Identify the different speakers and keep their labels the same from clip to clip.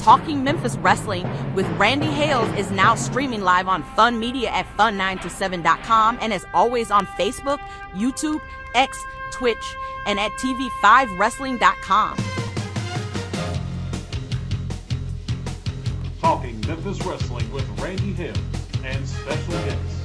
Speaker 1: Talking Memphis Wrestling with Randy Hales is now streaming live on Fun Media at fun927.com and is always on Facebook, YouTube, X, Twitch, and at tv5wrestling.com.
Speaker 2: Talking Memphis Wrestling with Randy Hales and special guests.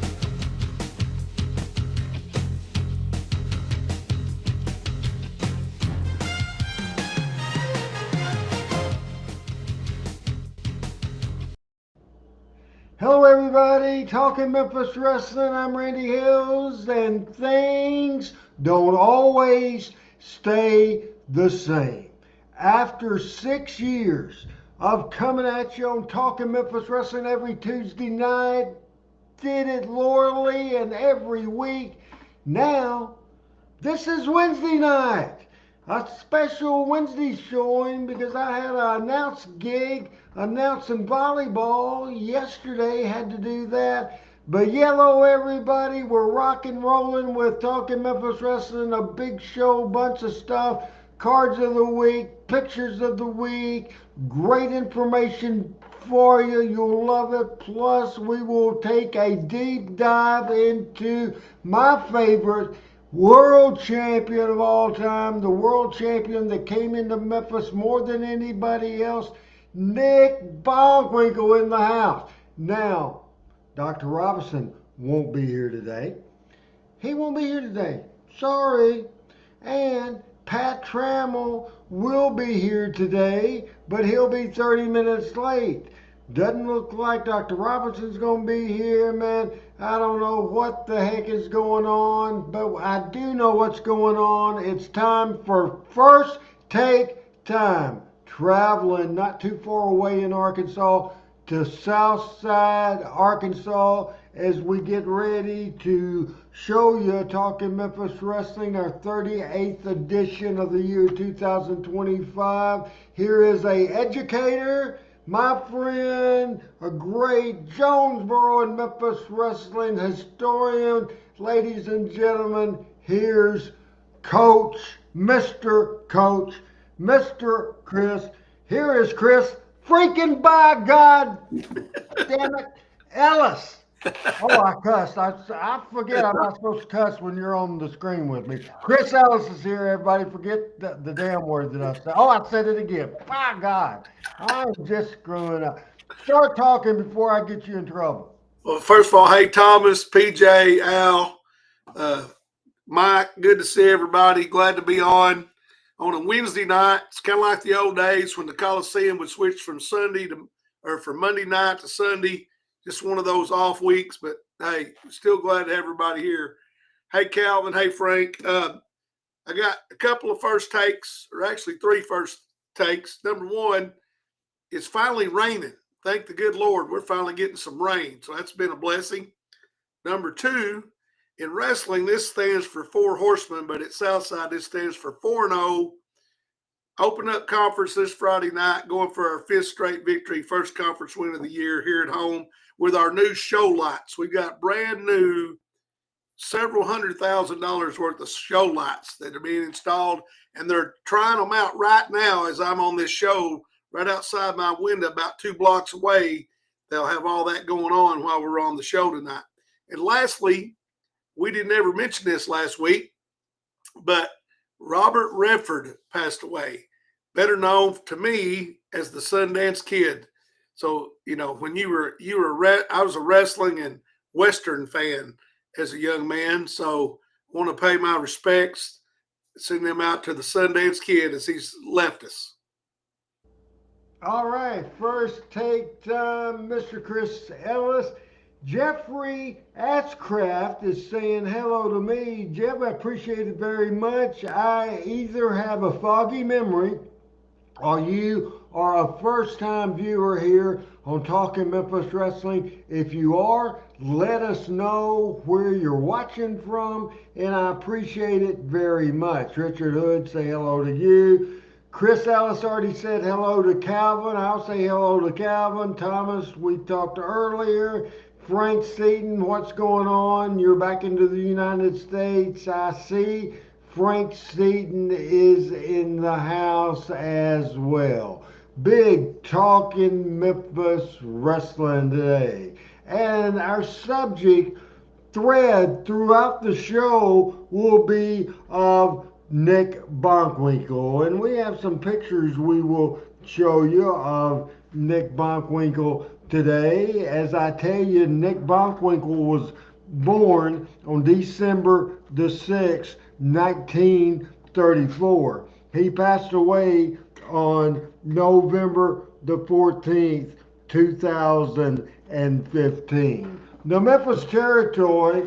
Speaker 3: Hello everybody, Talking Memphis Wrestling, I'm Randy Hills, and things don't always stay the same. After 6 years of coming at you on Talking Memphis Wrestling every Tuesday night, did it loyally and every week, now this is Wednesday night. A special Wednesday showing because I had an announced gig announcing volleyball yesterday, had to do that. But hello everybody, we're rock and rolling with Talking Memphis Wrestling, a big show, bunch of stuff, cards of the week, pictures of the week, great information for you, you'll love it. Plus we will take a deep dive into my favorite world champion of all time, the world champion that came into Memphis more than anybody else, Nick Bockwinkel in the house. Now, Dr. Robinson won't be here today. He won't be here today. Sorry. And Pat Trammell will be here today, but he'll be 30 minutes late. Doesn't look like Dr. Robinson's going to be here, man. I don't know what the heck is going on, but I do know what's going on. It's time for First Take Time. Traveling not too far away in Arkansas to Southside, Arkansas, as we get ready to show you Talking Memphis Wrestling, our 38th edition of the year 2025. Here is a educator, my friend, a great Jonesboro and Memphis wrestling historian. Ladies and gentlemen, here's Coach, Mr. Chris. Here is Chris, freaking by God damn it, Ellis. Oh, I cussed. I forget I'm not supposed to cuss when you're on the screen with me. Chris Ellis is here, everybody. Forget the damn word that I said. Oh, I said it again. By God, I'm just screwing up. Start talking before I get you in trouble.
Speaker 4: Well, first of all, hey, Thomas, PJ, Al, Mike, good to see everybody. Glad to be on a Wednesday night. It's kind of like the old days when the Coliseum would switch from from Monday night to Sunday. Just one of those off weeks, but hey, still glad to have everybody here. Hey, Calvin. Hey, Frank. I got a couple of first takes, or actually 3 first takes. Number one, it's finally raining. Thank the good Lord, we're finally getting some rain, so that's been a blessing. Number 2, in wrestling, this stands for 4 horsemen, but at Southside, this stands for 4-0. Open up conference this Friday night, going for our 5th straight victory, first conference win of the year here at home with our new show lights. We've got brand new, several $100,000 worth of show lights that are being installed, and they're trying them out right now as I'm on this show right outside my window about 2 blocks away. They'll have all that going on while we're on the show tonight. And lastly, we didn't ever mention this last week, but Robert Redford passed away, better known to me as the Sundance Kid. So, you know, when I was a wrestling and Western fan as a young man. So I want to pay my respects, send them out to the Sundance Kid as he's left us.
Speaker 3: All right, first take time, Mr. Chris Ellis. Jeffrey Atzcraft is saying hello to me. Jeff, I appreciate it very much. I either have a foggy memory or you are a first-time viewer here on Talking Memphis Wrestling. If you are, let us know where you're watching from, and I appreciate it very much. Richard Hood, say hello to you. Chris Ellis already said hello to Calvin. I'll say hello to Calvin. Thomas, we talked earlier. Frank Seaton, what's going on? You're back into the United States, I see. Frank Seaton is in the house as well. big Talking Memphis Wrestling today. And our subject thread throughout the show will be of Nick Bockwinkel. And we have some pictures we will show you of Nick Bockwinkel today. As I tell you, Nick Bockwinkel was born on December the 6th, 1934. He passed away on November the 14th, 2015. The Memphis territory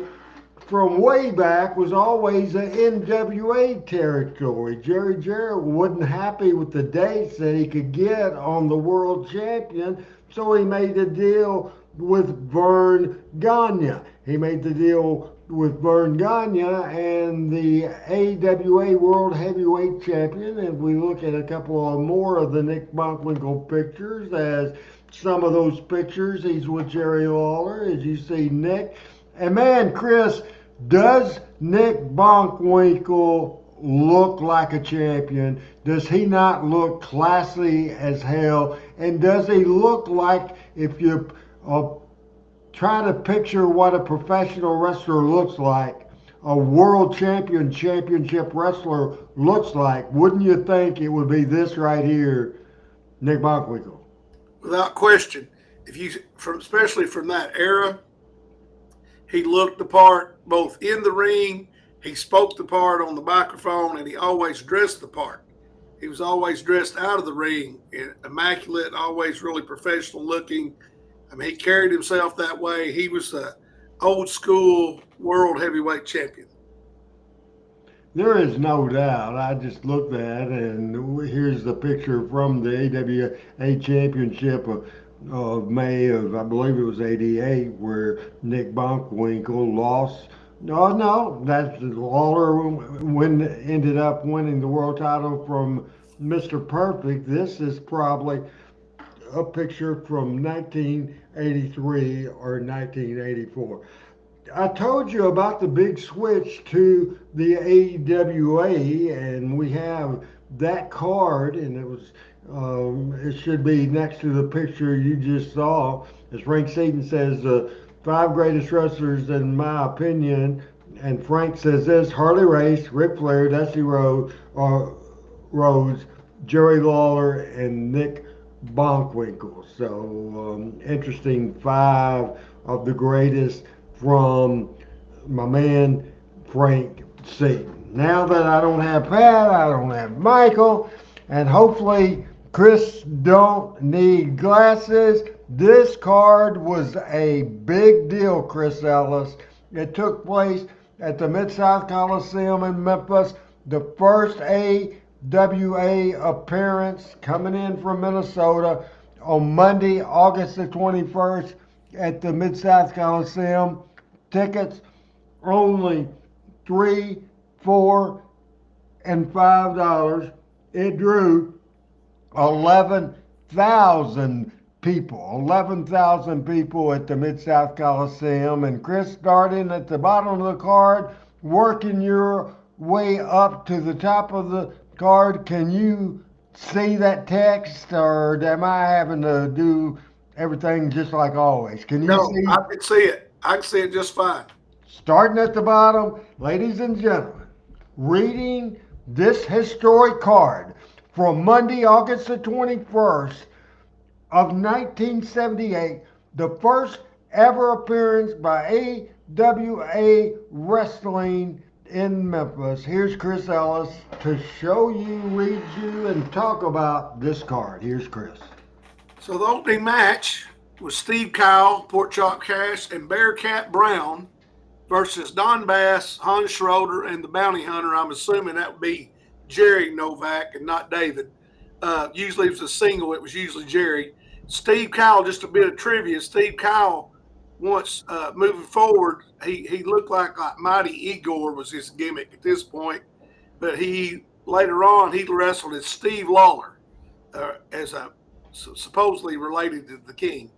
Speaker 3: from way back was always an NWA territory. Jerry Jarrett wasn't happy with the dates that he could get on the world champion, so he made a deal with Vern Gagne. He made the deal with Vern Gagne and the AWA World Heavyweight Champion. And we look at a couple of more of the Nick Bockwinkel pictures, as some of those pictures, he's with Jerry Lawler, as you see Nick. And man, Chris, does Nick Bockwinkel look like a champion? Does he not look classy as hell? And does he look like, if you try to picture what a professional wrestler looks like, a world championship wrestler looks like, wouldn't you think it would be this right here, Nick Bockwinkel?
Speaker 4: Without question. Especially from that era, he looked the part both in the ring, he spoke the part on the microphone, and he always dressed the part. He was always dressed out of the ring, immaculate, always really professional looking. I mean, he carried himself that way. He was the old school world heavyweight champion.
Speaker 3: There is no doubt. I just looked at it, and here's the picture from the AWA Championship of May of, I believe it was '88, where Nick Bockwinkel lost. No, that's Lawler ended up winning the world title from Mr. Perfect. This is probably a picture from 1983 or 1984. I told you about the big switch to the AWA, and we have that card, and it should be next to the picture you just saw. As Frank Seaton says, the 5 greatest wrestlers in my opinion, and Frank says this: Harley Race, Ric Flair, Dusty Rhodes, Jerry Lawler, and Nick Bockwinkel. So interesting, 5 of the greatest from my man Frank Seaton. Now that I don't have Pat, I don't have Michael, and hopefully Chris don't need glasses. This card was a big deal, Chris Ellis. It took place at the Mid-South Coliseum in Memphis. The first AWA appearance coming in from Minnesota on Monday, August the 21st at the Mid-South Coliseum. Tickets only $3, $4, and $5. It drew 11,000 people at the Mid-South Coliseum. And Chris, starting at the bottom of the card, working your way up to the top of the card, can you see that text, or am I having to do everything just like always? Can you see?
Speaker 4: I can see it. I can see it just fine.
Speaker 3: Starting at the bottom, ladies and gentlemen, reading this historic card from Monday, August the 21st of 1978, the first ever appearance by AWA Wrestling in Memphis. Here's Chris Ellis to show you, read you, and talk about this card. Here's Chris.
Speaker 4: So the opening match was Steve Kyle, Pork Chop Cash, and Bearcat Brown versus Don Bass, Hans Schroeder, and the Bounty Hunter. I'm assuming that would be Jerry Novak and not David. Usually it was a single. It was usually Jerry. Steve Kyle, just a bit of trivia. Steve Kyle, once moving forward, he looked like Mighty Igor was his gimmick at this point. But later on, he wrestled as Steve Lawler, as a supposedly related to the King.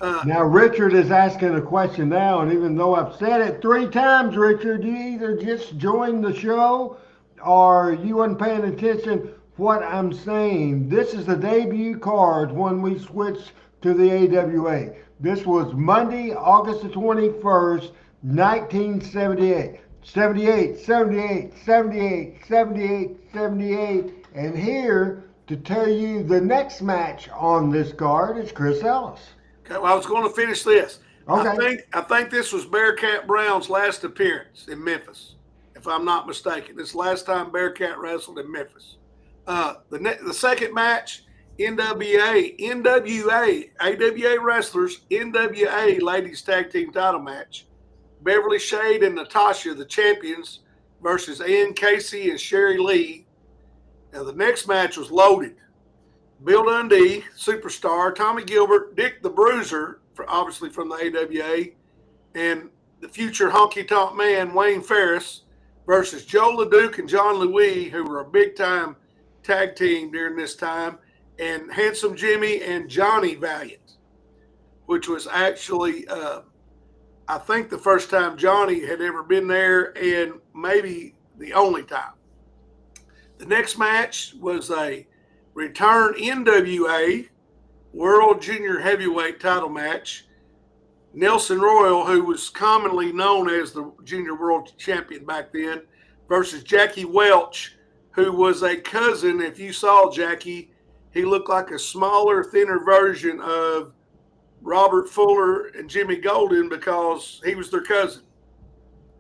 Speaker 3: Now, Richard is asking a question now, and even though I've said it 3 times, Richard, you either just joined the show or you weren't paying attention what I'm saying. This is the debut card when we switched to the AWA. This was Monday, August the 21st, 1978. 78, 78, 78, 78, 78. And here to tell you the next match on this card is Chris Ellis.
Speaker 4: Okay, well, I was going to finish this.
Speaker 3: Okay.
Speaker 4: I think this was Bearcat Brown's last appearance in Memphis, if I'm not mistaken. This last time Bearcat wrestled in Memphis. The second match, AWA wrestlers, NWA Ladies Tag Team Title match. Beverly Shade and Natasha, the champions, versus Ann Casey and Sherry Lee. Now, the next match was loaded. Bill Dundee, Superstar, Tommy Gilbert, Dick the Bruiser, obviously from the AWA, and the future honky tonk man, Wayne Ferris, versus Joe LeDuc and John Louis, who were a big time tag team during this time, and Handsome Jimmy and Johnny Valiant, which was actually, I think, the first time Johnny had ever been there and maybe the only time. The next match was a return NWA World Junior Heavyweight title match. Nelson Royal, who was commonly known as the Junior World Champion back then, versus Jackie Welch, who was a cousin. If you saw Jackie, he looked like a smaller, thinner version of Robert Fuller and Jimmy Golden because he was their cousin.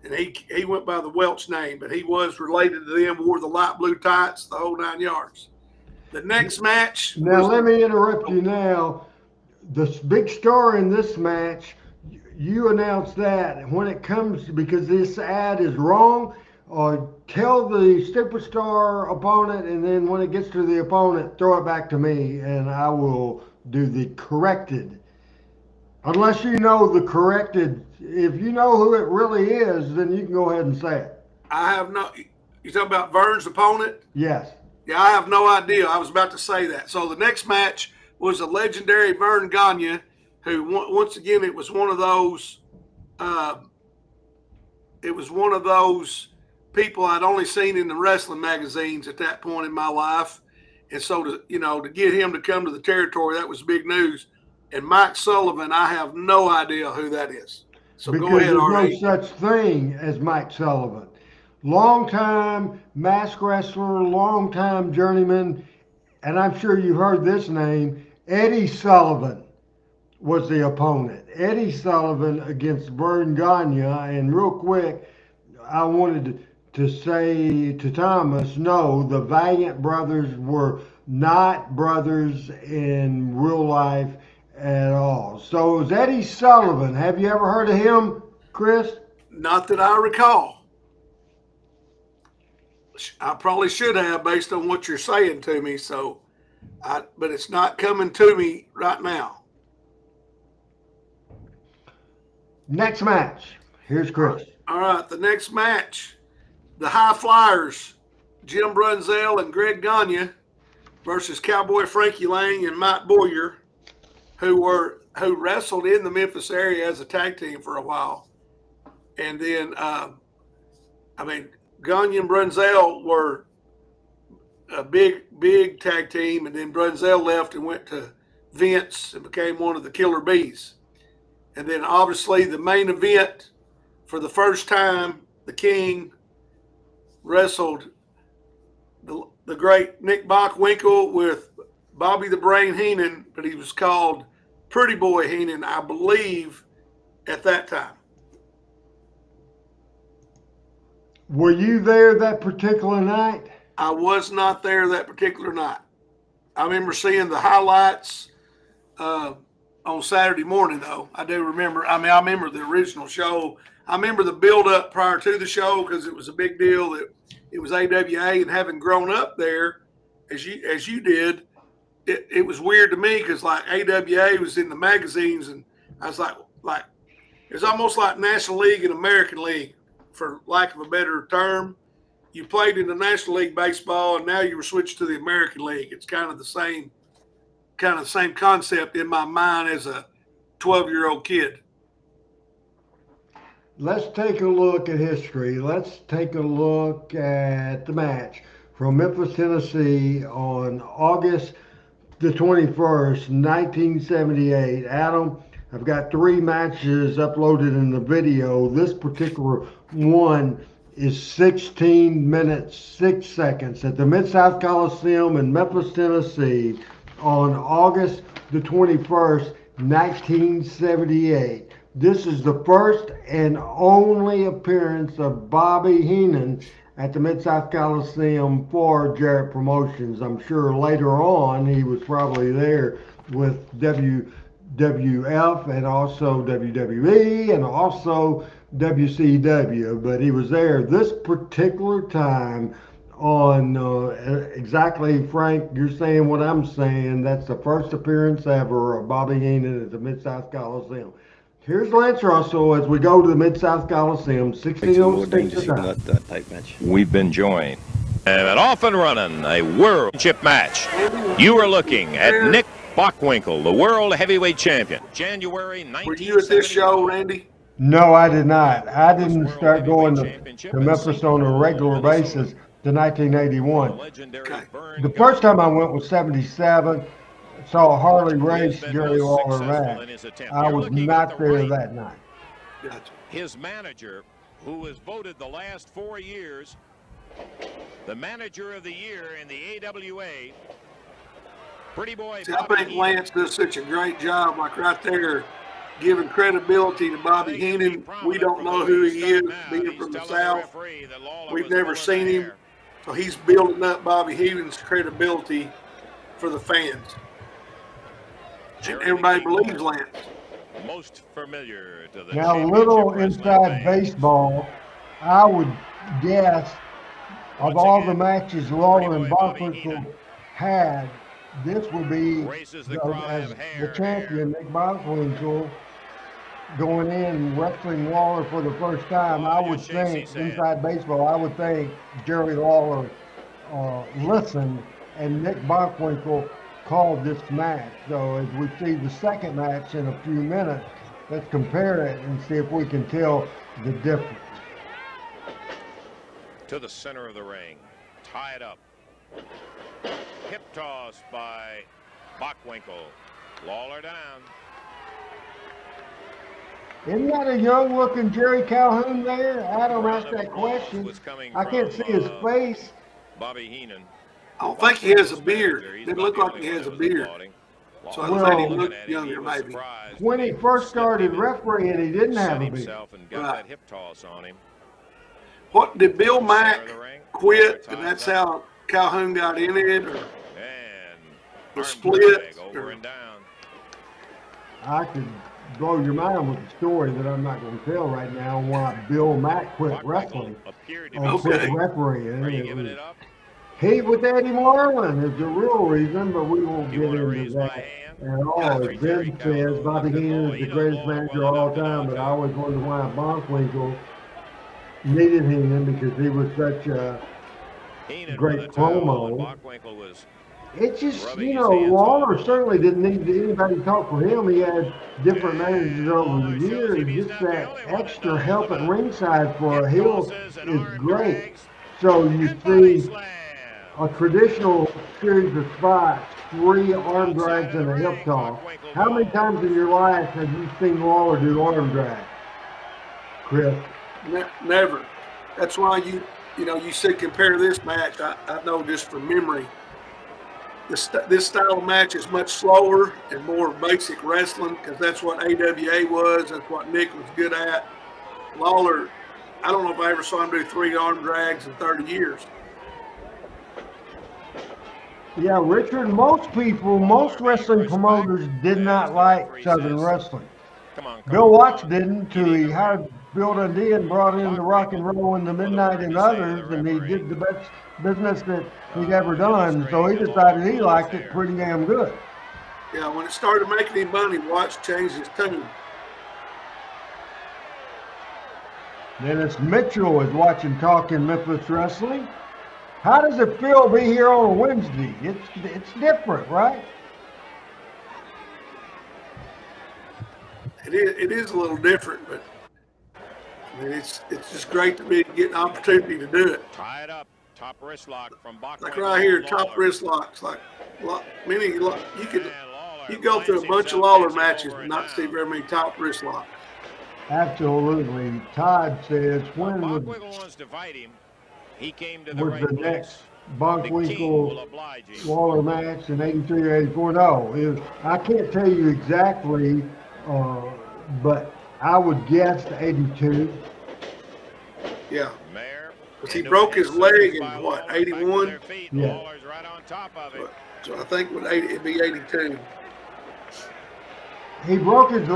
Speaker 4: And he went by the Welch name, but he was related to them, wore the light blue tights, the whole 9 yards. The next match.
Speaker 3: Now, let me interrupt you now. The big star in this match, you announced that. And when it comes, because this ad is wrong, tell the superstar opponent, and then when it gets to the opponent, throw it back to me, and I will do the corrected. Unless you know the corrected. If you know who it really is, then you can go ahead and say it.
Speaker 4: I have no. You talking about Vern's opponent?
Speaker 3: Yes.
Speaker 4: Yeah, I have no idea. I was about to say that. So the next match was a legendary Vern Gagne, who once again it was one of those. It was one of those people I'd only seen in the wrestling magazines at that point in my life, and so to get him to come to the territory, that was big news. And Mike Sullivan, I have no idea who that is. So
Speaker 3: because
Speaker 4: go ahead,
Speaker 3: there's
Speaker 4: R.A.
Speaker 3: no such thing as Mike Sullivan. Long-time mask wrestler, long-time journeyman, and I'm sure you heard this name, Eddie Sullivan was the opponent. Eddie Sullivan against Vern Gagne. And real quick, I wanted to say to Thomas, no, the Valiant brothers were not brothers in real life at all. So it was Eddie Sullivan. Have you ever heard of him, Chris?
Speaker 4: Not that I recall. I probably should have based on what you're saying to me. But it's not coming to me right now.
Speaker 3: Next match. Here's Chris.
Speaker 4: All right, the next match, the High Flyers, Jim Brunzell and Greg Gagne versus Cowboy Frankie Lang and Mike Boyer, who wrestled in the Memphis area as a tag team for a while. And then, Gagne and Brunzell were a big tag team, and then Brunzell left and went to Vince and became one of the Killer Bees. And then obviously the main event, for the first time, the King wrestled the great Nick Bockwinkel with Bobby the Brain Heenan, but he was called Pretty Boy Heenan, I believe, at that time.
Speaker 3: Were you there that particular night?
Speaker 4: I was not there that particular night. I remember seeing the highlights on Saturday morning, though. I do remember. I remember the original show. I remember the build-up prior to the show because it was a big deal that it was AWA, and having grown up there, as you did, it was weird to me because like AWA was in the magazines, and I was like it's almost like National League and American League, for lack of a better term. You played in the National League baseball, and now you were switched to the American League. It's kind of the same concept in my mind as a 12-year-old kid.
Speaker 3: Let's take a look at history. Let's take a look at the match. from Memphis, Tennessee on August the 21st, 1978. Adam, I've got 3 matches uploaded in the video. This particular one is 16 minutes, 6 seconds at the Mid-South Coliseum in Memphis, Tennessee on August the 21st, 1978. This is the first and only appearance of Bobby Heenan at the Mid-South Coliseum for Jarrett Promotions. I'm sure later on he was probably there with WWF and also WWE and also WCW, but he was there this particular time on exactly, Frank, you're saying what I'm saying. That's the first appearance ever of Bobby Heenan at the Mid-South Coliseum. Here's Lance Russell as we go to the Mid-South Coliseum, 1606.
Speaker 5: We've been joined and off and running a world championship match. You are looking at Nick Bockwinkel, the world heavyweight champion. January 19th.
Speaker 4: Were you at this show, Randy?
Speaker 3: No, I did not. I didn't start going to Memphis on a regular basis to 1981.
Speaker 4: Okay.
Speaker 3: The first time I went was 77. Saw Harley race Jerry Lawler match. I was not there that night.
Speaker 4: Gotcha.
Speaker 5: His manager, who was voted the last 4 years the manager of the year in the AWA, Pretty Boy.
Speaker 4: See, I think Lance does such a great job, like right there, giving credibility to Bobby Heenan. We don't know who he is, being from the South. We've never seen him. So he's building up Bobby Heenan's credibility for the fans. And everybody believes Lance.
Speaker 5: Most familiar to the
Speaker 3: Now, a little inside baseball, I would guess of all the matches Lawler and Bockwinkel had, this would be as the champion, Nick Bockwinkel, going in wrestling Lawler for the first time. I would think, inside baseball, I would think Jerry Lawler listened and Nick Bockwinkel called this match. So as we see the second match in a few minutes, let's compare it and see if we can tell the difference.
Speaker 5: To the center of the ring, tied up. Hip toss by Bockwinkel. Lawler down.
Speaker 3: Isn't that a young-looking Jerry Calhoun there? I don't ask that question. I can't see his face.
Speaker 5: Bobby Heenan.
Speaker 4: I don't think he has a beard. Didn't look like he has a beard. So I thought he looked younger, maybe.
Speaker 3: When he first started refereeing, he didn't have a beard.
Speaker 5: That hip toss on him.
Speaker 4: What, did Bill Mack quit, and that's how Calhoun got in it, or the split?
Speaker 5: Over and down.
Speaker 3: I could blow your mind with the story that I'm not going to tell right now why Bill Mack quit wrestling or quit refereeing.
Speaker 5: Are you giving it up?
Speaker 3: Heat with Eddie Marlin is the real reason, but we won't get into that at all. As Ben says, Bobby Heenan is the greatest manager of all time, but I always wondered why Bockwinkel needed Heenan, because he was such a great promo. It's just, you know, Lawler certainly didn't need anybody to talk for him. He had different managers over the years. Just that extra help at ringside for a heel is great. So you see a traditional series of spots, 3 arm drags and a hip toss. How many times in your life have you seen Lawler do arm drags, Chris?
Speaker 4: Never. That's why you said compare this match. I know just from memory. This style of match is much slower and more basic wrestling, because that's what AWA was. That's what Nick was good at. Lawler, I don't know if I ever saw him do 3 arm drags in 30 years.
Speaker 3: Yeah, Richard, most wrestling promoters did not like Southern wrestling. Bill Watts didn't, till he hired Bill Dundee and brought in the Rock and Roll in the Midnight and others, and he did the best business that he'd ever done. So he decided he liked it pretty damn good.
Speaker 4: Yeah, when it started making him money, Watts changed his tune.
Speaker 3: Dennis Mitchell is watching Talking Memphis Wrestling. How does it feel to be here on a Wednesday? It's different, right?
Speaker 4: It is a little different, but I mean it's just great to get an opportunity to do it.
Speaker 5: Tied up. top wrist lock from Bockwinkel.
Speaker 4: Like right here, top wrist locks. Like you could go through a bunch of Lawler matches and not see very many top wrist locks.
Speaker 3: Absolutely. Todd says, when
Speaker 5: Bockwinkel wants to fight him. He came to the
Speaker 3: was
Speaker 5: right
Speaker 3: the
Speaker 5: place.
Speaker 3: next
Speaker 5: The king will
Speaker 3: Bockwinkel
Speaker 5: oblige him.
Speaker 3: Lawler match in 83 or 84? No, I can't tell you exactly, but I would guess 82.
Speaker 4: Yeah.
Speaker 5: Mayer,
Speaker 4: Because he broke his leg in what, 81?
Speaker 3: Yeah.
Speaker 5: Lawler's right on top of it.
Speaker 4: So I think it'd be 82.
Speaker 3: He broke his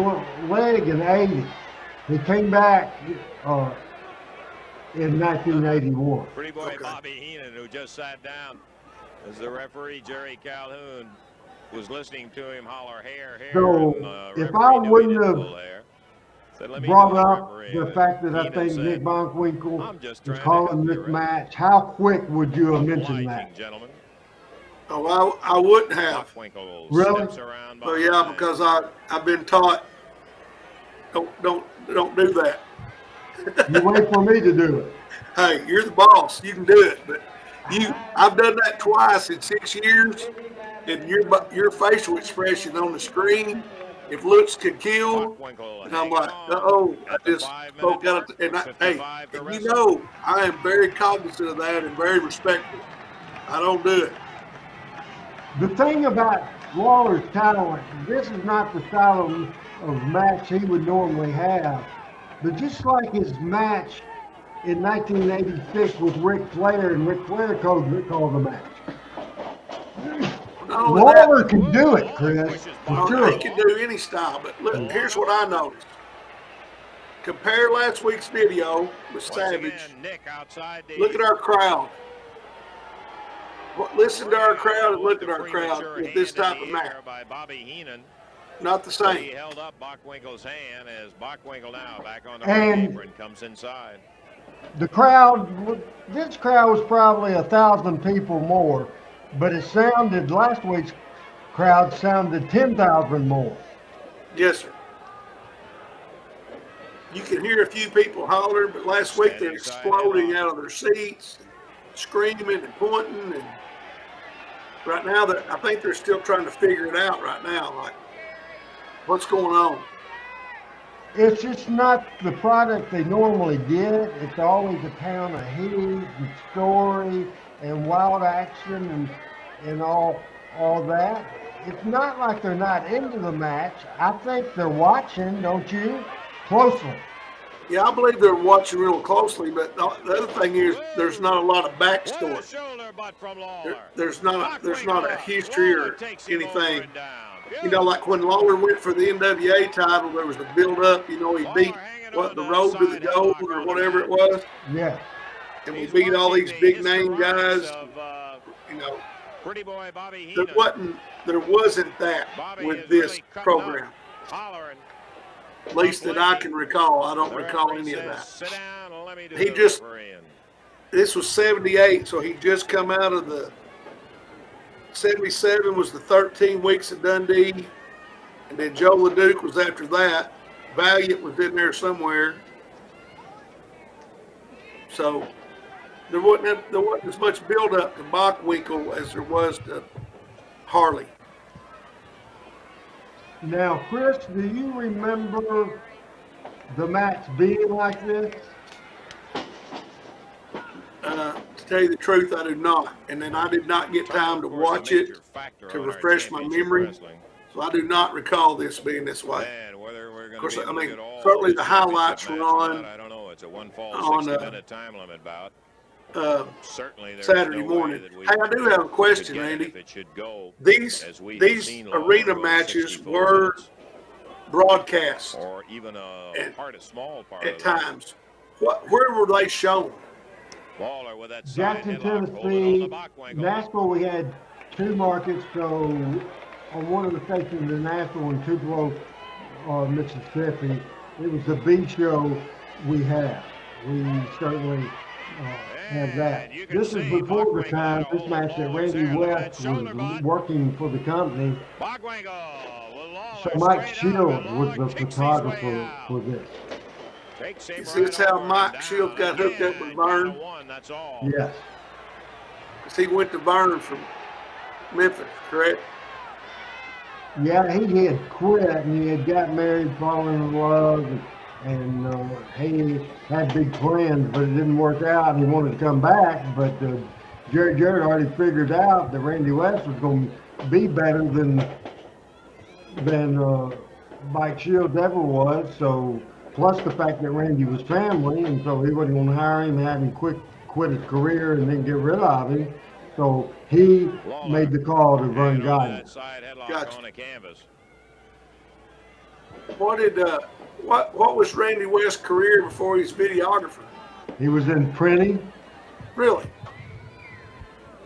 Speaker 3: leg in 80. He came back in 1981.
Speaker 5: Pretty boy
Speaker 4: Okay.
Speaker 5: Bobby Heenan, who just sat down as the referee Jerry Calhoun was listening to him holler hair.
Speaker 3: So,
Speaker 5: and,
Speaker 3: if I
Speaker 5: referee knew he
Speaker 3: wouldn't
Speaker 5: didn't
Speaker 3: have
Speaker 5: pull hair. Said, "Let me
Speaker 3: brought
Speaker 5: go,
Speaker 3: up
Speaker 5: referee."
Speaker 3: the fact that I
Speaker 5: Heenan
Speaker 3: think
Speaker 5: said,
Speaker 3: Nick
Speaker 5: "I'm
Speaker 3: Bockwinkel
Speaker 5: just
Speaker 3: is
Speaker 5: trying to
Speaker 3: calling
Speaker 5: help
Speaker 3: this
Speaker 5: you, Ray.
Speaker 3: match, how quick would you have mentioned
Speaker 5: Obliging,
Speaker 3: that?
Speaker 5: gentlemen."
Speaker 4: Oh, I wouldn't have.
Speaker 5: Bockwinkel
Speaker 3: Really?
Speaker 5: steps around
Speaker 4: Oh yeah,
Speaker 5: behind.
Speaker 4: because I've been taught don't do that.
Speaker 3: You wait for me to do it.
Speaker 4: Hey, you're the boss. You can do it, but I've done that twice in 6 years, and your facial expression on the screen, if looks could kill,
Speaker 5: Bockwinkel
Speaker 4: and I'm
Speaker 5: hanging
Speaker 4: like,
Speaker 5: on
Speaker 4: I
Speaker 5: at the
Speaker 4: just
Speaker 5: 5-minute
Speaker 4: spoke out,
Speaker 5: mark,
Speaker 4: and
Speaker 5: 55 to
Speaker 4: you
Speaker 5: wrestle.
Speaker 4: know, I am very cognizant of that and very respectful. I don't do it.
Speaker 3: The thing about Lawler's talent, this is not the style of match he would normally have, but just like his match in 1986 with Ric Flair, and Ric Flair called the match.
Speaker 4: Not only that,
Speaker 3: Lawler can do it, Chris, for sure.
Speaker 4: he can do any style, but look, here's what I noticed. Compare last week's video with
Speaker 5: Once
Speaker 4: Savage.
Speaker 5: again, Nick outside the
Speaker 4: Look at our crowd. Listen to our crowd and look at our crowd with this type of match.
Speaker 5: By Bobby Heenan.
Speaker 4: Not the
Speaker 5: He
Speaker 4: same.
Speaker 5: held up Bockwinkel's hand as Bockwinkel now back on the
Speaker 3: And-
Speaker 5: ring apron comes inside.
Speaker 3: The crowd, this crowd was probably 1,000 people more, but it sounded, last week's crowd sounded 10,000 more.
Speaker 4: Yes, sir. You can hear a few people holler, but last week they're exploding out of their seats, screaming and pointing. And right now, I think they're still trying to figure it out right now. Like, what's going on?
Speaker 3: It's just not the product they normally get. It's always a pound of heat and story and wild action and all that. It's not like they're not into the match. I think they're watching, don't you? Closely.
Speaker 4: Yeah, I believe they're watching real closely, but the other thing is there's not a lot of
Speaker 5: What a
Speaker 4: backstory.
Speaker 5: shoulder butt from Lawler.
Speaker 4: There's not a history or anything.
Speaker 5: And down.
Speaker 4: You know, like when Lawler went for the NWA title, there was a build-up. You know, he beat the road to the gold or whatever it was,
Speaker 3: Yeah.
Speaker 4: and we beat all these big name guys. You know,
Speaker 5: Pretty boy Bobby
Speaker 4: there
Speaker 5: Heenan.
Speaker 4: wasn't that
Speaker 5: Bobby
Speaker 4: with
Speaker 5: is
Speaker 4: this
Speaker 5: really cutting
Speaker 4: program.
Speaker 5: up, hollering.
Speaker 4: At least that I can recall. I don't
Speaker 5: The
Speaker 4: recall
Speaker 5: referee
Speaker 4: any of
Speaker 5: says,
Speaker 4: that.
Speaker 5: "Sit down and let me do
Speaker 4: He
Speaker 5: the
Speaker 4: just-
Speaker 5: refereeing."
Speaker 4: This was 78, so he just come out of the 77 was the 13 weeks at Dundee, and then Joe LeDuc was after that. Valiant was in there somewhere. So there wasn't as much build-up to Bockwinkel as there was to Harley.
Speaker 3: Now, Chris, do you remember the match being like this?
Speaker 4: To tell you the truth, I do not. And then I did not get time to
Speaker 5: Of course, a
Speaker 4: watch it
Speaker 5: major factor
Speaker 4: to
Speaker 5: on our
Speaker 4: refresh my
Speaker 5: championship
Speaker 4: memory.
Speaker 5: wrestling.
Speaker 4: So I do not recall this being this way.
Speaker 5: And whether we're
Speaker 4: Of
Speaker 5: gonna
Speaker 4: course,
Speaker 5: be
Speaker 4: I
Speaker 5: able to
Speaker 4: mean,
Speaker 5: get all
Speaker 4: certainly
Speaker 5: these
Speaker 4: the highlights
Speaker 5: championship
Speaker 4: were
Speaker 5: matches
Speaker 4: on-
Speaker 5: out, I don't know. It's a one-fall
Speaker 4: on,
Speaker 5: 60-minute time limit bout. Certainly, there's
Speaker 4: Saturday
Speaker 5: no
Speaker 4: morning.
Speaker 5: way that we
Speaker 4: Hey, I do have a
Speaker 5: could
Speaker 4: question,
Speaker 5: get it
Speaker 4: Randy.
Speaker 5: if it should go
Speaker 4: These
Speaker 5: as we have seen Lawler
Speaker 4: arena
Speaker 5: go
Speaker 4: matches
Speaker 5: 64
Speaker 4: were
Speaker 5: minutes,
Speaker 4: broadcast
Speaker 5: or even a small part
Speaker 4: at
Speaker 5: of
Speaker 4: times. Where were they shown?
Speaker 5: Lawler with that side
Speaker 3: Jackson,
Speaker 5: headlock, holding on
Speaker 3: Tennessee,
Speaker 5: to Bockwinkel.
Speaker 3: Nashville, we had two markets, so on one of the stations in Nashville and Tupelo, Mississippi, it was the B show we had. We certainly have that.
Speaker 5: And you can
Speaker 3: This is
Speaker 5: see
Speaker 3: before the
Speaker 5: Bockwinkel
Speaker 3: time,
Speaker 5: had a
Speaker 3: this match that
Speaker 5: hold of
Speaker 3: Randy
Speaker 5: Lawler's there. Look at
Speaker 3: West
Speaker 5: that shoulder
Speaker 3: was
Speaker 5: butt.
Speaker 3: working for the company.
Speaker 5: Bockwinkel with Lawler
Speaker 3: So Mike
Speaker 5: straight up,
Speaker 3: Shields
Speaker 5: and
Speaker 3: was
Speaker 5: Lawler
Speaker 3: the
Speaker 5: kicks his
Speaker 3: photographer
Speaker 5: way out.
Speaker 3: for this.
Speaker 5: Takes him
Speaker 4: Is
Speaker 5: right
Speaker 4: this how
Speaker 5: over
Speaker 4: Mike
Speaker 5: and
Speaker 4: Shields
Speaker 5: down.
Speaker 4: got hooked up with
Speaker 5: Again,
Speaker 4: Vern?
Speaker 5: count of one, that's all.
Speaker 3: Yes.
Speaker 4: He went to Vern from Memphis, correct?
Speaker 3: Yeah, he had quit and he had got married, fallen in love, and he had big plans, but it didn't work out. He wanted to come back, but Jerry Jarrett already figured out that Randy West was going to be better than Mike Shields ever was. So, plus the fact that Randy was family, and so he wasn't going to hire him, have him quit his career, and then get rid of him. So he made the call to Vern Gardner.
Speaker 4: Gotcha. What was Randy West's career before he was videographer?
Speaker 3: He was in printing.
Speaker 4: Really?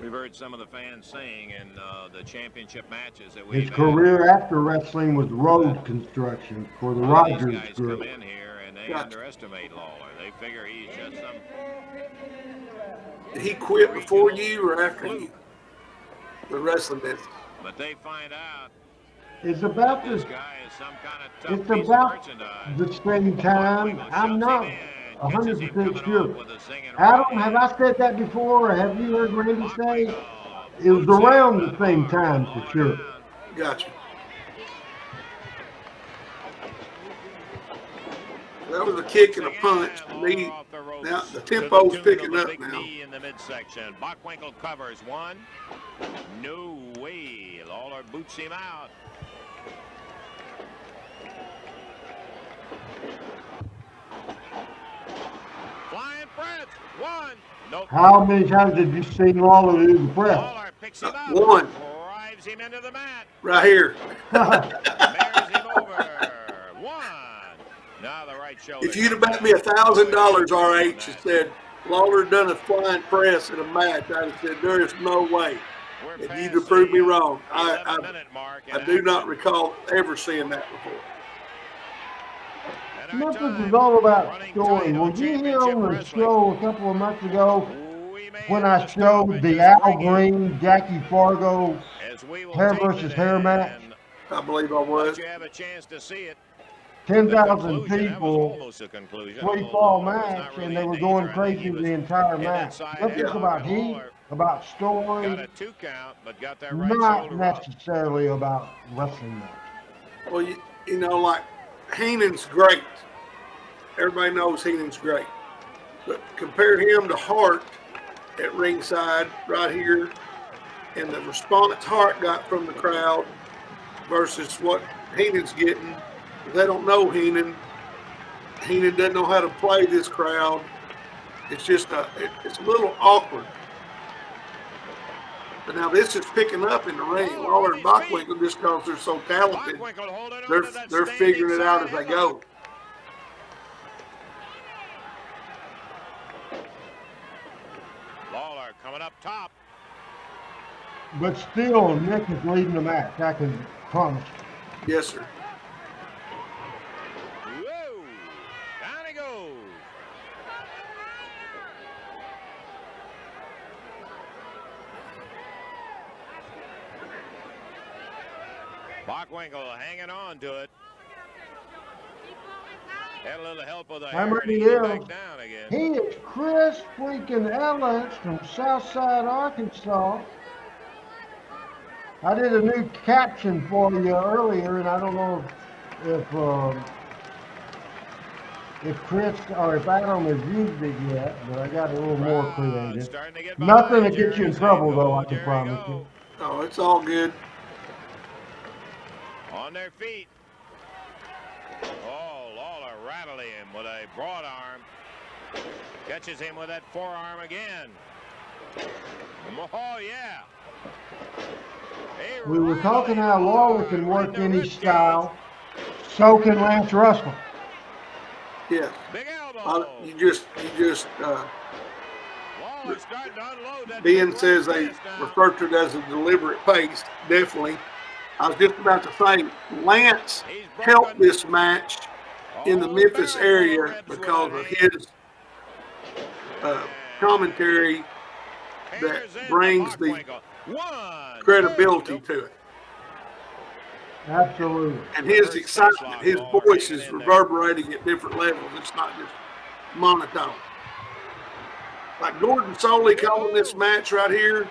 Speaker 5: We've heard some of the fans saying in the championship matches that we've
Speaker 3: His career after wrestling was road construction for the Rogers
Speaker 5: guys
Speaker 3: Group.
Speaker 5: come in here and they underestimate Lawler. They figure he's just some.
Speaker 4: Did he quit before you or after you? The wrestling business.
Speaker 5: But they find out
Speaker 3: It's about
Speaker 5: this
Speaker 3: this.
Speaker 5: guy is some kind of tough
Speaker 3: It's
Speaker 5: piece of
Speaker 3: about
Speaker 5: merchandise.
Speaker 3: the same time. I'm not
Speaker 5: Catches him
Speaker 3: 100%
Speaker 5: coming
Speaker 3: sure.
Speaker 5: off with a singing
Speaker 3: Adam,
Speaker 5: right
Speaker 3: have I said that before, or have you heard Randy say? It was around the same time for sure.
Speaker 4: Gotcha. That was a kick and a punch. Now the tempo's picking up now.
Speaker 5: Knee in the midsection. Bockwinkel covers one. No way. Lawler boots him out. Flying press. One. Nope.
Speaker 3: How many times did you see Lawler do the press?
Speaker 5: Lawler picks him up.
Speaker 4: One.
Speaker 5: Drives him into the mat.
Speaker 4: Right here.
Speaker 5: Bears him over. One. Now the right shoulder.
Speaker 4: If you'd have bet me $1,000, RH, and said Lawler done a flying press in a match, I'd have said there is no way.
Speaker 5: We're
Speaker 4: And you'd have proved me wrong. I
Speaker 5: 11-minute mark in
Speaker 4: do not
Speaker 5: action.
Speaker 4: recall ever seeing that before.
Speaker 5: And our
Speaker 3: Memphis
Speaker 5: time,
Speaker 3: is all about
Speaker 5: running
Speaker 3: story.
Speaker 5: title
Speaker 3: Were you here
Speaker 5: championship
Speaker 3: on the
Speaker 5: wrestling.
Speaker 3: show a couple of months ago
Speaker 5: We may
Speaker 3: when
Speaker 5: have
Speaker 3: I
Speaker 5: to stop
Speaker 3: showed
Speaker 5: and
Speaker 3: the
Speaker 5: just
Speaker 3: Al
Speaker 5: bring in
Speaker 3: Green, Jackie Fargo
Speaker 5: as we will
Speaker 3: hair
Speaker 5: take
Speaker 3: versus
Speaker 5: it
Speaker 3: hair
Speaker 5: and
Speaker 3: match?
Speaker 4: I believe I
Speaker 5: let
Speaker 4: was.
Speaker 5: you have a chance to see it.
Speaker 3: 10,000
Speaker 5: Conclusion, that was
Speaker 3: people,
Speaker 5: almost a conclusion.
Speaker 3: free
Speaker 5: although
Speaker 3: fall
Speaker 5: Lawler was
Speaker 3: match,
Speaker 5: not really
Speaker 3: and they
Speaker 5: in
Speaker 3: were
Speaker 5: danger.
Speaker 3: going
Speaker 5: I think
Speaker 3: crazy
Speaker 5: he was
Speaker 3: the entire
Speaker 5: hit
Speaker 3: match.
Speaker 5: inside
Speaker 3: Let's
Speaker 5: out,
Speaker 3: talk about
Speaker 5: and
Speaker 3: heat,
Speaker 5: Lawler
Speaker 3: about
Speaker 5: got
Speaker 3: story,
Speaker 5: a 2 count, but got that right
Speaker 3: not
Speaker 5: shoulder up.
Speaker 3: necessarily about wrestling match.
Speaker 4: Well, you know, like Heenan's great. Everybody knows Heenan's great. But compare him to Hart at ringside right here and the response Hart got from the crowd versus what Heenan's getting. They don't know Heenan. Heenan doesn't know how to play this crowd. It's just it's a little awkward. But now this is picking up in the ring. Lawler and Bockwinkel, just because they're so talented,
Speaker 5: Bockwinkel holding on
Speaker 4: they're
Speaker 5: to that
Speaker 4: they're
Speaker 5: standing
Speaker 4: figuring it out as
Speaker 5: side
Speaker 4: they go.
Speaker 5: Lawler coming up top.
Speaker 3: But still, Nick is leading the match, I can promise you.
Speaker 4: Yes, sir.
Speaker 5: Whoa! Down he goes. Bockwinkel hanging on to it. Had a little help with the
Speaker 3: How
Speaker 5: hair,
Speaker 3: many
Speaker 5: and he
Speaker 3: years?
Speaker 5: back down again.
Speaker 3: He is Chris freaking Ellis from Southside, Arkansas. I did a new caption for you earlier, and I don't know if Chris or if Adam has used it yet, but I got a little more creative.
Speaker 5: Starting to get
Speaker 3: Nothing
Speaker 5: by.
Speaker 3: to get you in
Speaker 5: Jerry's
Speaker 3: trouble,
Speaker 5: angle.
Speaker 3: though, I can
Speaker 5: There
Speaker 3: promise
Speaker 5: go.
Speaker 3: you.
Speaker 4: Oh, it's all good.
Speaker 5: On their feet. Oh, Lawler rattling him with a broad arm. Catches him with that forearm again. Oh, yeah.
Speaker 3: We were talking how Lawler can work any style, so can Lance Russell.
Speaker 4: Yes.
Speaker 5: Big elbow.
Speaker 4: You just
Speaker 5: Lawler starting to unload that
Speaker 4: Ben
Speaker 5: big
Speaker 4: says
Speaker 5: right
Speaker 4: they
Speaker 5: fist now.
Speaker 4: refer to it as a deliberate pace. Definitely. I was just about to say, Lance
Speaker 5: He's
Speaker 4: helped
Speaker 5: broken.
Speaker 4: this match in the
Speaker 5: Oh,
Speaker 4: Memphis
Speaker 5: barrel
Speaker 4: area
Speaker 5: rips
Speaker 4: because
Speaker 5: with
Speaker 4: of
Speaker 5: a hand.
Speaker 4: his commentary that
Speaker 5: Hammers in
Speaker 4: brings the
Speaker 5: Bockwinkel. One,
Speaker 4: credibility
Speaker 5: two.
Speaker 4: to it.
Speaker 3: Absolutely.
Speaker 4: And his excitement, his voice is reverberating at different levels. It's not just monotone. Like Gordon Soley calling this match right here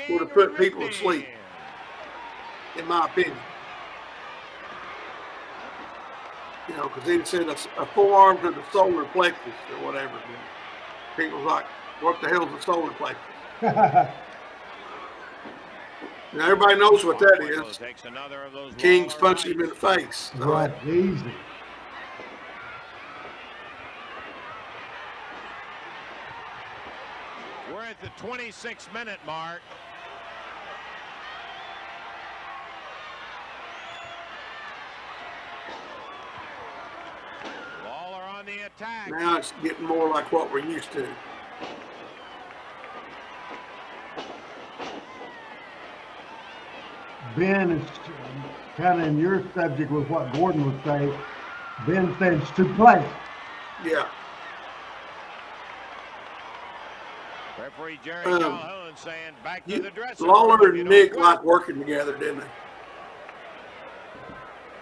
Speaker 4: would have put people to sleep, in my opinion. You know, because he'd said a forearm to the solar plexus or whatever. People's like, what the hell's the solar plexus? Now, everybody knows what that is. King's punching him in the face. So
Speaker 3: Right, easy.
Speaker 5: We're at the 26-minute mark. Lawler on the attack.
Speaker 4: now it's getting more like what we're used to.
Speaker 3: Ben is kind of in your subject with what Gordon would say. Ben says to play.
Speaker 4: Yeah.
Speaker 5: Referee Jerry Calhoun saying back to the dressing
Speaker 4: Lawler
Speaker 5: room.
Speaker 4: and Nick like working together, didn't they?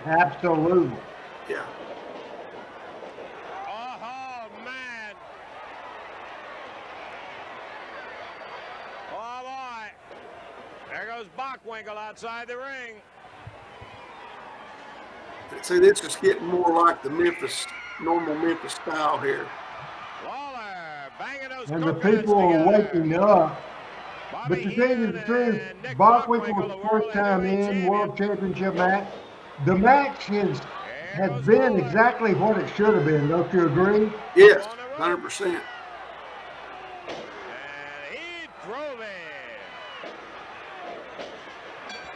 Speaker 3: Absolutely.
Speaker 4: Yeah.
Speaker 5: Oh, man. Oh, boy. There goes Bockwinkel outside the ring.
Speaker 4: See, this is getting more like the normal Memphis style here.
Speaker 5: Lawler banging those
Speaker 3: And the
Speaker 5: coconuts
Speaker 3: people are
Speaker 5: together.
Speaker 3: waking up.
Speaker 5: Bobby
Speaker 3: But to tell you
Speaker 5: Heenan
Speaker 3: the truth,
Speaker 5: and Nick
Speaker 3: Bockwinkel
Speaker 5: Bockwinkel,
Speaker 3: was
Speaker 5: the
Speaker 3: first time
Speaker 5: World Heavyweight
Speaker 3: in World
Speaker 5: Champion.
Speaker 3: Championship match. The match has
Speaker 5: goes
Speaker 3: been
Speaker 5: Lawler.
Speaker 3: exactly what it should have been. Don't you agree?
Speaker 4: Yes,
Speaker 5: On the rope.
Speaker 4: 100%.
Speaker 5: And he drove it.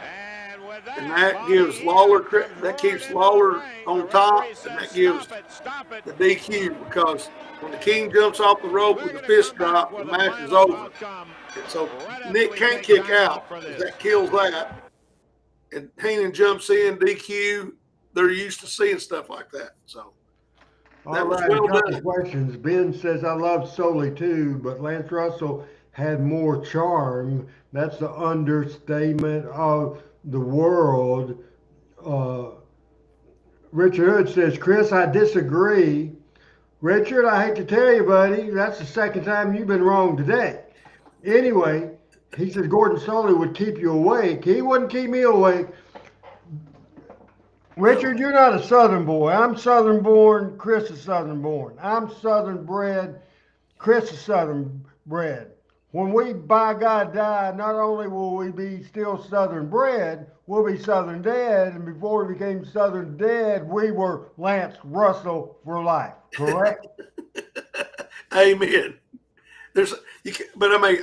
Speaker 5: And with that,
Speaker 4: And that
Speaker 5: Bobby
Speaker 4: gives
Speaker 5: Heenan
Speaker 4: Lawler
Speaker 5: comes
Speaker 4: that keeps
Speaker 5: roaring into
Speaker 4: Lawler
Speaker 5: the ring.
Speaker 4: on
Speaker 5: The
Speaker 4: top,
Speaker 5: referee
Speaker 4: and
Speaker 5: says,
Speaker 4: that gives
Speaker 5: Stop it.
Speaker 4: the DQ, because when the King jumps off the rope
Speaker 5: We're
Speaker 4: with a
Speaker 5: gonna
Speaker 4: fist
Speaker 5: come back
Speaker 4: drop, the
Speaker 5: with a
Speaker 4: match is
Speaker 5: final
Speaker 4: over.
Speaker 5: outcome
Speaker 4: And so
Speaker 5: right after
Speaker 4: Nick
Speaker 5: we
Speaker 4: can't
Speaker 5: take
Speaker 4: kick
Speaker 5: time
Speaker 4: out.
Speaker 5: for this.
Speaker 4: That kills that. And Heenan jumps in, DQ. They're used to seeing stuff like that. So that
Speaker 3: All
Speaker 4: was
Speaker 3: right,
Speaker 4: well
Speaker 3: a couple
Speaker 4: done.
Speaker 3: questions. Ben says, I love Soley too, but Lance Russell had more charm. That's the understatement of the world. Richard Hood says, Chris, I disagree. Richard, I hate to tell you, buddy, that's the second time you've been wrong today. Anyway, he says Gordon Soley would keep you awake. He wouldn't keep me awake. Richard, you're not a Southern boy. I'm Southern born. Chris is Southern born. I'm Southern bred. Chris is Southern bred. When we, by God, die, not only will we be still Southern bred, we'll be Southern dead. And before we became Southern dead, we were Lance Russell for life. Correct?
Speaker 4: Amen. But I mean,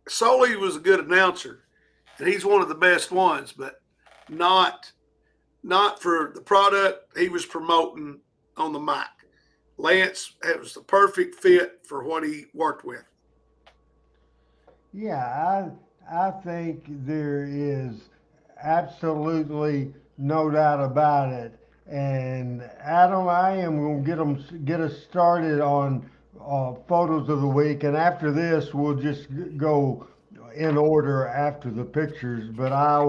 Speaker 4: Soley was a good announcer, and he's one of the best ones, but not for the product he was promoting on the mic. Lance, it was the perfect fit for what he worked with.
Speaker 3: Yeah, I think there is absolutely no doubt about it. And Adam, I am going to get us started on photos of the week, and after this, we'll just go in order after the pictures. But I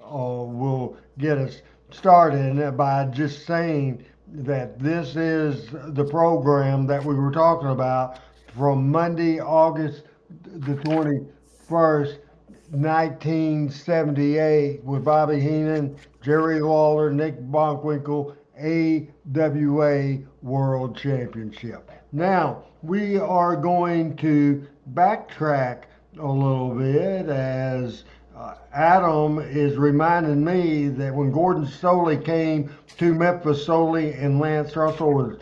Speaker 3: will get us started by just saying that this is the program that we were talking about from Monday, August the 21st, 1978, with Bobby Heenan, Jerry Lawler, Nick Bockwinkel, AWA World Championship. Now, we are going to backtrack a little bit as Adam is reminding me that when Gordon Soley came to Memphis, Soley and Lance Russell was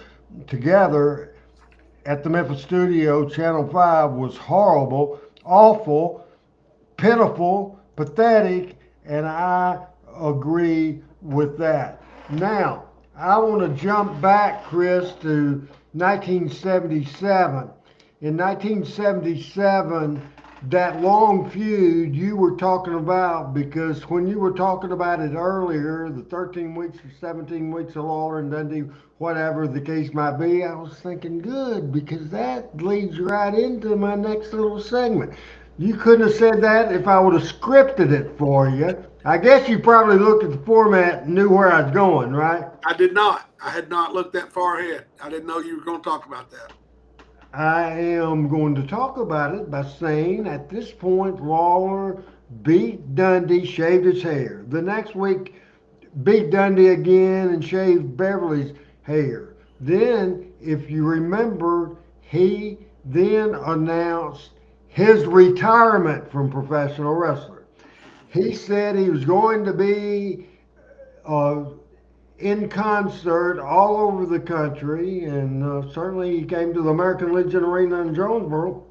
Speaker 3: together at the Memphis studio, Channel 5 was horrible, awful, pitiful, pathetic, and I agree with that. Now, I want to jump back, Chris, to 1977. In 1977, that long feud you were talking about, because when you were talking about it earlier, the 13 weeks or 17 weeks of Lawler and Dundee, whatever the case might be, I was thinking, good, because that leads right into my next little segment. You couldn't have said that if I would have scripted it for you. I guess you probably looked at the format and knew where I was going, right?
Speaker 4: I did not. I had not looked that far ahead. I didn't know you were going to talk about that.
Speaker 3: I am going to talk about it by saying at this point, Lawler beat Dundee, shaved his hair. The next week, beat Dundee again and shaved Beverly's hair. Then, if you remember, he then announced his retirement from professional wrestling. He said he was going to be uh, in concert all over the country, and certainly he came to the American Legion Arena in Jonesboro.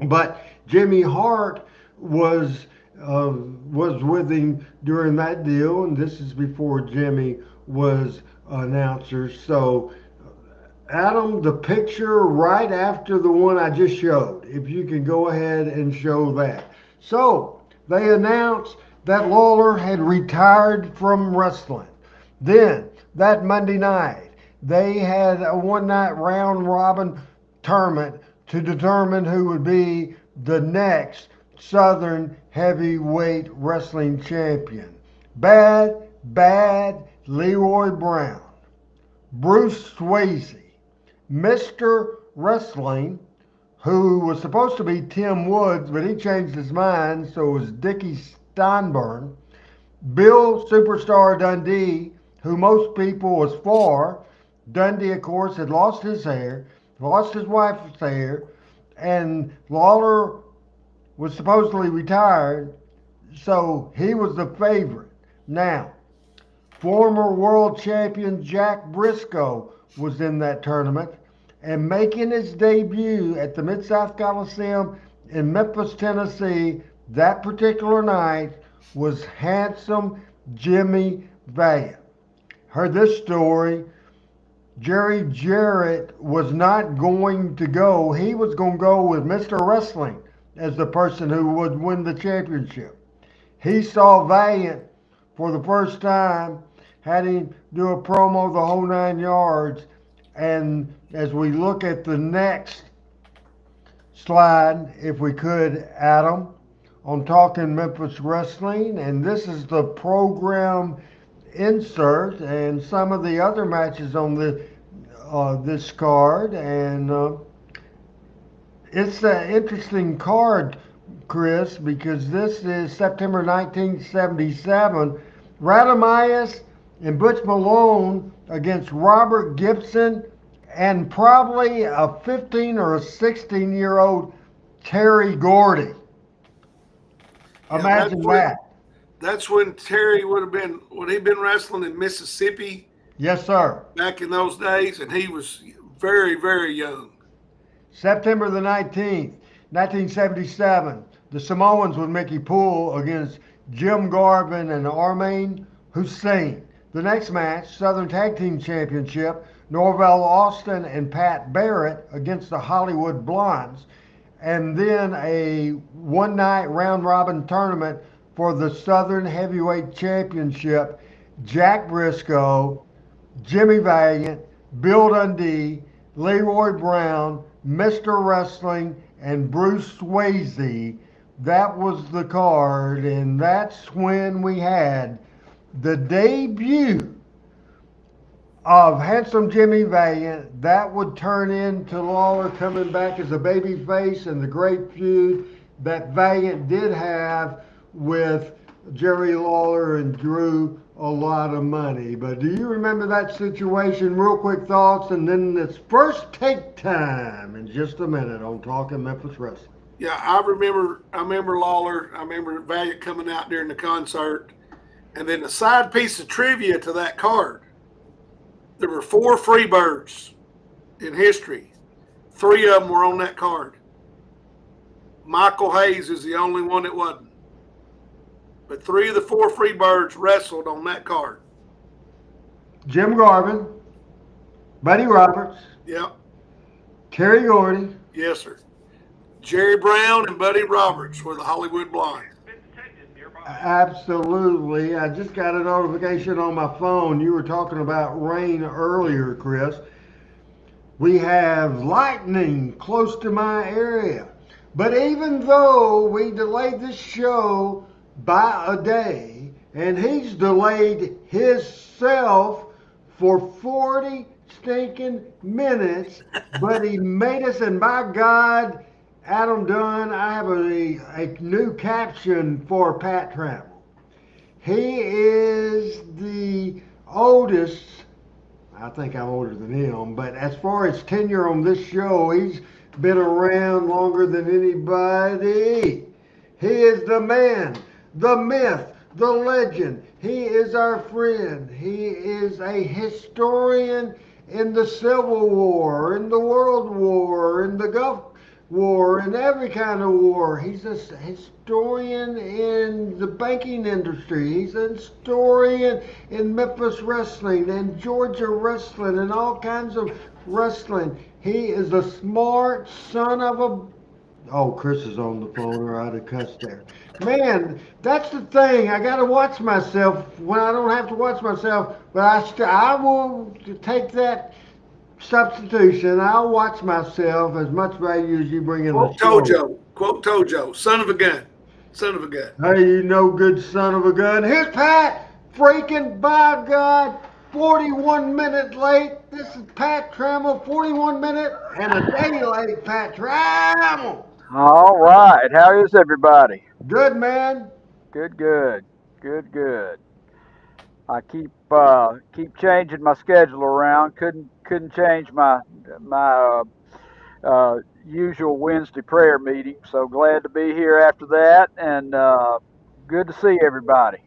Speaker 3: But Jimmy Hart was was with him during that deal, and this is before Jimmy was announcer. So, Adam, the picture right after the one I just showed, if you can go ahead and show that. So, they announced that Lawler had retired from wrestling. Then, that Monday night, they had a one-night round-robin tournament to determine who would be the next Southern Heavyweight Wrestling Champion. Bad Leroy Brown, Bruce Swayze, Mr. Wrestling, who was supposed to be Tim Woods, but he changed his mind, so it was Dickie Steinburn, Bill Superstar Dundee, who most people was for. Dundee, of course, had lost his hair, lost his wife's hair, and Lawler was supposedly retired, so he was the favorite. Now, former world champion Jack Briscoe was in that tournament, and making his debut at the Mid-South Coliseum in Memphis, Tennessee, that particular night was handsome Jimmy Valiant. Heard this story. Jerry Jarrett was not going to go. He was going to go with Mr. Wrestling as the person who would win the championship. He saw Valiant for the first time, had him do a promo the whole 9 yards, and as we look at the next slide, if we could, Adam, on Talking Memphis Wrestling, and this is the program insert and some of the other matches on the this card, and it's an interesting card, Chris, because this is September 1977. Radamias and Butch Malone against Robert Gibson and probably a 15 or a 16-year-old Terry Gordy. Imagine that.
Speaker 4: That's when Terry would he been wrestling in Mississippi?
Speaker 3: Yes, sir.
Speaker 4: Back in those days, and he was very, very young.
Speaker 3: September the 19th, 1977, the Samoans with Mickey Poole against Jim Garvin and Armand Hussein. The next match, Southern Tag Team Championship, Norvell Austin and Pat Barrett against the Hollywood Blondes. And then a one-night round-robin tournament for the Southern Heavyweight Championship, Jack Briscoe, Jimmy Valiant, Bill Dundee, Leroy Brown, Mr. Wrestling, and Bruce Swayze. That was the card, and that's when we had the debut of Handsome Jimmy Valiant. That would turn into Lawler coming back as a baby face, and the great feud that Valiant did have with Jerry Lawler and drew a lot of money. But do you remember that situation? Real quick thoughts, and then it's first take time in just a minute on Talking Memphis Wrestling.
Speaker 4: Yeah, I remember Lawler. I remember Valiant coming out during the concert. And then the side piece of trivia to that card, there were 4 Freebirds in history. 3 of them were on that card. Michael Hayes is the only one that wasn't. But 3 of the 4 Freebirds wrestled on that card.
Speaker 3: Jim Garvin, Buddy Roberts.
Speaker 4: Yep.
Speaker 3: Terry Gordy.
Speaker 4: Yes, sir. Jerry Brown and Buddy Roberts were the Hollywood Blondes.
Speaker 3: Absolutely. I just got a notification on my phone. You were talking about rain earlier, Chris. We have lightning close to my area. But even though we delayed this show by a day, and he's delayed himself for 40 stinking minutes, but he made us, and by God, Adam Dunn, I have a new caption for Pat Trammell. He is the oldest, I think I'm older than him, but as far as tenure on this show, he's been around longer than anybody. He is the man, the myth, the legend. He is our friend. He is a historian in the Civil War, in the World War, in the Gulf War, in every kind of war. He's a historian in the banking industry. He's a historian in Memphis wrestling and Georgia wrestling and all kinds of wrestling. He is a smart son of a... Oh, Chris is on the phone, or I'd have cussed there. Man, that's the thing. I got to watch myself when I don't have to watch myself, but I will take that substitution. I'll watch myself as much value as you bring in the show.
Speaker 4: Quote Tojo, son of a gun. Son of a gun.
Speaker 3: Hey, you no good son of a gun. Here's Pat, freaking by God, 41 minutes late. This is Pat Trammell, 41 minutes and a day late, Pat Trammell.
Speaker 6: All right. How is everybody?
Speaker 3: Good, man.
Speaker 6: Good. I keep changing my schedule around. Couldn't change my usual Wednesday prayer meeting. So glad to be here after that, and good to see everybody.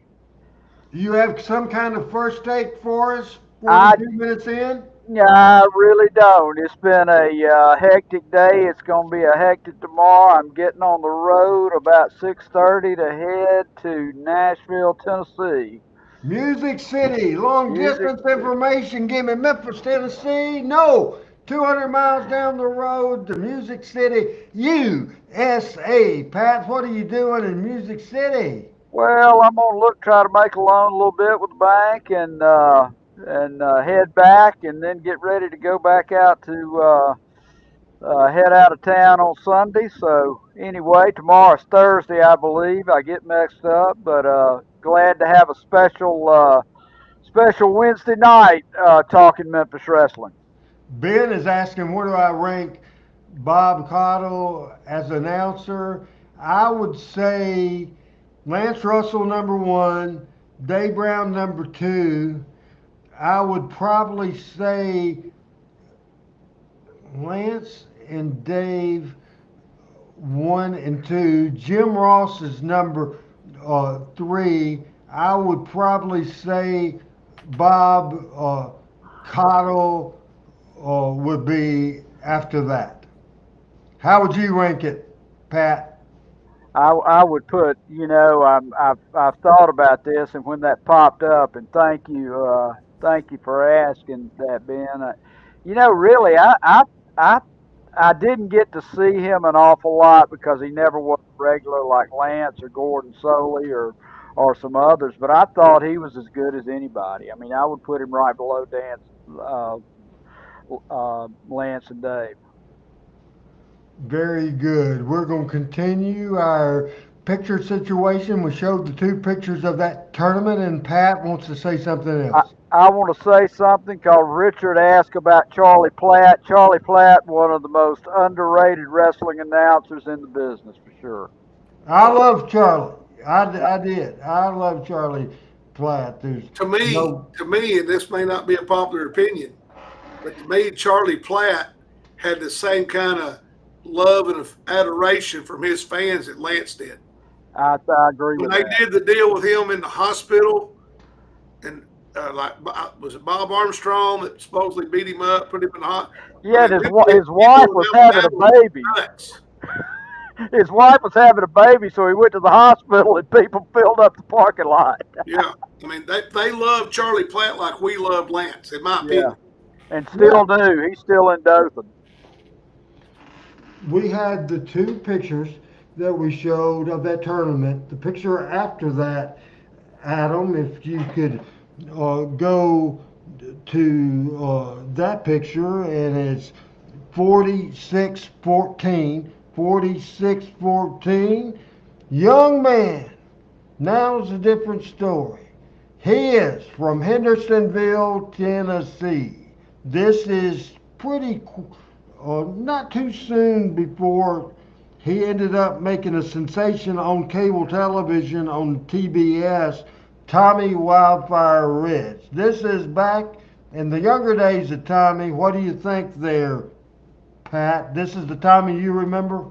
Speaker 3: Do you have some kind of first take for us? 42 minutes in?
Speaker 6: I really don't. It's been a hectic day. It's going to be a hectic tomorrow. I'm getting on the road about 6:30 to head to Nashville, Tennessee.
Speaker 3: Music City, long distance information. Give me Memphis, Tennessee. No, 200 miles down the road to Music City, USA. Pat, what are you doing in Music City?
Speaker 6: Well, I'm going to try to make a loan a little bit with the bank and head back, and then get ready to go back out to head out of town on Sunday. So anyway, tomorrow's Thursday, I believe. I get mixed up, but glad to have a special Wednesday night talking Memphis wrestling.
Speaker 3: Ben is asking, where do I rank Bob Cottle as announcer? I would say Lance Russell #1, Dave Brown #2. I would probably say Lance and Dave 1 and 2. Jim Ross is #3. I would probably say Bob Cottle would be after that. How would you rank it, Pat?
Speaker 6: I would put, I've thought about this, and when that popped up, and thank you for asking that, Ben. Really, I didn't get to see him an awful lot because he never was regular like Lance or Gordon Soley or some others, but I thought he was as good as anybody. I mean, I would put him right below Lance and Dave.
Speaker 3: Very good. We're going to continue our picture situation. We showed the 2 pictures of that tournament, and Pat wants to say something else.
Speaker 6: I want to say something because Richard asked about Charlie Platt. Charlie Platt, one of the most underrated wrestling announcers in the business, for sure.
Speaker 3: I love Charlie. I did. I love Charlie Platt.
Speaker 4: To me, and this may not be a popular opinion, but to me, Charlie Platt had the same kind of love and adoration from his fans that Lance did.
Speaker 6: I agree with that.
Speaker 4: When they did the deal with him in the hospital, and was it Bob Armstrong that supposedly beat him up, put him in the hospital?
Speaker 6: Yeah, his wife was having a baby. His wife was having a baby, so he went to the hospital, and people filled up the parking lot.
Speaker 4: Yeah, I mean, they love Charlie Platt like we love Lance, in my opinion.
Speaker 6: And still do. He's still in Dothan.
Speaker 3: We had the 2 pictures that we showed of that tournament. The picture after that, Adam, if you could go to that picture, and it's 46-14. 46-14. Young man. Now's a different story. He is from Hendersonville, Tennessee. This is pretty, not too soon before he ended up making a sensation on cable television on TBS, Tommy Wildfire Ridge. This is back in the younger days of Tommy. What do you think there, Pat? This is the Tommy you remember?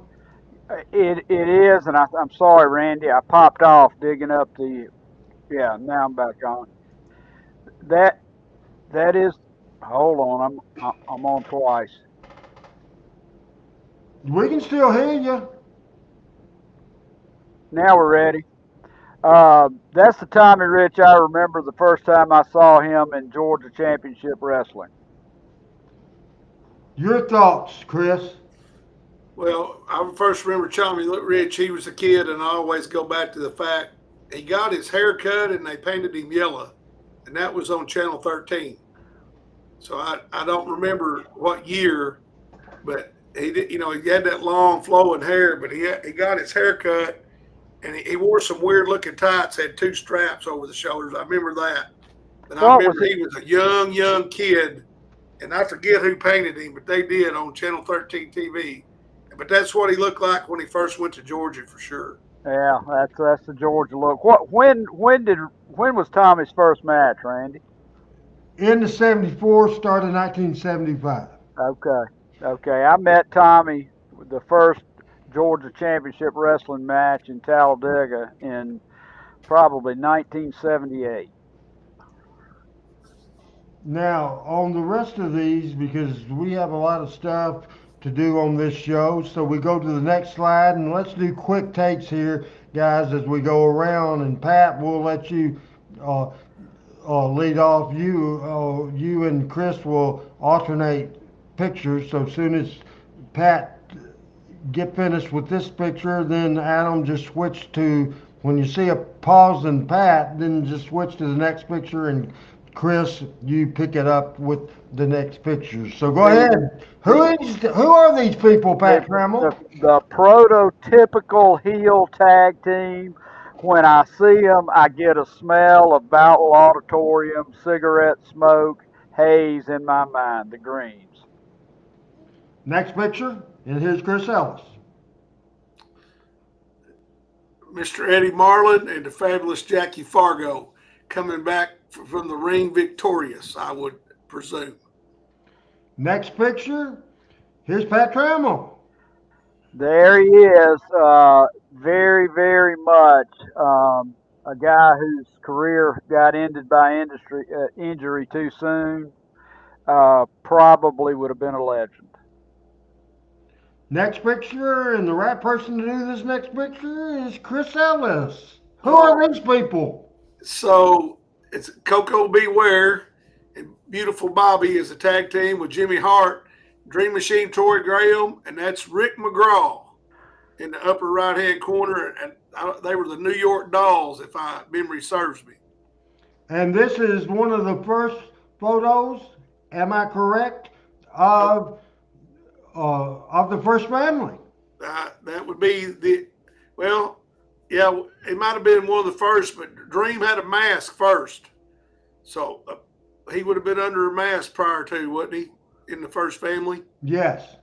Speaker 6: It is, and I'm sorry, Randy. I popped off digging up the. Yeah, now I'm back on. That that is. Hold on, I'm on twice.
Speaker 3: We can still hear you.
Speaker 6: Now we're ready. That's the Tommy Rich I remember the first time I saw him in Georgia Championship Wrestling.
Speaker 3: Your thoughts, Chris?
Speaker 4: Well, I first remember Tommy Rich. He was a kid, and I always go back to the fact he got his hair cut and they painted him yellow, and that was on Channel 13. So I don't remember what year, but he did. He had that long flowing hair, but he got his hair cut, and he wore some weird looking tights. Had two straps over the shoulders. I remember that. And I remember he was a young kid, and I forget who painted him, but they did on Channel 13 TV. But that's what he looked like when he first went to Georgia for sure.
Speaker 6: Yeah, that's the Georgia look. When was Tommy's first match, Randy?
Speaker 3: In the 74, started 1975.
Speaker 6: Okay. I met Tommy the first Georgia Championship Wrestling match in Talladega in probably 1978.
Speaker 3: Now, on the rest of these, because we have a lot of stuff to do on this show, so we go to the next slide and let's do quick takes here, guys, as we go around. And Pat, we'll let you lead off. You and Chris will alternate pictures. So as soon as Pat get finished with this picture, then Adam just switch to, when you see a pause in Pat, then just switch to the next picture, and Chris, you pick it up with the next picture. So go ahead. Who are these people, Pat Trammell?
Speaker 6: The prototypical heel tag team. When I see them, I get a smell of Battle Auditorium, cigarette smoke, haze in my mind. The Greens.
Speaker 3: Next picture, and here's Chris Ellis.
Speaker 4: Mr. Eddie Marlin and the fabulous Jackie Fargo coming back from the ring victorious, I would presume.
Speaker 3: Next picture, here's Pat Trammell.
Speaker 6: There he is. Very, very much a guy whose career got ended by injury too soon. Probably would have been a legend.
Speaker 3: Next picture, and the right person to do this next picture is Chris Ellis. Who are these people?
Speaker 4: So it's Coco Beware and Beautiful Bobby is a tag team with Jimmy Hart, Dream Machine Tori Graham, and that's Rick McGraw in the upper right-hand corner. And they were the New York Dolls, if my memory serves me.
Speaker 3: And this is one of the first photos, am I correct, of the first family?
Speaker 4: That would be yeah, it might have been one of the first, but Dream had a mask first. So he would have been under a mask prior to, wouldn't he, in the first family?
Speaker 3: Yes.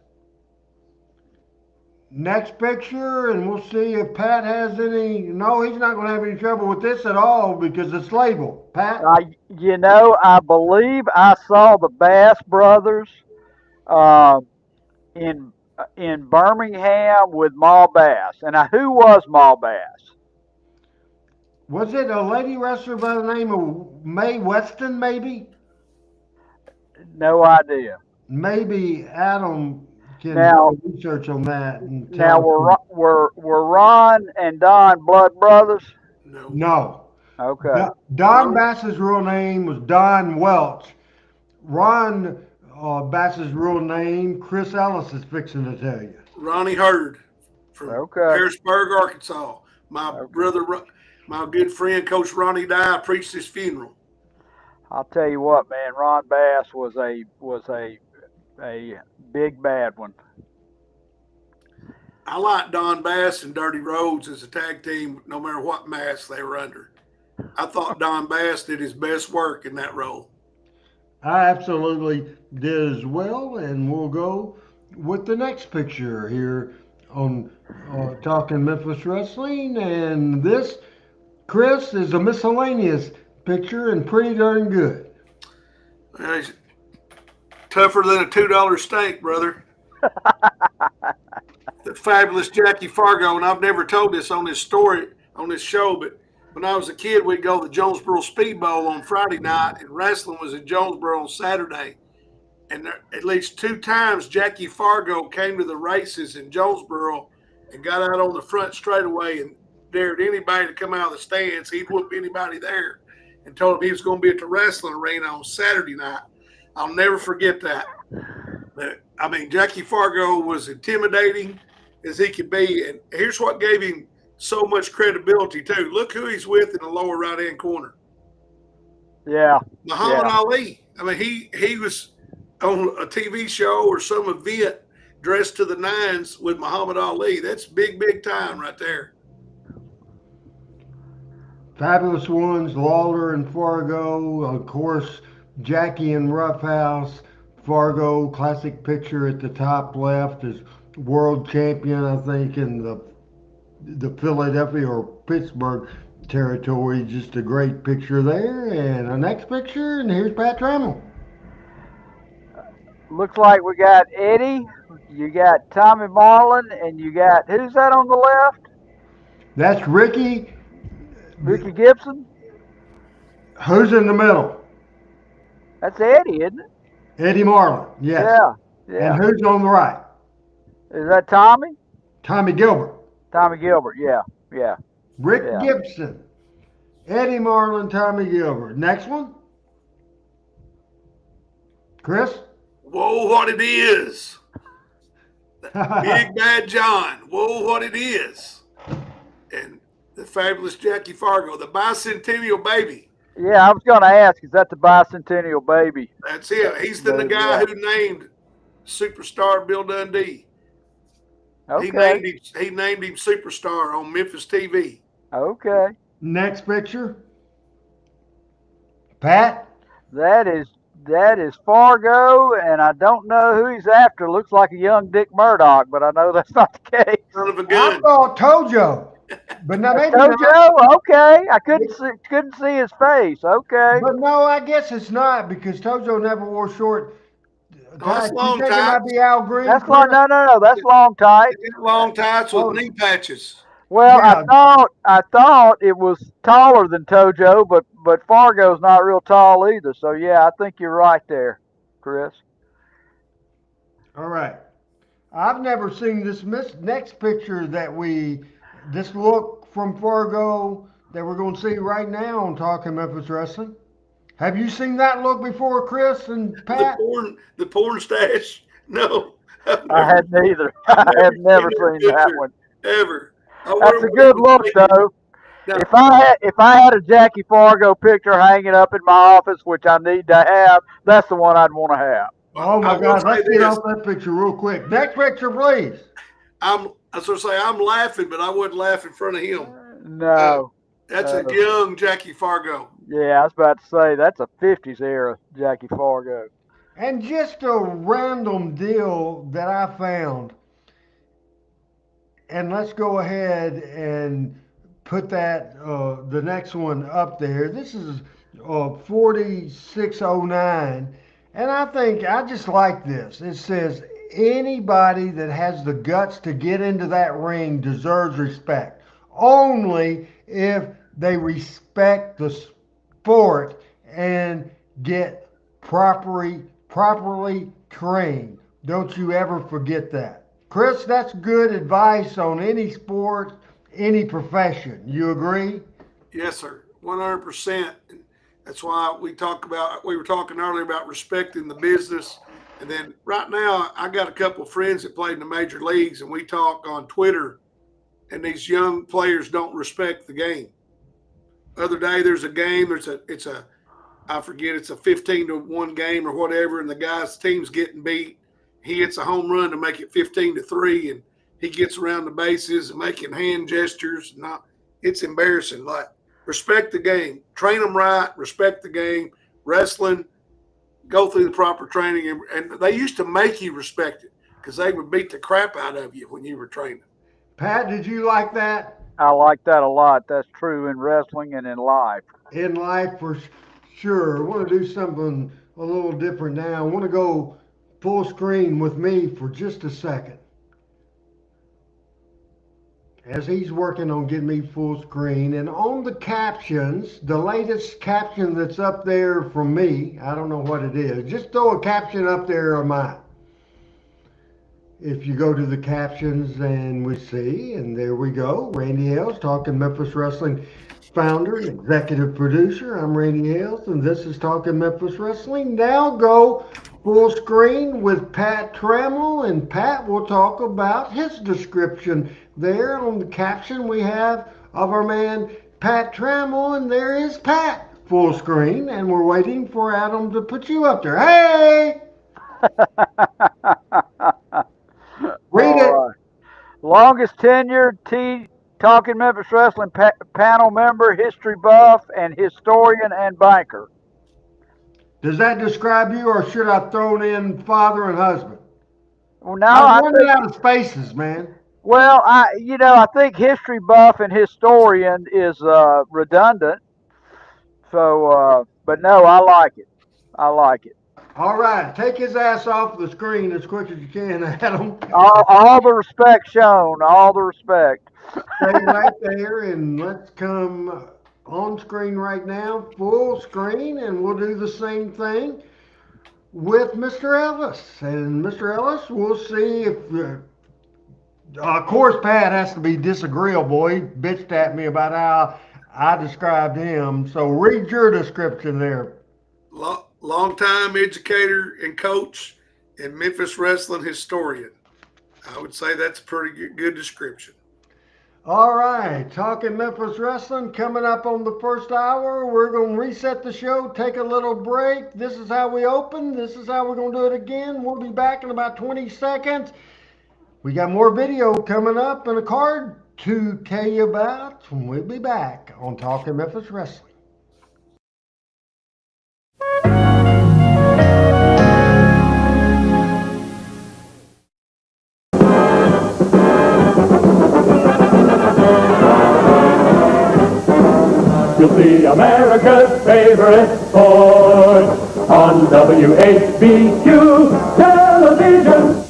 Speaker 3: Next picture, and we'll see if Pat has any. No, he's not going to have any trouble with this at all because it's labeled. Pat?
Speaker 6: I believe I saw the Bass brothers in Birmingham with Ma Bass. And who was Ma Bass?
Speaker 3: Was it a lady wrestler by the name of Mae Weston, maybe?
Speaker 6: No idea.
Speaker 3: Maybe Adam can do research on that. And
Speaker 6: now, were Ron and Don blood brothers?
Speaker 3: No.
Speaker 6: Okay.
Speaker 3: Don Bass's real name was Don Welch. Ron Bass's real name, Chris Ellis is fixing to tell you.
Speaker 4: Ronnie Hurd from Harrisburg, Arkansas. My brother, my good friend, Coach Ronnie Dye, preached his funeral.
Speaker 6: I'll tell you what, man. Ron Bass was a big bad one.
Speaker 4: I like Don Bass and Dirty Rhodes as a tag team, no matter what mask they were under. I thought Don Bass did his best work in that role.
Speaker 3: I absolutely did as well, and we'll go with the next picture here on Talking Memphis Wrestling. And this, Chris, is a miscellaneous picture and pretty darn good.
Speaker 4: It's tougher than a $2 steak, brother. The fabulous Jackie Fargo, and I've never told this on this story on this show, but when I was a kid, we'd go to the Jonesboro Speed Bowl on Friday night, and wrestling was in Jonesboro on Saturday. And there, at least 2 times, Jackie Fargo came to the races in Jonesboro and got out on the front straightaway and dared anybody to come out of the stands. He'd whoop anybody there and told him he was going to be at the wrestling arena on Saturday night. I'll never forget that. But, I mean, Jackie Fargo was intimidating as he could be. And here's what gave him so much credibility, too. Look who he's with in the lower right-hand corner.
Speaker 6: Yeah.
Speaker 4: Muhammad Ali. I mean, he was on a TV show or some event dressed to the nines with Muhammad Ali. That's big, big time right there.
Speaker 3: Fabulous ones, Lawler and Fargo, of course, Jackie and Roughhouse. Fargo, classic picture at the top left, is world champion, I think, in the Philadelphia or Pittsburgh territory. Just a great picture there. And the next picture, and here's Pat Trammell.
Speaker 6: Looks like we got Eddie, you got Tommy Marlin, and you got, who's that on the left?
Speaker 3: That's Ricky.
Speaker 6: Ricky Gibson?
Speaker 3: Who's in the middle?
Speaker 6: That's Eddie, isn't it?
Speaker 3: Eddie Marlin, yes.
Speaker 6: Yeah.
Speaker 3: And who's on the right?
Speaker 6: Is that Tommy?
Speaker 3: Tommy Gilbert.
Speaker 6: Tommy Gilbert, yeah.
Speaker 3: Rick
Speaker 6: Yeah.
Speaker 3: Gibson. Eddie Marlin, Tommy Gilbert. Next one? Chris?
Speaker 4: Whoa, what it is. Big Bad John. Whoa, what it is. And the fabulous Jackie Fargo, the bicentennial baby.
Speaker 6: Yeah, I was going to ask, is that the bicentennial baby?
Speaker 4: That's him. He's the guy who named superstar Bill Dundee.
Speaker 6: Okay.
Speaker 4: He named him superstar on Memphis TV.
Speaker 6: Okay.
Speaker 3: Next picture. Pat?
Speaker 6: That is Fargo, and I don't know who he's after. Looks like a young Dick Murdoch, but I know that's not the case.
Speaker 4: Son of a
Speaker 3: I
Speaker 4: gun.
Speaker 3: thought Tojo. But now maybe
Speaker 6: Tojo?
Speaker 3: not.
Speaker 6: Okay. I couldn't see his face. Okay.
Speaker 3: But no, I guess it's not because Tojo never wore short
Speaker 4: that's
Speaker 3: tights.
Speaker 4: long
Speaker 3: You think it might
Speaker 4: tights.
Speaker 3: be Al Green?
Speaker 6: That's long. No. That's long tight.
Speaker 4: Long tights with knee patches.
Speaker 6: Well,
Speaker 3: Yeah.
Speaker 6: I thought it was taller than Tojo, but Fargo's not real tall either. So yeah, I think you're right there, Chris.
Speaker 3: All right. I've never seen this next picture this look from Fargo that we're going to see right now on Talking Memphis Wrestling. Have you seen that look before, Chris and Pat?
Speaker 4: The porn stash? No.
Speaker 6: I had neither. I have never seen that one.
Speaker 4: Ever.
Speaker 6: That's a good look, though.
Speaker 4: Now,
Speaker 6: If I had a Jackie Fargo picture hanging up in my office, which I need to have, that's the one I'd want to have.
Speaker 3: Oh my God! Let's get off that picture real quick. Next picture, please.
Speaker 4: I was going to say I'm laughing, but I wouldn't laugh in front of him.
Speaker 6: No.
Speaker 4: That's a young Jackie Fargo.
Speaker 6: Yeah, I was about to say that's a 50s era Jackie Fargo.
Speaker 3: And just a random deal that I found. And let's go ahead and put that the next one up there. This is 4609. And I just like this. It says, anybody that has the guts to get into that ring deserves respect. Only if they respect the sport and get properly trained. Don't you ever forget that. Chris, that's good advice on any sport, any profession. You agree?
Speaker 4: Yes, sir. 100%. That's why we were talking earlier about respecting the business. And then right now, I got a couple of friends that played in the major leagues, and we talk on Twitter, and these young players don't respect the game. The other day, there's a game, it's a 15-1 game or whatever, and the guy's team's getting beat. He hits a home run to make it 15-3, and he gets around the bases and making hand gestures. It's embarrassing. Like, respect the game, train them right, respect the game. Wrestling, go through the proper training, and they used to make you respect it because they would beat the crap out of you when you were training.
Speaker 3: Pat, did you like that?
Speaker 6: I like that a lot. That's true in wrestling and in life.
Speaker 3: In life, for sure. I want to do something a little different now. I want to go full screen with me for just a second. As he's working on getting me full screen, and on the captions, the latest caption that's up there from me, I don't know what it is, just throw a caption up there of mine. If you go to the captions, and we see, and there we go, Randy Hales talking Memphis Wrestling founder and executive producer. I'm Randy Hales, and this is Talking Memphis Wrestling. Now go full screen with Pat Trammell, and Pat will talk about his description. There on the caption we have of our man Pat Trammell, and there is Pat full screen, and we're waiting for Adam to put you up there. Hey! Read it.
Speaker 6: Right. Longest tenured Talking Memphis Wrestling panel member, history buff, and historian and banker.
Speaker 3: Does that describe you, or should I throw in father and husband?
Speaker 6: Well, now
Speaker 3: I'm running out of spaces, man.
Speaker 6: Well, I think history buff and historian is redundant. So, but no, I like it. I like it.
Speaker 3: All right, take his ass off the screen as quick as you can, Adam.
Speaker 6: All the respect shown. All the respect.
Speaker 3: Stay right there, and let's come on screen right now, full screen, and we'll do the same thing with Mr. Ellis. And Mr. Ellis, we'll see if, of course, Pat has to be disagreeable. He bitched at me about how I described him. So read your description there.
Speaker 4: Long-time educator and coach and Memphis wrestling historian. I would say that's a pretty good description.
Speaker 3: All right, Talking Memphis Wrestling coming up on the first hour. We're going to reset the show, take a little break. This is how we open. This is how we're going to do it again. We'll be back in about 20 seconds. We got more video coming up and a card to tell you about. We'll be back on Talking Memphis Wrestling.
Speaker 7: You'll see America's favorite sport on WHBQ television.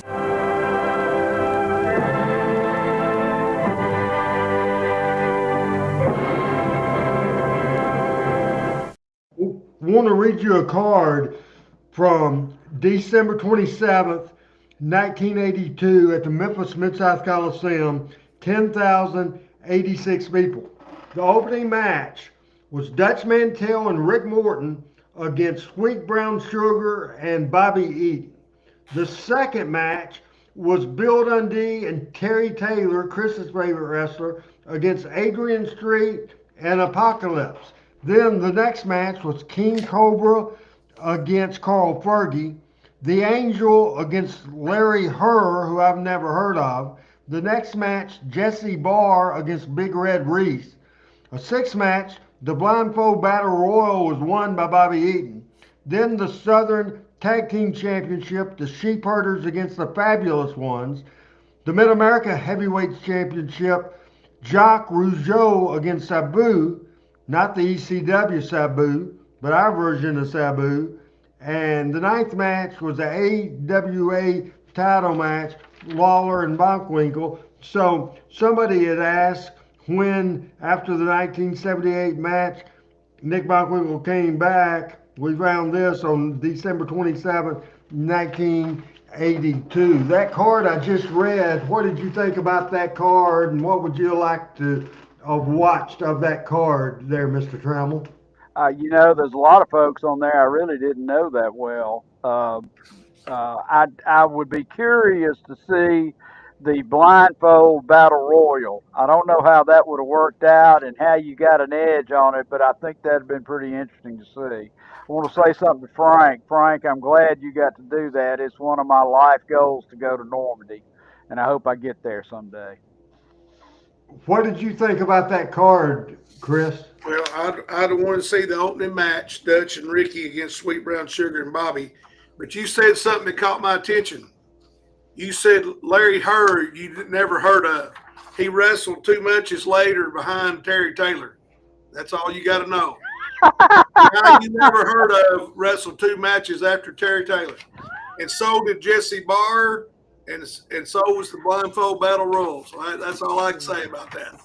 Speaker 3: I want to read you a card from December 27th, 1982 at the Memphis Mid-South Coliseum, 10,086 people. The opening match was Dutch Mantell and Rick Morton against Sweet Brown Sugar and Bobby Eaton. The second match was Bill Dundee and Terry Taylor, Chris's favorite wrestler, against Adrian Street and Apocalypse. Then the next match was King Cobra against Carl Fergie, The Angel against Larry Herr, who I've never heard of. The next match, Jesse Barr against Big Red Reese. A sixth match, the Blindfold Battle Royal, was won by Bobby Eaton. Then the Southern Tag Team Championship, the Sheep Herders against the Fabulous Ones. The Mid-America Heavyweight Championship, Jacques Rougeau against Sabu, not the ECW Sabu, but our version of Sabu. And the ninth match was the AWA title match, Lawler and Bockwinkel. So somebody had asked when, after the 1978 match, Nick Bockwinkel came back. We found this on December 27th, 1982. That card I just read, what did you think about that card, and what would you like to have watched of that card there, Mr. Trammell?
Speaker 6: There's a lot of folks on there I really didn't know that well. I would be curious to see the Blindfold Battle Royal. I don't know how that would have worked out and how you got an edge on it, but I think that would have been pretty interesting to see. I want to say something to Frank. Frank, I'm glad you got to do that. It's one of my life goals to go to Normandy, and I hope I get there someday.
Speaker 3: What did you think about that card, Chris?
Speaker 4: Well, I'd want to see the opening match, Dutch and Ricky against Sweet Brown Sugar and Bobby. But you said something that caught my attention. You said Larry Hurd you never heard of. He wrestled 2 matches later behind Terry Taylor. That's all you got to know. Now you never heard of wrestled 2 matches after Terry Taylor. And so did Jesse Barr, and so was the Blindfold Battle Royal. So that's all I can say about that.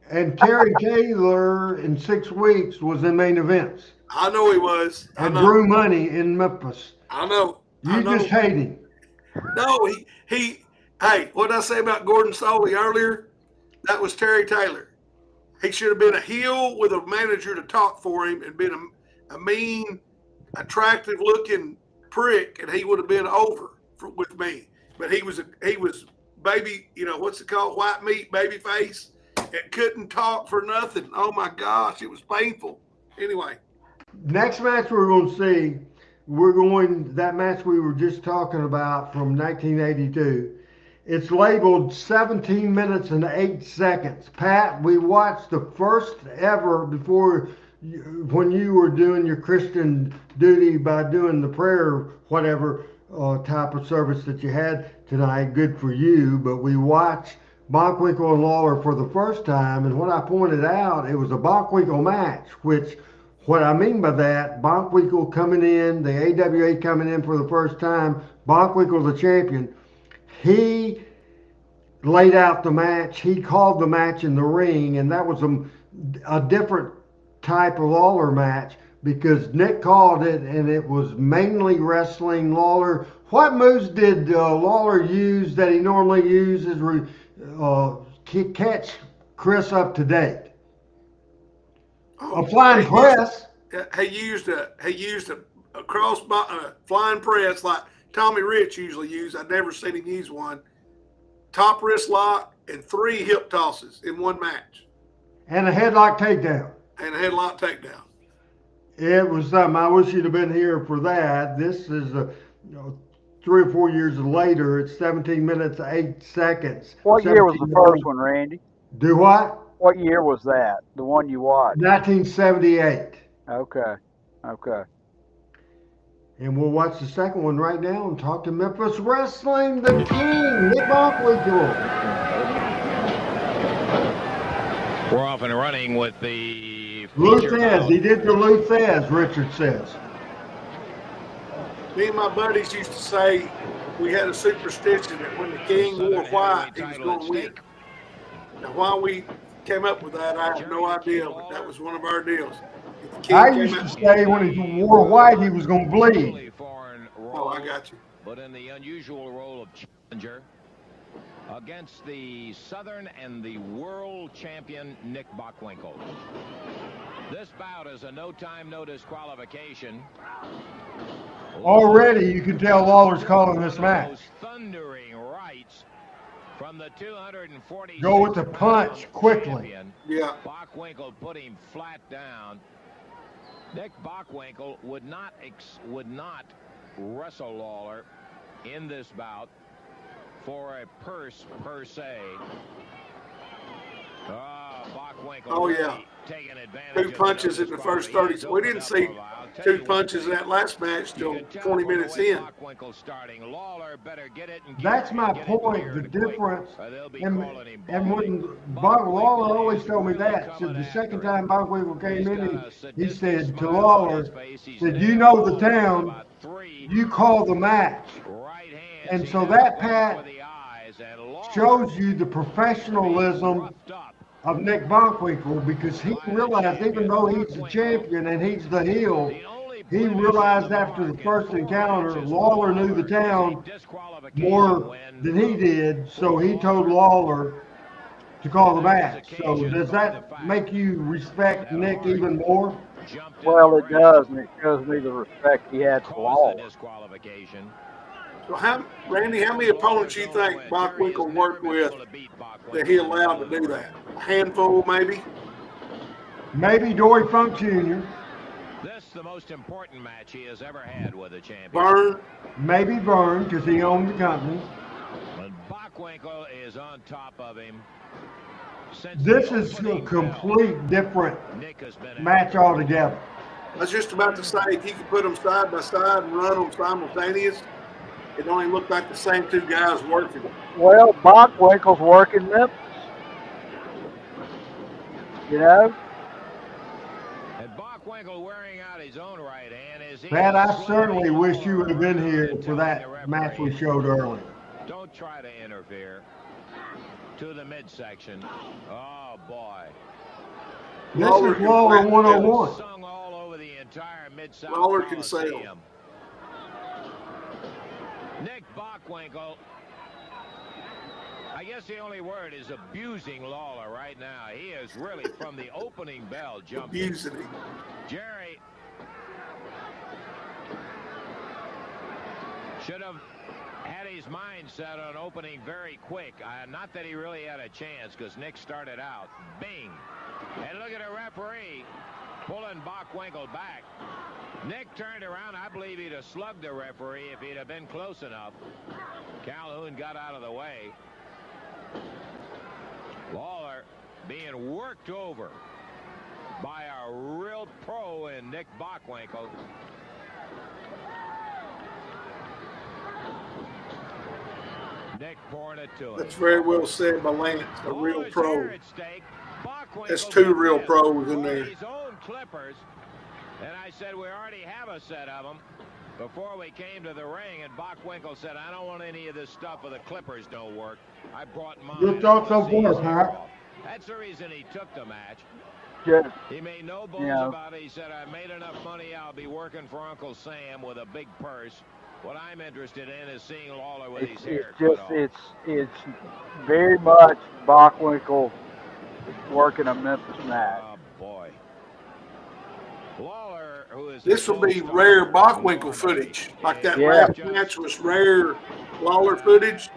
Speaker 3: And Terry Taylor in 6 weeks was in main events.
Speaker 4: I know he was.
Speaker 3: And drew money in Memphis.
Speaker 4: I know.
Speaker 3: You just hate him.
Speaker 4: No, he. Hey, what did I say about Gordon Soley earlier? That was Terry Taylor. He should have been a heel with a manager to talk for him and been a mean, attractive-looking prick, and he would have been over with me. But he was baby, what's it called? White meat, baby face, and couldn't talk for nothing. Oh my gosh, it was painful. Anyway.
Speaker 3: Next match we're going to see, that match we were just talking about from 1982. It's labeled 17 minutes and 8 seconds. Pat, we watched the first ever when you were doing your Christian duty by doing the prayer, whatever type of service that you had tonight. Good for you. But we watched Bockwinkel and Lawler for the first time. And what I pointed out, it was a Bockwinkel match, which what I mean by that, Bockwinkel coming in, the AWA coming in for the first time, Bockwinkel the champion. He laid out the match. He called the match in the ring, and that was a different type of Lawler match because Nick called it, and it was mainly wrestling. Lawler, what moves did Lawler use that he normally uses catch Chris up to date? A flying press.
Speaker 4: He used a cross flying press like Tommy Rich usually used. I'd never seen him use one. Top wrist lock and 3 hip tosses in one match.
Speaker 3: And a headlock takedown. It was something. I wish you'd have been here for that. This is 3 or 4 years later. It's 17 minutes, 8 seconds.
Speaker 6: What year was the first one, Randy?
Speaker 3: Do what?
Speaker 6: What year was that? The one you watched?
Speaker 3: 1978.
Speaker 6: Okay.
Speaker 3: And we'll watch the second one right now and talk to Memphis Wrestling, the King, Nick Bockwinkel.
Speaker 5: We're off and running with the
Speaker 3: Lou Thez. He did the Lou Thez, Richard says.
Speaker 4: Me and my buddies used to say we had a superstition that when the King wore white, he was going to win. Now, why we came up with that, I have no idea, but that was one of our deals.
Speaker 3: I used to say when he wore white, he was going to bleed.
Speaker 4: Oh, I got you.
Speaker 5: But in the unusual role of challenger against the Southern and the world champion Nick Bockwinkel. This bout is a no-time, no disqualification.
Speaker 3: Already, you can tell Lawler's calling this match.
Speaker 5: Thundering rights from the 240.
Speaker 3: Go with the punch quickly.
Speaker 4: Yeah.
Speaker 5: Bockwinkel put him flat down. Nick Bockwinkel would not wrestle Lawler in this bout for a purse per se. Bockwinkel.
Speaker 4: Oh yeah.
Speaker 5: Taking advantage.
Speaker 4: 2 punches in the first 30. We didn't see 2 punches in that last match till 20 minutes in.
Speaker 3: That's my point. The difference. And when Lawler always told me that. So the second time Bockwinkel came in, he said to Lawler, said, "You know the town. You call the match." And so that, Pat, shows you the professionalism of Nick Bockwinkel, because he realized, even though he's the champion and he's the heel, he realized after the first encounter, Lawler knew the town more than he did, so he told Lawler to call the match. So does that make you respect Nick even more?
Speaker 6: Well, it does, and it shows me the respect he had for Lawler.
Speaker 4: So, Randy, how many opponents you think Bockwinkel worked with that he allowed to do that? A handful, maybe?
Speaker 3: Maybe Dory Funk Jr.
Speaker 5: This is the most important match he has ever had with a champion.
Speaker 4: Vern?
Speaker 3: Maybe Vern, because he owned the company.
Speaker 5: When Bockwinkel is on top of him, Since
Speaker 3: This
Speaker 5: the
Speaker 3: is a
Speaker 5: opening
Speaker 3: complete different
Speaker 5: bell, Nick has been
Speaker 3: match altogether.
Speaker 4: I was just about to say, if you could put them side by side and run them simultaneous, it don't even look like the same two guys working.
Speaker 6: Well, Bockwinkel's working Memphis. You know?
Speaker 5: And Bockwinkel wearing out his own right hand as he
Speaker 3: Pat,
Speaker 5: is
Speaker 3: I
Speaker 5: sliding
Speaker 3: certainly wish you
Speaker 5: over
Speaker 3: would have been
Speaker 5: around
Speaker 3: here
Speaker 5: and
Speaker 3: for
Speaker 5: telling
Speaker 3: that
Speaker 5: the
Speaker 3: match we
Speaker 5: referee,
Speaker 3: showed earlier.
Speaker 5: don't try to interfere. To the midsection. Oh boy.
Speaker 3: This
Speaker 4: Lawler
Speaker 3: is Lawler
Speaker 4: can
Speaker 3: 101.
Speaker 5: Sung all over the entire Mid-South
Speaker 4: Lawler can sail.
Speaker 5: Coliseum. Nick Bockwinkel, I guess the only word is abusing Lawler right now. He is really from the opening bell jumping.
Speaker 4: Abusing him.
Speaker 5: Jerry should have had his mind set on opening very quick. Not that he really had a chance, because Nick started out. Bing. And look at the referee pulling Bockwinkel back. Nick turned around. I believe he'd have slugged the referee if he'd have been close enough. Calhoun got out of the way. Lawler being worked over by a real pro in Nick Bockwinkel. Nick pouring it to him.
Speaker 4: That's very well said by Lance, a real
Speaker 5: Lawler's
Speaker 4: pro.
Speaker 5: here at stake.
Speaker 4: That's
Speaker 5: Bockwinkel's
Speaker 4: two real
Speaker 5: missed
Speaker 4: pros in
Speaker 5: for
Speaker 4: there.
Speaker 5: his own clippers. And I said, we already have a set of them before we came to the ring. And Bockwinkel said, I don't want any of this stuff where the clippers don't work. I brought mine.
Speaker 3: Good thoughts so
Speaker 5: See his
Speaker 3: far,
Speaker 5: hair
Speaker 3: Pat.
Speaker 5: off. That's the reason he took the match.
Speaker 6: Just,
Speaker 5: He made no bones
Speaker 6: Yeah.
Speaker 5: about it. He said, I made enough money. I'll be working for Uncle Sam with a big purse. What I'm interested in is seeing Lawler with his hair cut off.
Speaker 6: it's very much Bockwinkel working a Memphis match.
Speaker 5: Oh, boy. Lawler, who is
Speaker 4: This will be rare Bockwinkel footage. Like that
Speaker 6: Yeah.
Speaker 4: last match was rare Lawler footage.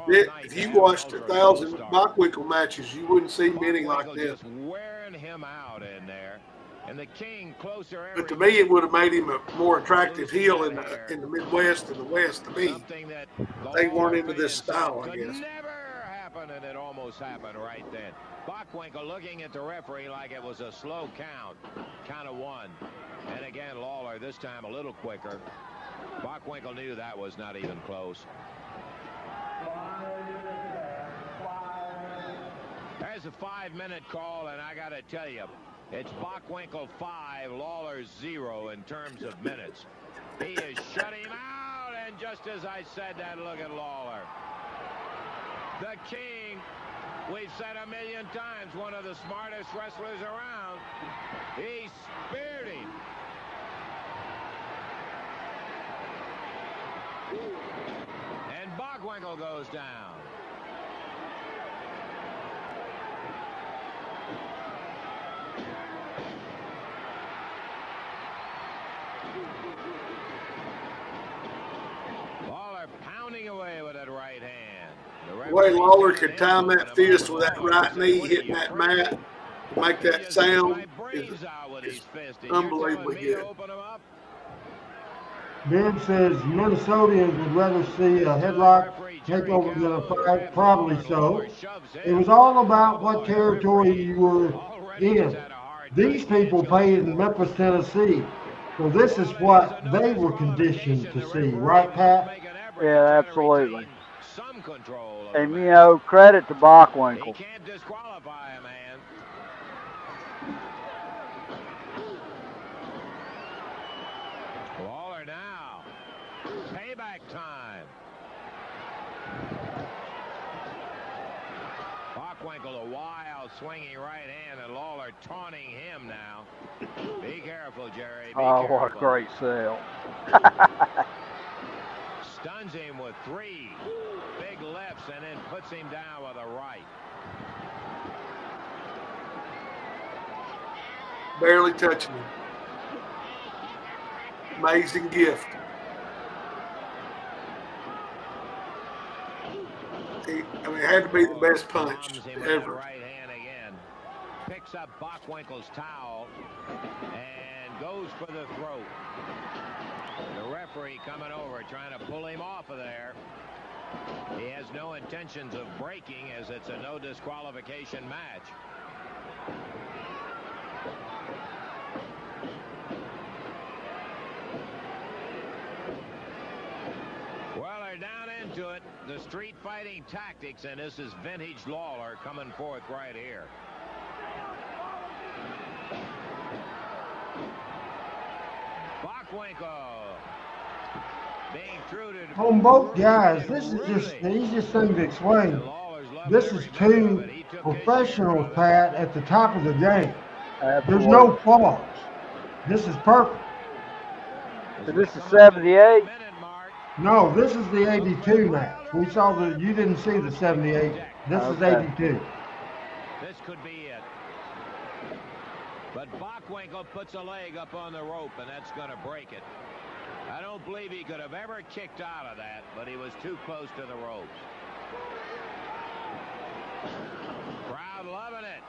Speaker 4: If you watched 1,000 Bockwinkel matches, you wouldn't see many like
Speaker 5: Bockwinkel
Speaker 4: this.
Speaker 5: just wearing him out in there. And the King closer every
Speaker 4: But to me, it would have made him a more attractive heel in the Midwest and the West to me.
Speaker 5: something that
Speaker 4: They weren't
Speaker 5: Lawler
Speaker 4: into this
Speaker 5: fans said
Speaker 4: style, I
Speaker 5: could
Speaker 4: guess.
Speaker 5: never happen, and it almost happened right then. Bockwinkel looking at the referee like it was a slow count of one. And again, Lawler this time a little quicker. Bockwinkel knew that was not even close. There's a 5-minute call, and I got to tell you, it's Bockwinkel 5, Lawler 0 in terms of minutes. He is shutting him out, and just as I said that, look at Lawler. The King, we've said a million times, one of the smartest wrestlers around. He speared him. And Bockwinkel goes down. Lawler pounding away with that right hand.
Speaker 4: The way Lawler could time that fist with that right knee hitting that mat to make that sound is unbelievably good.
Speaker 3: Ben says Minnesotans would rather see a headlock takeover than a fight. Probably so. It was all about what territory you were in. These people played in Memphis, Tennessee. So this is what they were conditioned to see, right, Pat?
Speaker 6: Yeah, absolutely. And, you know, credit to Bockwinkel.
Speaker 5: He can't disqualify a man. Lawler now. Payback time. Bockwinkel a wild swinging right hand, and Lawler taunting him now. Be careful, Jerry. Be
Speaker 6: Oh,
Speaker 5: careful.
Speaker 6: what a great sell.
Speaker 5: Stuns him with 3 big lefts and then puts him down with a right.
Speaker 4: Barely touching him. Amazing gift. It had to be the best punch
Speaker 5: Bombs him with that
Speaker 4: ever.
Speaker 5: right hand again. Picks up Bockwinkel's towel and goes for the throat. The referee coming over trying to pull him off of there. He has no intentions of breaking, as it's a no disqualification match. Well, they're down into it. The street fighting tactics, and this is vintage Lawler coming forth right here. Bockwinkel being true to
Speaker 3: On both guys, this is just the easiest thing to explain. This is two professionals, Pat, at the top of the game. There's no flaws. This is perfect.
Speaker 6: So this is 78.
Speaker 3: No, this is the 82 match. We saw you didn't see the 78. This is 82.
Speaker 5: This could be it. But Bockwinkel puts a leg up on the rope, and that's going to break it. I don't believe he could have ever kicked out of that, but he was too close to the ropes. Crowd loving it.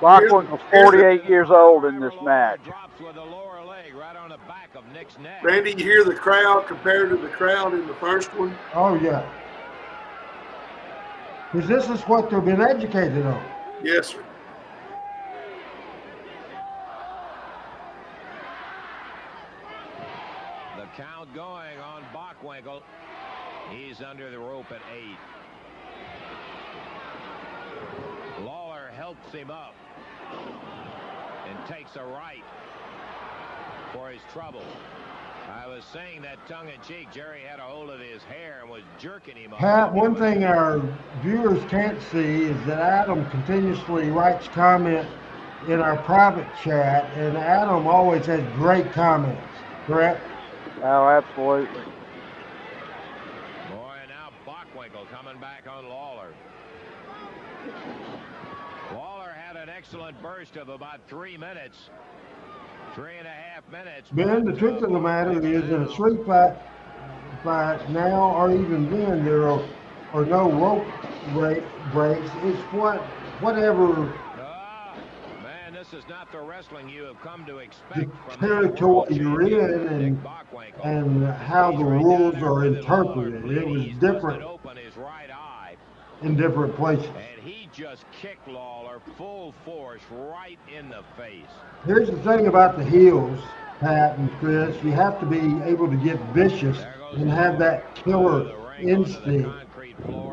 Speaker 6: Bockwinkel's 48 years old in this match.
Speaker 5: Drops with the lower leg right on the back of Nick's neck.
Speaker 4: Randy, you hear the crowd compared to the crowd in the first one?
Speaker 3: Oh, yeah. Because this is what they've been educated on.
Speaker 4: Yes, sir.
Speaker 5: The count going on Bockwinkel. He's under the rope at 8. Lawler helps him up and takes a right for his trouble. I was saying that tongue-in-cheek. Jerry had a hold of his hair and was jerking him up.
Speaker 3: Pat, one thing our viewers can't see is that Adam continuously writes comment in our private chat, and Adam always has great comments, correct?
Speaker 6: Oh, absolutely.
Speaker 5: Boy, now Bockwinkel coming back on Lawler. Lawler had an excellent burst of about 3 minutes. 3.5 minutes.
Speaker 3: Ben, the truth of the matter is in a street fight now, or even then, there are no rope breaks. It's whatever
Speaker 5: Man, this is not the wrestling you have come to
Speaker 3: the
Speaker 5: expect from
Speaker 3: territory you're in and how the rules are interpreted. It was different
Speaker 5: Open his right eye,
Speaker 3: in different places.
Speaker 5: and he just kicked Lawler full force right in the face.
Speaker 3: Here's the thing about the heels, Pat and Chris. You have to be able to get vicious and have that killer instinct.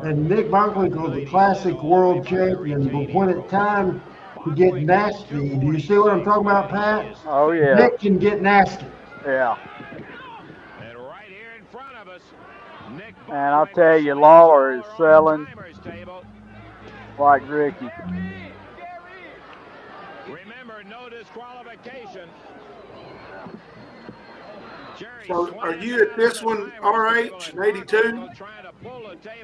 Speaker 3: And Nick Bockwinkel is a classic world champion, but when it's time to get nasty, do you see what I'm talking about, Pat?
Speaker 6: Oh, yeah.
Speaker 3: Nick can get nasty.
Speaker 6: Yeah.
Speaker 5: And right here in front of us, Nick
Speaker 6: And I'll tell you, Lawler is selling like Ricky.
Speaker 5: Remember, no disqualification.
Speaker 4: So are you at this one, RH, in 82?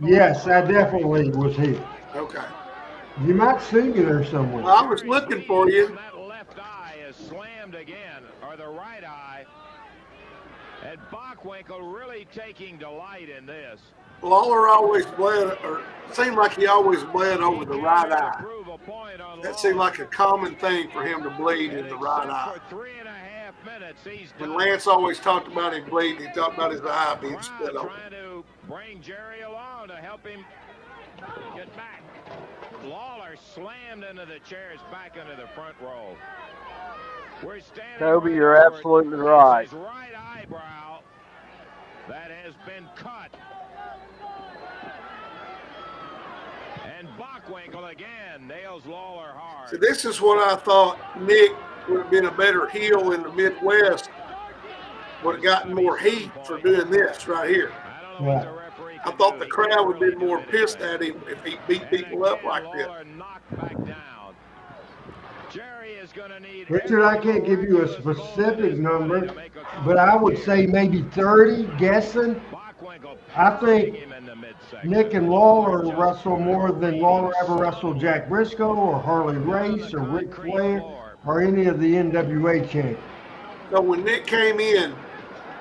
Speaker 3: Yes, I definitely was here.
Speaker 4: Okay.
Speaker 3: You might see me there somewhere.
Speaker 4: Well, I was looking for you.
Speaker 5: That left eye is slammed again, or the right eye. And Bockwinkel really taking delight in this.
Speaker 4: Lawler always bled, or seemed like he always bled over the right eye. That seemed like a common thing for him to bleed in the right eye.
Speaker 5: For 3.5 minutes, he's
Speaker 4: When
Speaker 5: done.
Speaker 4: Lance always talked about him bleeding, he talked about his eye being split
Speaker 5: Crowd
Speaker 4: open.
Speaker 5: trying to bring Jerry along to help him get back. Lawler slammed into the chairs back into the front row. We're standing.
Speaker 6: Toby,
Speaker 5: right
Speaker 6: you're
Speaker 5: over it.
Speaker 6: absolutely
Speaker 5: It's
Speaker 6: right.
Speaker 5: his right eyebrow that has been cut. And Bockwinkel again nails Lawler hard.
Speaker 4: So this is what I thought Nick would have been a better heel in the Midwest. Would have gotten more heat for doing this right here.
Speaker 5: I don't know what the referee
Speaker 4: I
Speaker 5: can
Speaker 4: thought
Speaker 5: do.
Speaker 4: the
Speaker 5: He
Speaker 4: crowd would be
Speaker 5: really
Speaker 4: more
Speaker 5: did
Speaker 4: pissed
Speaker 5: it.
Speaker 4: at him if he beat people up like this.
Speaker 5: Lawler knocked back down. Jerry is going to need.
Speaker 3: Richard, I can't give you a specific number, but I would say maybe 30, guessing. I think Nick and Lawler wrestle more than Lawler ever wrestled Jack Briscoe or Harley Race or Ric Flair or any of the NWA champions.
Speaker 4: So when Nick came in,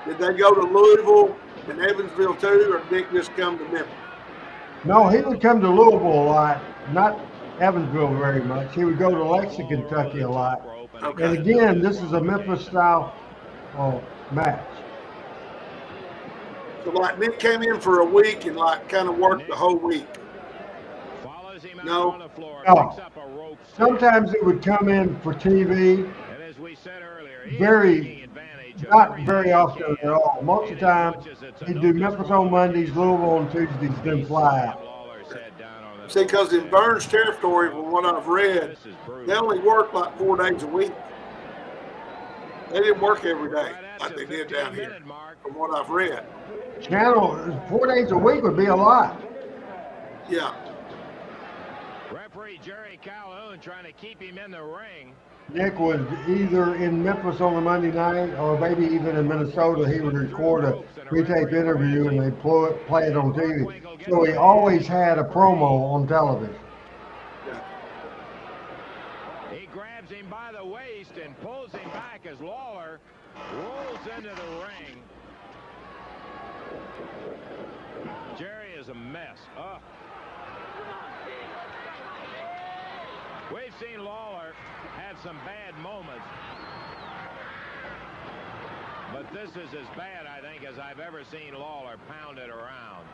Speaker 4: did they go to Louisville and Evansville too, or did Nick just come to Memphis?
Speaker 3: No, he would come to Louisville a lot, not Evansville very much. He would go to Lexington, Kentucky a lot.
Speaker 4: Okay.
Speaker 3: And again, this is a Memphis style match.
Speaker 4: So, like, Nick came in for a week and, like, kind of worked the whole week.
Speaker 5: Follows him out
Speaker 4: No.
Speaker 5: on the floor,
Speaker 3: No.
Speaker 5: picks up a rope.
Speaker 3: Sometimes he would come in for TV.
Speaker 5: And as we said earlier,
Speaker 3: Not very often at all. Most of the time, he'd do Memphis on Mondays, Louisville on Tuesdays, then fly out.
Speaker 4: See, because in Burns territory, from what I've read, they only work like 4 days a week. They didn't work every day like they did down here, from what I've read.
Speaker 3: Channel 4 days a week would be a lot.
Speaker 4: Yeah.
Speaker 5: Referee Jerry Calhoun trying to keep him in the ring.
Speaker 3: Nick was either in Memphis on a Monday night or maybe even in Minnesota. He would record a pre-tape interview and they'd play it on TV. So he always had a promo on television.
Speaker 5: He grabs him by the waist and pulls him back as Lawler rolls into the ring. Jerry is a mess. We've seen Lawler have some bad moments, but this is as bad, I think, as I've ever seen Lawler pounded around.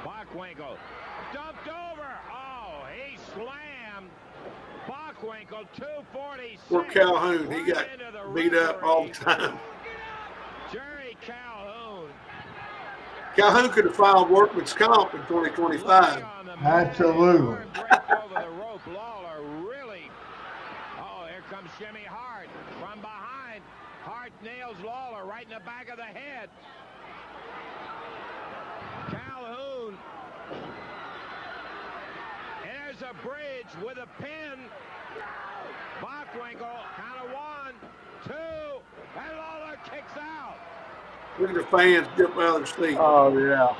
Speaker 5: Bockwinkel dumped over. Oh, he slammed Bockwinkel 246.
Speaker 4: Poor Calhoun, he got beat up all the time.
Speaker 5: Jerry Calhoun.
Speaker 4: Calhoun could have filed workman's comp in 2025.
Speaker 3: Absolutely.
Speaker 5: Lawler really. Oh, here comes Jimmy Hart from behind. Hart nails Lawler right in the back of the head. Calhoun. And there's a bridge with a pin. Bockwinkel, count of 1, 2, and Lawler kicks out.
Speaker 4: Look at the fans jump out of their seat.
Speaker 6: Oh, yeah.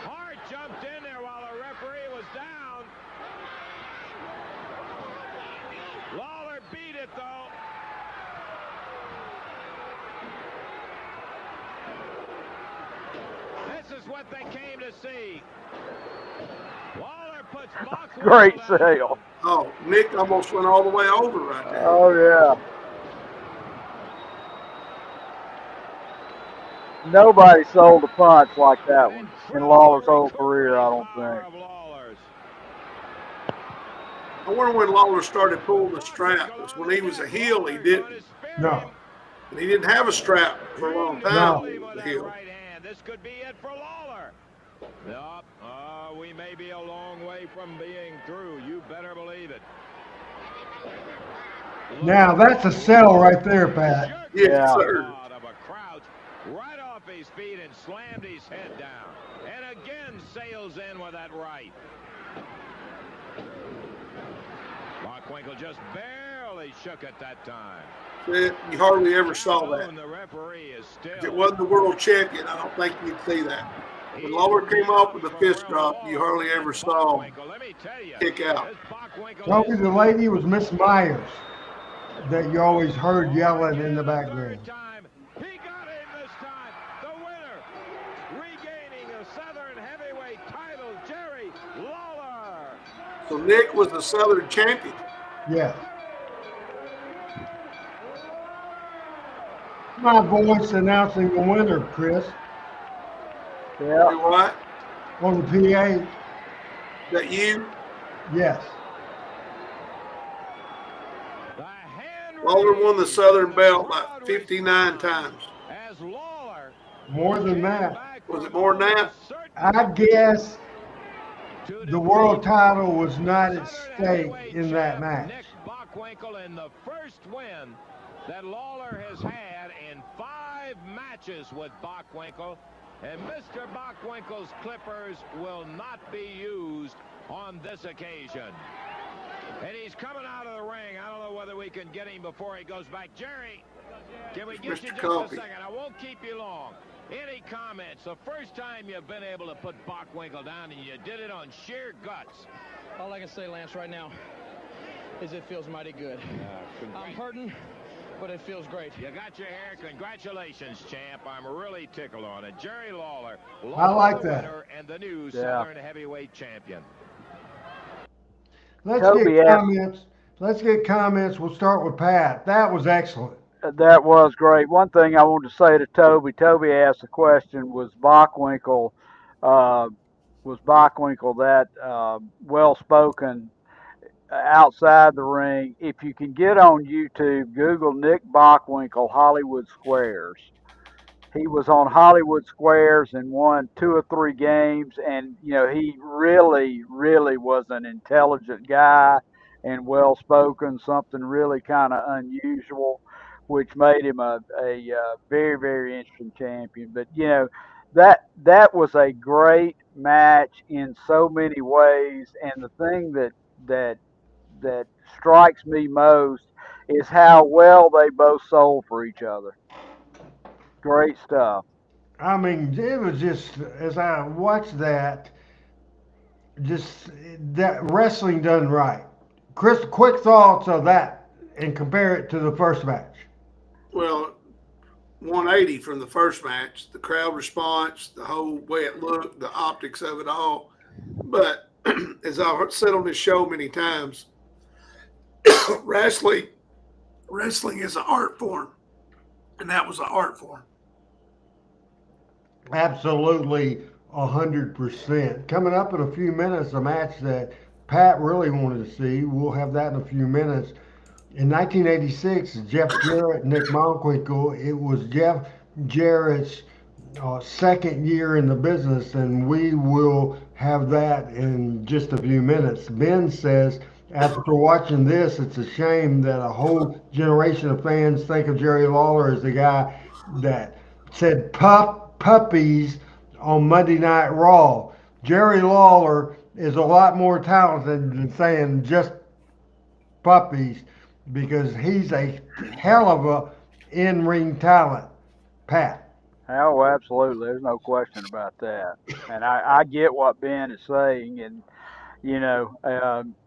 Speaker 5: Hart jumped in there while the referee was down. Lawler beat it, though. This is what they came to see. Lawler puts Bockwinkel
Speaker 6: Great
Speaker 5: down.
Speaker 6: sale.
Speaker 4: Oh, Nick almost went all the way over right there.
Speaker 6: Oh, yeah. Nobody sold a punch like that one in Lawler's whole career, I don't think.
Speaker 4: I wonder when Lawler started pulling the strap. Because when he was a heel, he didn't.
Speaker 3: No.
Speaker 4: And he didn't have a strap for a long time.
Speaker 3: No.
Speaker 4: When he was a heel.
Speaker 5: This could be it for Lawler. Nope. We may be a long way from being through. You better believe it.
Speaker 3: Now, that's a sell right there, Pat.
Speaker 4: Yes,
Speaker 6: Yeah.
Speaker 4: sir.
Speaker 5: Of a crouch, right off his feet and slammed his head down. And again sails in with that right. Bockwinkel just barely shook at that time.
Speaker 4: You hardly ever saw that.
Speaker 5: The referee is still.
Speaker 4: If it wasn't the world champion, I don't think you'd see that. When Lawler came off with a fist drop, you hardly ever saw him kick out.
Speaker 3: Told me the lady was Miss Myers that you always heard yelling in the background.
Speaker 5: He got him this time. The winner, regaining the Southern Heavyweight title, Jerry Lawler.
Speaker 4: So Nick was the Southern champion.
Speaker 3: Yes. My voice announcing the winner, Chris,
Speaker 6: Yeah.
Speaker 4: You know what?
Speaker 3: on the PA.
Speaker 4: That you?
Speaker 3: Yes.
Speaker 5: The hand
Speaker 4: Lawler won the Southern belt like 59 times.
Speaker 5: as Lawler
Speaker 3: More than that.
Speaker 4: Was it more than that?
Speaker 3: I guess the world title was not at stake in that match.
Speaker 5: Nick Bockwinkel in the first win that Lawler has had in 5 matches with Bockwinkel. And Mr. Bockwinkel's clippers will not be used on this occasion. And he's coming out of the ring. I don't know whether we can get him before he goes back. Jerry, can we get
Speaker 4: Mr.
Speaker 5: you just
Speaker 4: Coffey.
Speaker 5: a second? I won't keep you long. Any comments? The first time you've been able to put Bockwinkel down, and you did it on sheer guts.
Speaker 8: All I can say, Lance, right now is it feels mighty good. I'm hurting, but it feels great.
Speaker 5: You got your hair. Congratulations, champ. I'm really tickled on it. Jerry Lawler,
Speaker 3: I like
Speaker 5: the
Speaker 3: that.
Speaker 5: winner and the new
Speaker 6: Yeah.
Speaker 5: Southern Heavyweight Champion.
Speaker 3: Let's
Speaker 6: Toby
Speaker 3: get
Speaker 6: asked-
Speaker 3: comments. Let's get comments. We'll start with Pat. That was excellent.
Speaker 6: That was great. One thing I wanted to say to Toby. Toby asked the question: uh, was Bockwinkel that well spoken outside the ring? If you can get on YouTube, Google Nick Bockwinkel Hollywood Squares. He was on Hollywood Squares and won 2 or 3 games, and he really, really was an intelligent guy and well spoken. Something really kind of unusual, which made him a very, very interesting champion. But that was a great match in so many ways, and the thing that that strikes me most is how well they both sold for each other. Great stuff.
Speaker 3: I mean, it was just, as I watched that, just that wrestling done right. Chris, quick thoughts of that and compare it to the first match.
Speaker 4: Well, 180 from the first match, the crowd response, the whole way it looked, the optics of it all. But as I've said on this show many times, wrestling is an art form, and that was an art form.
Speaker 3: Absolutely, 100%. Coming up in a few minutes, a match that Pat really wanted to see. We'll have that in a few minutes. In 1986, Jeff Jarrett, Nick Bockwinkel. It was Jeff Jarrett's second year in the business, and we will have that in just a few minutes. Ben says, after watching this, it's a shame that a whole generation of fans think of Jerry Lawler as the guy that said puppies on Monday Night Raw. Jerry Lawler is a lot more talented than saying just puppies because he's a hell of a in-ring talent. Pat.
Speaker 6: Oh, absolutely. There's no question about that. And I get what Ben is saying. And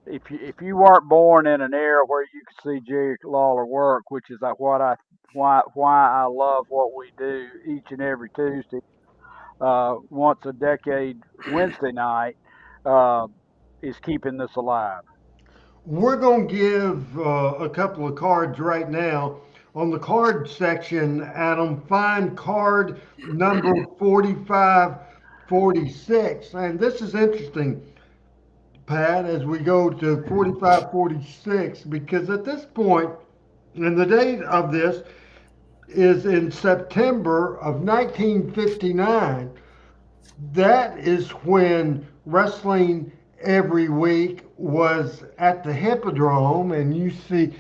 Speaker 6: if you weren't born in an era where you could see Jerry Lawler work, which is like why I love what we do each and every Tuesday, once a decade Wednesday night, uh, is keeping this alive.
Speaker 3: We're going to give a couple of cards right now. On the card section, Adam, find card number 4546. And this is interesting, Pat, as we go to 4546, because at this point, and the date of this is in September of 1959, that is when wrestling every week was at the Hippodrome, and you see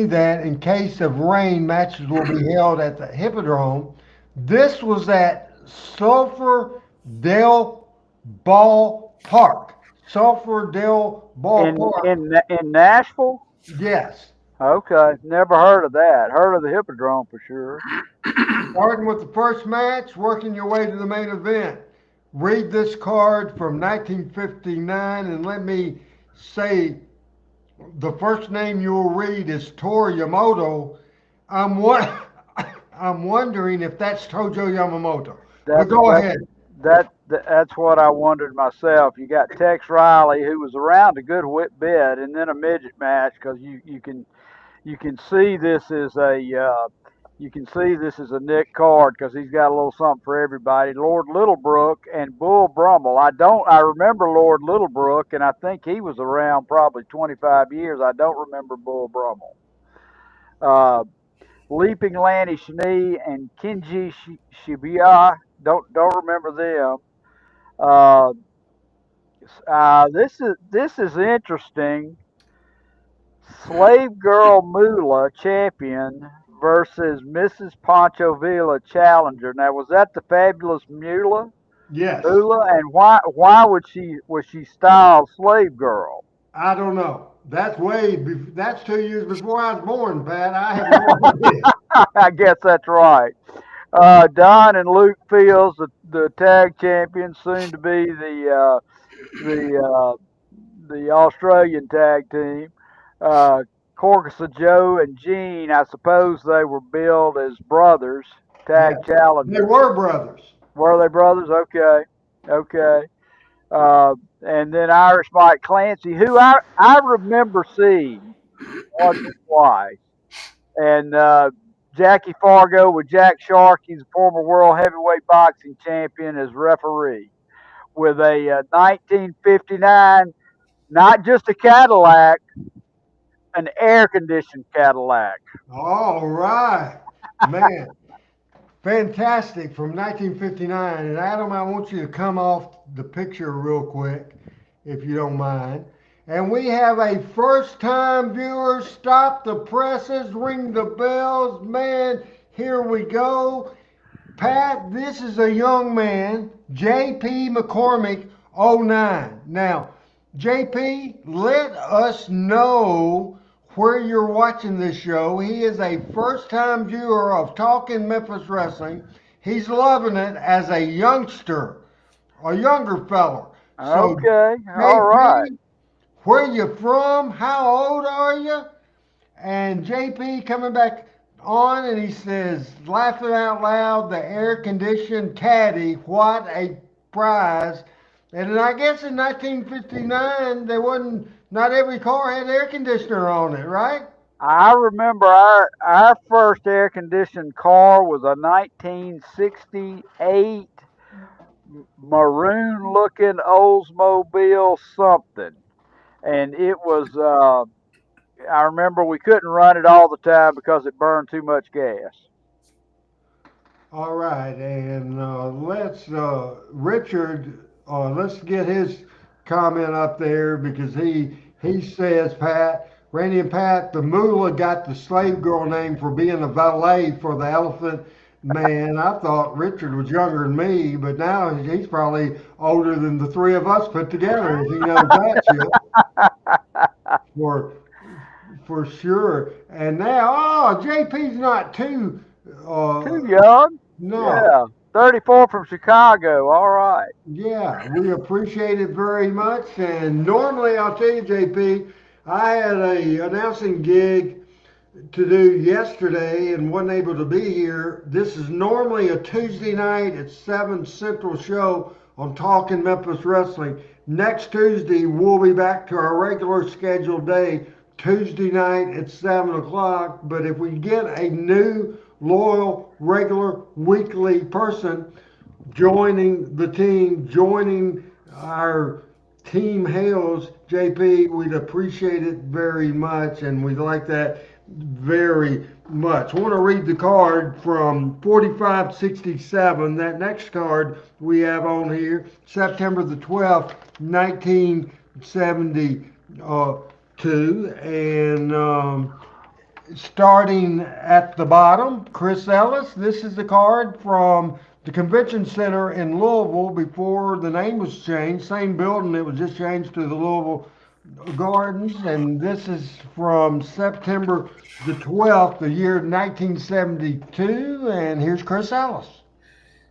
Speaker 3: that in case of rain, matches will be held at the Hippodrome. This was at Sulphur Dell Ball Park. Sulphur Dell Ball
Speaker 6: In
Speaker 3: Park.
Speaker 6: in Nashville?
Speaker 3: Yes.
Speaker 6: Okay, never heard of that. Heard of the Hippodrome for sure.
Speaker 3: Starting with the first match, working your way to the main event. Read this card from 1959, and let me say the first name you'll read is Toru Yamamoto. I'm wa- I'm wondering if that's Tojo Yamamoto. But go ahead.
Speaker 6: That's what I wondered myself. You got Tex Riley, who was around a good bit, and then a midget match because you can see this is a Nick card because he's got a little something for everybody. Lord Littlebrook and Bull Brummel. I remember Lord Littlebrook, and I think he was around probably 25 years. I don't remember Bull Brummel. Uh, Leaping Lanny Schnee and Kenji Shibuya. Don't remember them. Uh, this is interesting. Slave Girl Moolah champion versus Mrs. Pancho Villa challenger. Now, was that the fabulous Moolah?
Speaker 3: Yes.
Speaker 6: Moolah, and why was she styled Slave Girl?
Speaker 3: I don't know. That's 2 years before I was born, Pat. I have no idea.
Speaker 6: I guess that's right. Don and Luke Fields, the tag champions, soon to be the Australian tag team. Uh, Corgusa Joe and Gene, I suppose they were billed as brothers, tag
Speaker 3: Yes. They
Speaker 6: challengers.
Speaker 3: were brothers.
Speaker 6: Were they brothers? Okay, okay. And then Irish Mike Clancy, who I remember seeing. once or twice. And Jackie Fargo with Jack Shark, he's a former world heavyweight boxing champion, as referee with a 1959, not just a Cadillac, an air conditioned Cadillac.
Speaker 3: All right, man. Fantastic from 1959. And Adam, I want you to come off the picture real quick, if you don't mind. And we have a first time viewer. Stop the presses, ring the bells. Man, here we go. Pat, this is a young man, JP McCormick, '09. Now, JP, let us know where you're watching this show. He is a first-time viewer of Talking Memphis Wrestling. He's loving it as a youngster, a younger fella. So,
Speaker 6: Okay, all right.
Speaker 3: JP, where you from? How old are you? And JP coming back on and he says, laughing out loud, the air conditioned caddy, what a prize. And I guess in 1959, there wasn't, not every car had air conditioner on it, right?
Speaker 6: I remember our first air conditioned car was a 1968 maroon looking Oldsmobile something. And it was, I remember we couldn't run it all the time because it burned too much gas.
Speaker 3: All right, and Richard, let's get his comment up there because he says, Pat, Randy and Pat, the Moolah got the slave girl name for being a valet for the Elephant Man. I thought Richard was younger than me, but now he's probably older than the three of us put together if he knows that shit. For for sure. And now, oh, JP's not too
Speaker 6: Too young?
Speaker 3: no.
Speaker 6: Yeah. 34 from Chicago. All right.
Speaker 3: Yeah, we appreciate it very much. And normally, I'll tell you, JP, I had a announcing gig to do yesterday and wasn't able to be here. This is normally a Tuesday night at 7 Central show on Talking Memphis Wrestling. Next Tuesday, we'll be back to our regular scheduled day, Tuesday night at 7 o'clock. But if we get a new, loyal, regular, weekly person joining the team, joining our Team Hales, JP, we'd appreciate it very much, and we'd like that very much. I want to read the card from 4567. That next card we have on here, September the 12th, 1972. And starting at the bottom, Chris Ellis. This is the card from the Convention Center in Louisville before the name was changed. Same building, it was just changed to the Louisville Gardens. And this is from September the 12th, the year 1972. And here's Chris Ellis.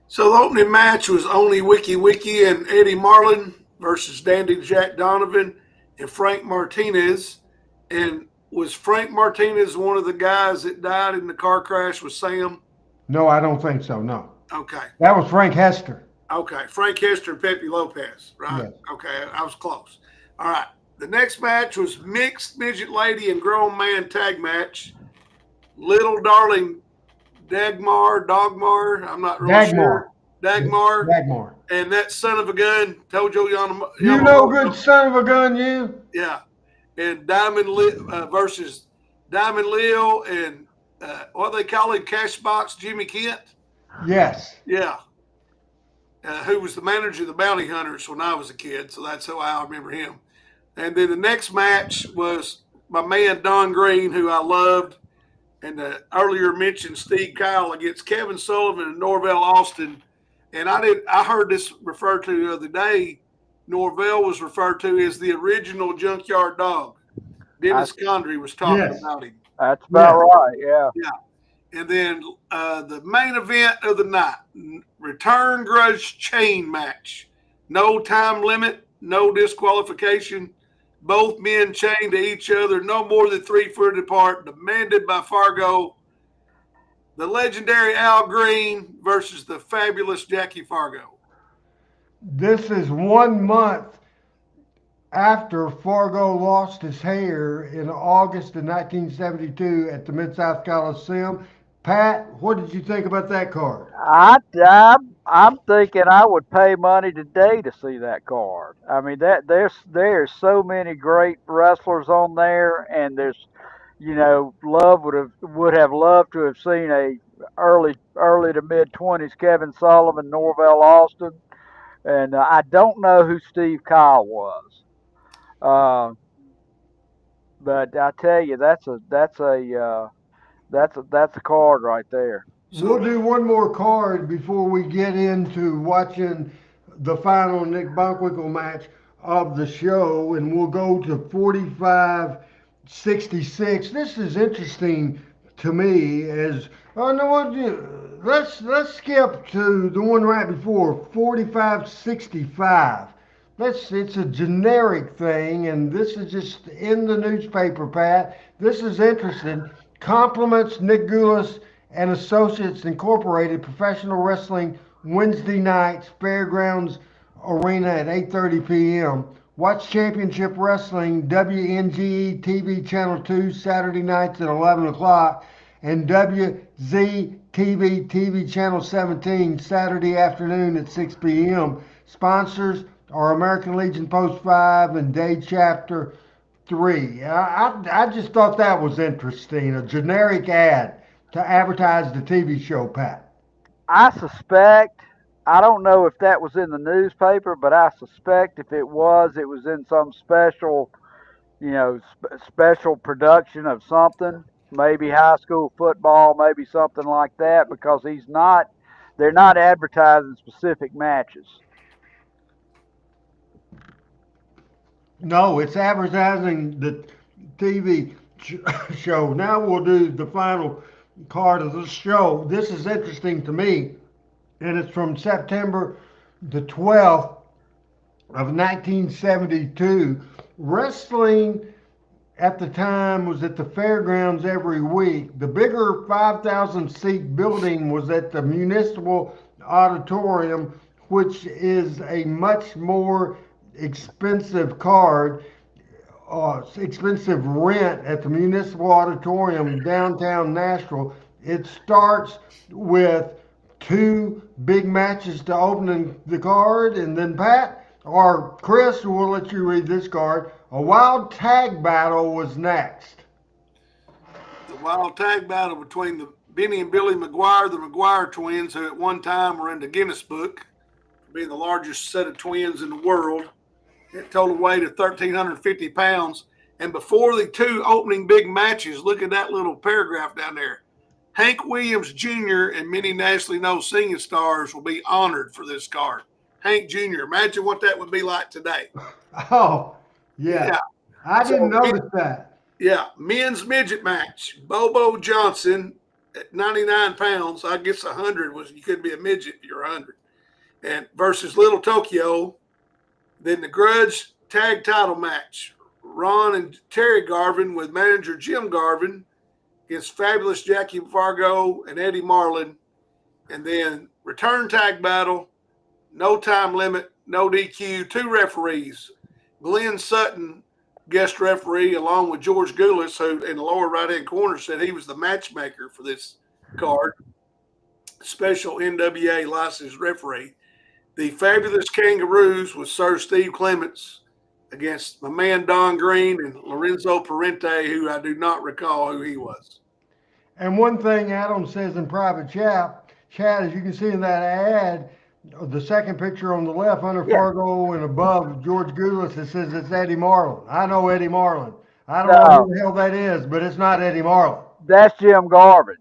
Speaker 4: So the opening match was only Wiki Wiki and Eddie Marlin versus Dandy Jack Donovan and Frank Martinez. And was Frank Martinez one of the guys that died in the car crash with Sam?
Speaker 3: No, I don't think so, no.
Speaker 4: Okay.
Speaker 3: That was Frank Hester.
Speaker 4: Okay. Frank Hester and Pepe Lopez, right?
Speaker 3: Yes.
Speaker 4: Okay. I was close. All right. The next match was mixed midget lady and grown man tag match. Little darling Dagmar, I'm not really sure. Dagmar. And that son of a gun, Tojo Yamamoto.
Speaker 3: You know, good son of a gun, you.
Speaker 4: Yeah. And versus Diamond Leo and what they call him, Cashbox Jimmy Kent.
Speaker 3: Yes.
Speaker 4: Yeah. Who was the manager of the Bounty Hunters when I was a kid. So that's how I remember him. And then the next match was my man Don Green, who I loved, and the earlier mentioned Steve Kyle against Kevin Sullivan and Norvell Austin. And I heard this referred to the other day. Norvell was referred to as the original Junkyard Dog. Dennis Condrey was talking about him.
Speaker 6: That's about right, yeah.
Speaker 4: Yeah. And then the main event of the night, return grudge chain match. No time limit, no disqualification. Both men chained to each other, no more than 3 feet apart, demanded by Fargo. The legendary Al Green versus the fabulous Jackie Fargo.
Speaker 3: This is 1 month after Fargo lost his hair in August of 1972 at the Mid-South Coliseum. Pat, what did you think about that card?
Speaker 6: I'm thinking I would pay money today to see that card. I mean, there's so many great wrestlers on there, and there's, Love would have loved to have seen a early to mid 20s Kevin Sullivan, Norvell Austin, and I don't know who Steve Kyle was. Uh, but I tell you, that's a card right there.
Speaker 3: We'll
Speaker 4: So
Speaker 3: do one more card before we get into watching the final Nick Bockwinkel match of the show, and we'll go to 45-66. This is interesting to me as oh no, let's skip to the one right before 45-65. It's a generic thing, and this is just in the newspaper, Pat. This is interesting. Compliments Nick Goulas and Associates Incorporated Professional Wrestling Wednesday nights, Fairgrounds Arena at 8:30 p.m. Watch Championship Wrestling WNGE TV Channel 2 Saturday nights at 11 o'clock and WZTV TV Channel 17 Saturday afternoon at 6 p.m. Sponsors are American Legion Post 5 and Day Chapter 3. I just thought that was interesting. A generic ad to advertise the TV show, Pat.
Speaker 6: I suspect, I don't know if that was in the newspaper, but I suspect if it was in some special, special production of something, maybe high school football, maybe something like that, because they're not advertising specific matches.
Speaker 3: No, it's advertising the TV show. Now we'll do the final card of the show. This is interesting to me, and it's from September the 12th of 1972. Wrestling at the time was at the fairgrounds every week. The bigger 5,000 seat building was at the Municipal Auditorium, which is a much more expensive card, expensive rent at the Municipal Auditorium downtown Nashville. It starts with two big matches to open the card, and then Pat or Chris will let you read this card. A wild tag battle was next.
Speaker 4: the wild tag battle between the Benny and Billy McGuire, the McGuire twins, who at one time were in the Guinness Book, being the largest set of twins in the world. It total weight of 1,350 pounds. And before the two opening big matches, look at that little paragraph down there. Hank Williams Jr. and many nationally known singing stars will be honored for this card. Hank Jr. Imagine what that would be like today.
Speaker 3: Oh, yeah.
Speaker 4: Yeah.
Speaker 3: I didn't
Speaker 4: So,
Speaker 3: notice that.
Speaker 4: Yeah, men's midget match. Bobo Johnson at 99 pounds. I guess 100 was, you couldn't be a midget if you're 100. And versus Little Tokyo. Then the Grudge tag title match. Ron and Terry Garvin with manager Jim Garvin against Fabulous Jackie Fargo and Eddie Marlin. And then return tag battle, no time limit, no DQ, two referees. Glenn Sutton, guest referee, along with George Goulas, who in the lower right-hand corner said he was the matchmaker for this card. Special NWA licensed referee. The Fabulous Kangaroos with Sir Steve Clements against my man Don Green and Lorenzo Parente, who I do not recall who he was.
Speaker 3: And one thing Adam says in private chat, as you can see in that ad, the second picture on the left under Fargo and above George Goulas, it says it's Eddie Marlin. I know Eddie Marlin. I don't know who the hell that is, but it's not Eddie Marlin.
Speaker 6: That's Jim Garvin.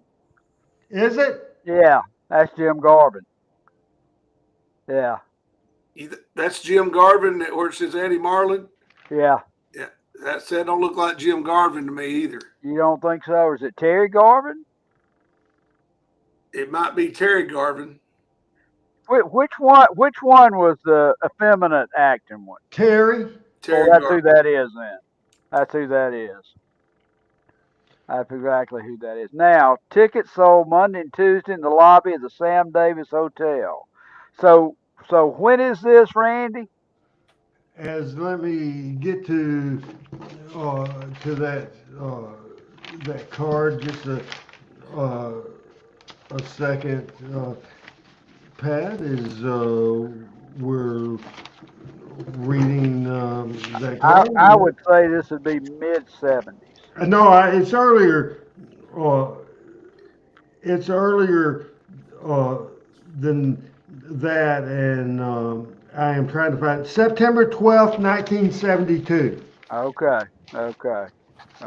Speaker 3: Is it?
Speaker 6: Yeah, that's Jim Garvin. Yeah.
Speaker 4: That's Jim Garvin, where it says Eddie Marlin?
Speaker 6: Yeah.
Speaker 4: Yeah, that don't look like Jim Garvin to me either.
Speaker 6: You don't think so? Or is it Terry Garvin?
Speaker 4: It might be Terry Garvin.
Speaker 6: Which one was the effeminate acting one?
Speaker 3: Terry
Speaker 6: that's
Speaker 4: Garvin.
Speaker 6: who that is then. That's who that is. That's exactly who that is. Now, tickets sold Monday and Tuesday in the lobby of the Sam Davis Hotel. So when is this, Randy?
Speaker 3: as let me get to that that card just a second. Pat is we're reading that card.
Speaker 6: I would say this would be mid-70s.
Speaker 3: No, it's earlier. Uh, it's earlier than that, and I am trying to find September 12th, 1972.
Speaker 6: Okay. Okay.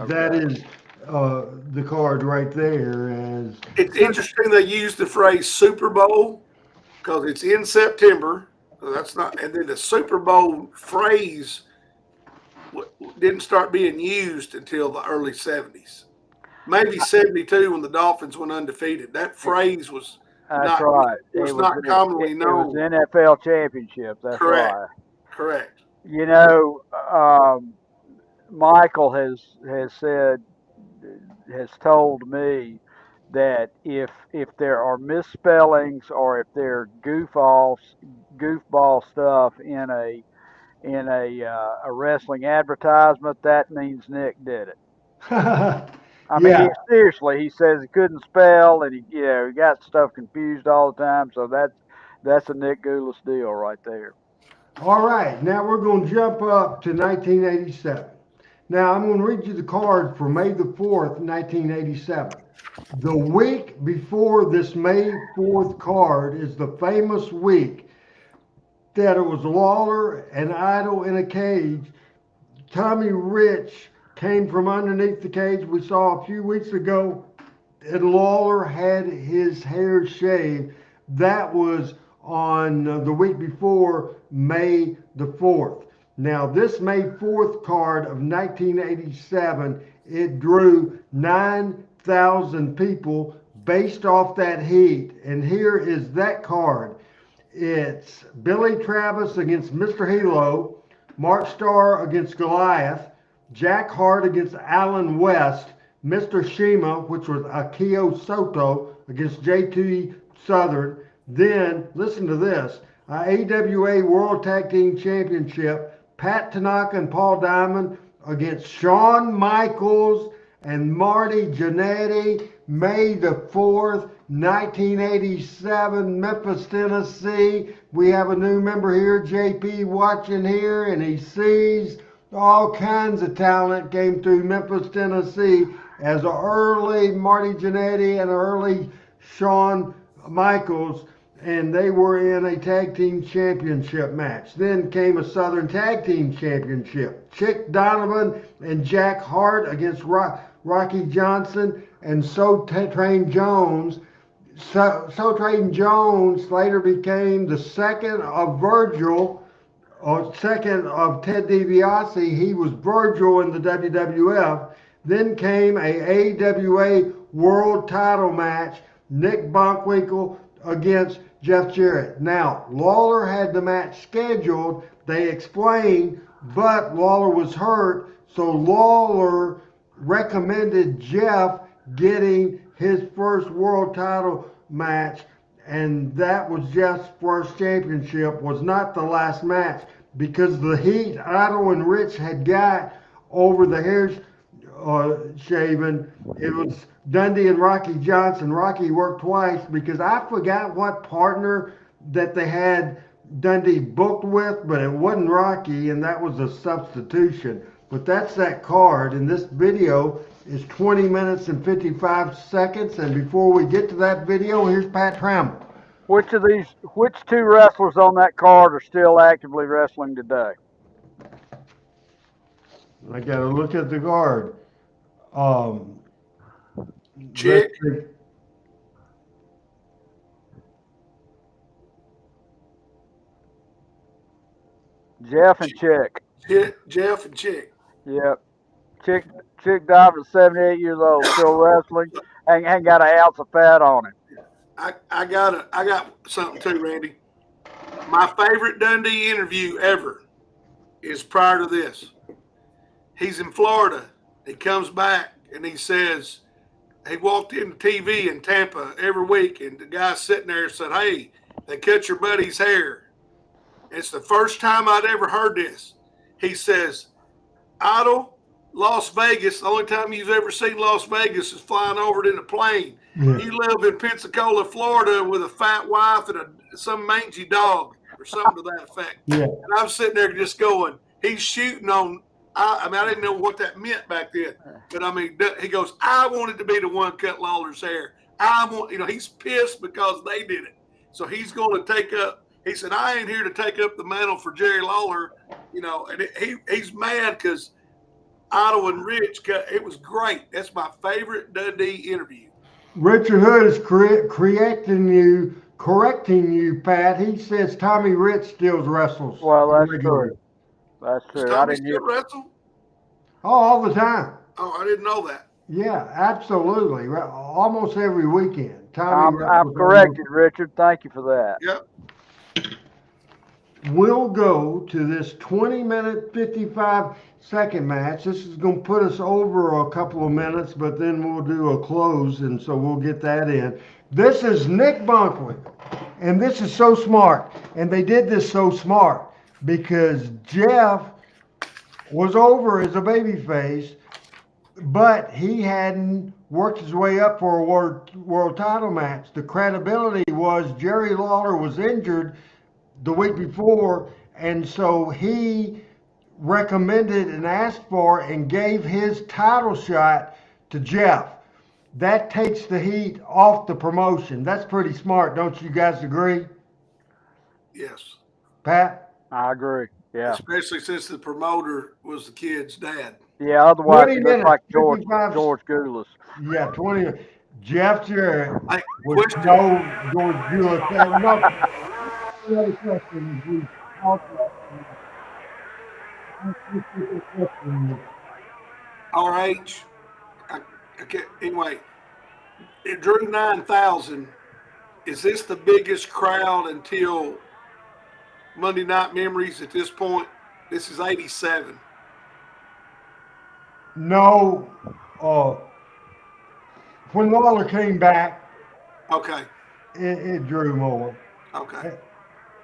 Speaker 3: That is the card right there. As
Speaker 4: It's interesting they use the phrase Super Bowl because it's in September. So that's not, and then the Super Bowl phrase didn't start being used until the early 70s. Maybe 72 when the Dolphins went undefeated. That phrase was
Speaker 6: That's right.
Speaker 4: not commonly known.
Speaker 6: It was the NFL championship. That's
Speaker 4: Correct.
Speaker 6: right.
Speaker 4: Correct.
Speaker 6: You know, Michael has told me that if there are misspellings or if there are goofball stuff in a wrestling advertisement, that means Nick did it. I mean, seriously, he says he couldn't spell, and he got stuff confused all the time. So that's a Nick Goulas deal right there.
Speaker 3: All right, now we're going to jump up to 1987. Now I'm going to read you the card for May the 4th, 1987. The week before this May 4th card is the famous week that it was Lawler and Idol in a cage. Tommy Rich came from underneath the cage we saw a few weeks ago, and Lawler had his hair shaved. That was on the week before May the 4th. Now, this May 4th card of 1987, it drew 9,000 people based off that heat. And here is that card. It's Billy Travis against Mr. Hilo, Mark Starr against Goliath, Jack Hart against Alan West, Mr. Shima, which was Akio Soto against JT Southern. Then, listen to this, AWA World Tag Team Championship, Pat Tanaka and Paul Diamond against Shawn Michaels and Marty Jannetty, May the 4th, 1987, Memphis, Tennessee. We have a new member here, JP, watching here, and he sees all kinds of talent came through Memphis, Tennessee as an early Marty Jannetty and an early Shawn Michaels, and they were in a tag team championship match. Then came a Southern Tag Team Championship. Chick Donovan and Jack Hart against Rocky Johnson and So Train Jones. So Train Jones later became the second of Virgil, or second of Ted DiBiase. He was Virgil in the WWF. Then came a AWA World Title match, Nick Bockwinkel against Jeff Jarrett. Now, Lawler had the match scheduled, they explained, but Lawler was hurt, so Lawler recommended Jeff getting his first world title match, and that was Jeff's first championship, was not the last match, because the heat Idol and Rich had got over the hair shaving. It was Dundee and Rocky Johnson. Rocky worked twice because I forgot what partner that they had Dundee booked with, but it wasn't Rocky, and that was a substitution. But that's that card, and this video is 20 minutes and 55 seconds. And before we get to that video, here's Pat Trammell.
Speaker 6: Which two wrestlers on that card are still actively wrestling today?
Speaker 3: I got to look at the card.
Speaker 4: Chick.
Speaker 6: Jeff and Chick.
Speaker 4: Jeff and Chick.
Speaker 6: Yep. Chick died at 78 years old, still wrestling. Ain't got an ounce of fat on him.
Speaker 4: I got something too, Randy. My favorite Dundee interview ever is prior to this. He's in Florida. He comes back and he says, he walked into TV in Tampa every week, and the guy sitting there said, "Hey, they cut your buddy's hair." It's the first time I'd ever heard this. He says, Idle, Las Vegas, the only time you've ever seen Las Vegas is flying over it in a plane.
Speaker 3: Yeah.
Speaker 4: You live in Pensacola, Florida with a fat wife and some mangy dog or something to that effect.
Speaker 3: Yeah.
Speaker 4: And I'm sitting there just going, he's shooting on. I didn't know what that meant back then. But, I mean, he goes, I wanted to be the one cut Lawler's hair. He's pissed because they did it. So he's going to take up. He said, I ain't here to take up the mantle for Jerry Lawler. And he's mad because Otto and Rich it was great. That's my favorite Dundee interview.
Speaker 3: Richard Hood is correcting you, Pat. He says Tommy Rich still wrestles.
Speaker 6: Well, that's true. That's true.
Speaker 4: Does Tommy still wrestle?
Speaker 3: Oh, all the time.
Speaker 4: Oh, I didn't know that.
Speaker 3: Yeah, absolutely. Almost every weekend. Tommy
Speaker 6: I'm corrected, Richard. Thank you for that.
Speaker 4: Yep.
Speaker 3: We'll go to this 20-minute, 55-second match. This is going to put us over a couple of minutes, but then we'll do a close, and so we'll get that in. This is Nick Bockwinkel, and this is so smart. And they did this so smart because Jeff was over as a babyface, but he hadn't worked his way up for a world title match. The credibility was Jerry Lawler was injured the week before, and so he recommended and asked for and gave his title shot to Jeff. That takes the heat off the promotion. That's pretty smart, don't you guys agree?
Speaker 4: Yes.
Speaker 3: Pat?
Speaker 6: I agree. Yeah.
Speaker 4: Especially since the promoter was the kid's dad.
Speaker 6: Yeah, otherwise he looks like George
Speaker 3: 55.
Speaker 6: Goulas.
Speaker 3: Yeah, 20. Jeff Jarrett
Speaker 4: Hey,
Speaker 3: was
Speaker 4: question.
Speaker 3: no George Goulas. Another question.
Speaker 4: RH. Okay. Anyway, it drew 9,000. Is this the biggest crowd until Monday Night Memories at this point? This is 87.
Speaker 3: No. When Lawler came back,
Speaker 4: Okay.
Speaker 3: it drew more.
Speaker 4: Okay.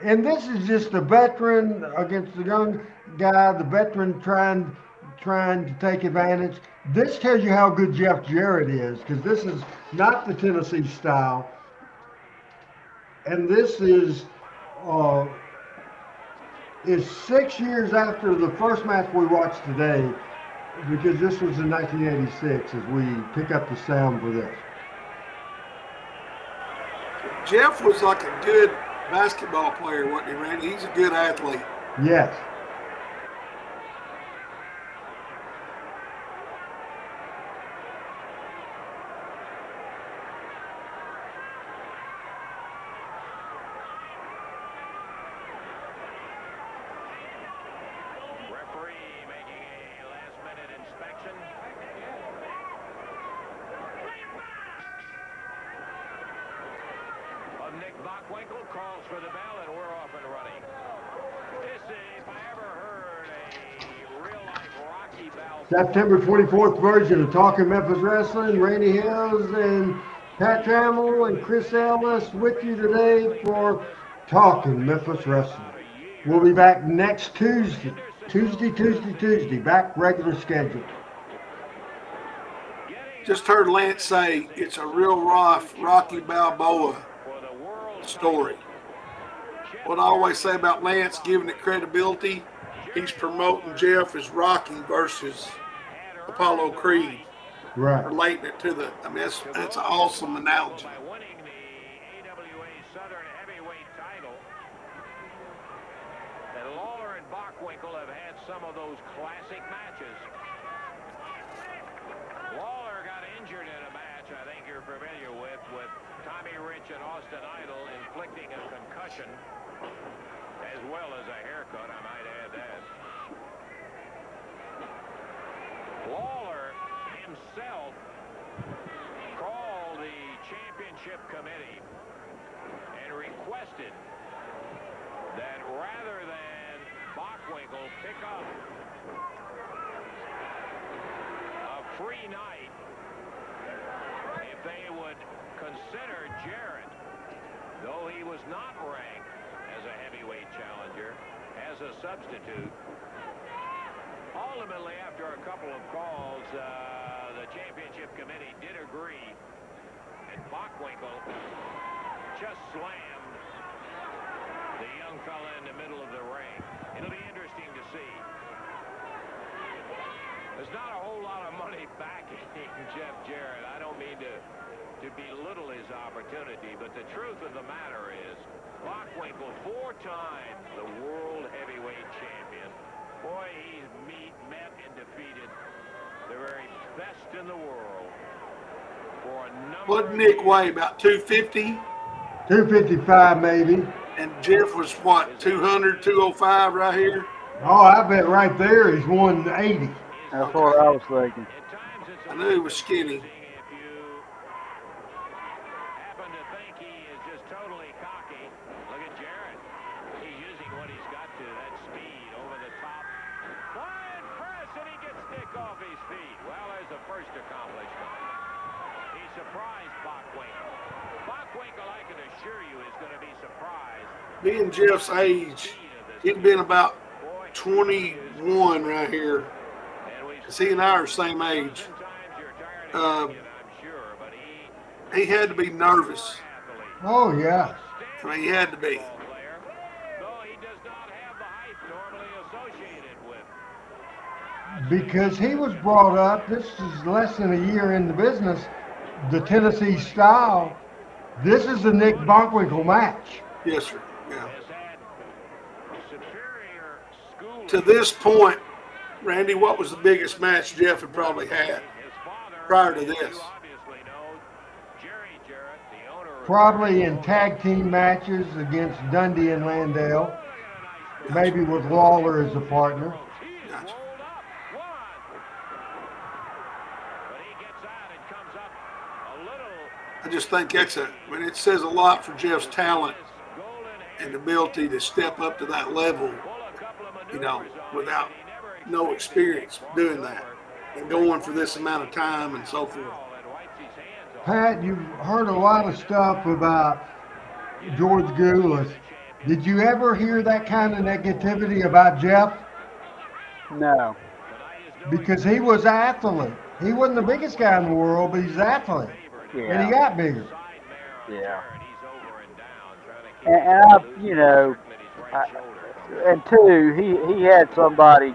Speaker 3: And this is just a veteran against the young guy, the veteran trying to take advantage. This tells you how good Jeff Jarrett is, because this is not the Tennessee style. And this is 6 years after the first match we watched today, because this was in 1986 as we pick up the sound for this.
Speaker 4: Jeff was like a good basketball player, wasn't he, Randy? He's a good athlete.
Speaker 3: Yes.
Speaker 5: Referee making a last-minute inspection. Nick Bockwinkel calls for the bell, and we're off and running. This is, if I ever heard a real-life Rocky Balboa.
Speaker 3: September 24th version of Talking Memphis Wrestling. Randy Hills and Pat Trammell and Chris Ellis with you today for Talking Memphis Wrestling. We'll be back next Tuesday. Tuesday. Back regular schedule.
Speaker 4: Just heard Lance say it's a real rough Rocky Balboa story. What I always say about Lance giving it credibility, he's promoting Jeff as Rocky versus Apollo Creed.
Speaker 3: Right.
Speaker 4: Relating it to that's an awesome analogy.
Speaker 5: By winning the AWA Southern Heavyweight title, that Lawler and Bockwinkel have had some of those classic matches. Lawler got injured in a match I think you're familiar with Tommy Rich and Austin Idol inflicting a concussion as well as a haircut, I might add that. Lawler himself called the championship committee and requested that rather than Bockwinkel pick up a free night, if they would consider Jarrett, though he was not ranked as a heavyweight challenger, as a substitute. Ultimately, after a couple of calls, the championship committee did agree, and Bockwinkel just slammed the young fella in the middle of the ring. It'll be interesting to see. There's not a whole lot of money backing Jeff Jarrett. I don't mean to belittle his opportunity, but the truth of the matter is, Bockwinkel, 4 times the world heavyweight champion. Boy, he's met and defeated the very best in the world for a number
Speaker 4: What Nick weigh? About 250?
Speaker 3: 255 maybe.
Speaker 4: And Jeff was what, 200, 205 right here?
Speaker 3: Oh, I bet right there he's 180.
Speaker 6: That's what I was thinking.
Speaker 4: I knew he was skinny.
Speaker 5: If you happen to think he is just totally cocky, look at Jarrett. He's using what he's got to, that speed over the top. Flying press, and he gets Nick off his feet. Well, there's the first accomplishment. He surprised Bockwinkel. Bockwinkel, I can assure you, is going to be surprised.
Speaker 4: Being Jeff's age, he'd been about 21 right here. He and I are the same age. He had to be nervous.
Speaker 3: Oh, yeah.
Speaker 4: I mean, he had to be.
Speaker 3: Because he was brought up, this is less than a year in the business, the Tennessee style. This is the Nick Bockwinkel match.
Speaker 4: Yes, sir. Yeah. To this point, Randy, what was the biggest match Jeff had probably had prior to this?
Speaker 3: Probably in tag team matches against Dundee and Landale, maybe with Lawler as a partner.
Speaker 4: Gotcha. I just think it says a lot for Jeff's talent and ability to step up to that level, without no experience doing that and going for this amount of time and so forth.
Speaker 3: Pat, you've heard a lot of stuff about George Goulas. Did you ever hear that kind of negativity about Jeff?
Speaker 6: No.
Speaker 3: Because he was an athlete. He wasn't the biggest guy in the world, but he's an athlete.
Speaker 6: Yeah.
Speaker 3: And he got bigger.
Speaker 6: Yeah. And two, he had somebody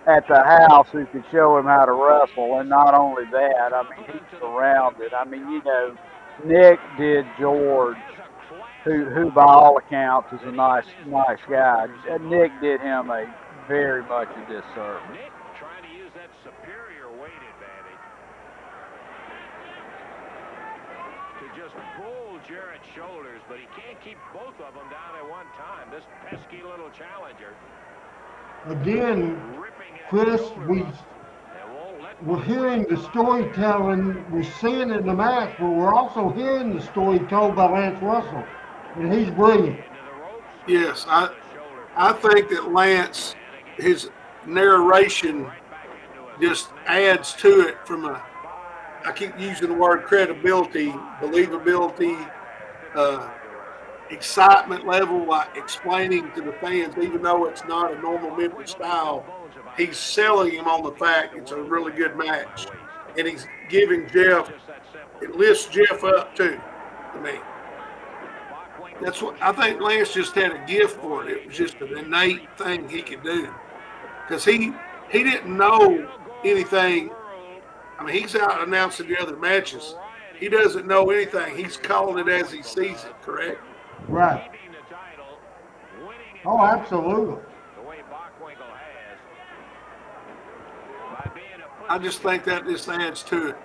Speaker 6: at the house who could show him how to wrestle, and not only that, I mean, he's surrounded. I mean, Nick did George, who by all accounts is a nice guy. Nick did him a very much a disservice.
Speaker 5: Nick trying to use that superior weight advantage to just pull Jarrett's shoulders, but he can't keep both of them down at one time. This pesky little challenger.
Speaker 3: Again, Chris, we're hearing the storytelling, we're seeing it in the match, but we're also hearing the story told by Lance Russell, and he's brilliant.
Speaker 4: Yes, I think that Lance, his narration just adds to it from I keep using the word credibility, believability, excitement level, like explaining to the fans, even though it's not a normal Memphis style, he's selling him on the fact it's a really good match. And he's giving Jeff, it lifts Jeff up too, to me. That's what I think. Lance just had a gift for it. It was just an innate thing he could do. Because he didn't know anything. I mean, he's out announcing the other matches. He doesn't know anything. He's calling it as he sees it, correct?
Speaker 3: Right. Oh, absolutely.
Speaker 4: I just think that just adds to it.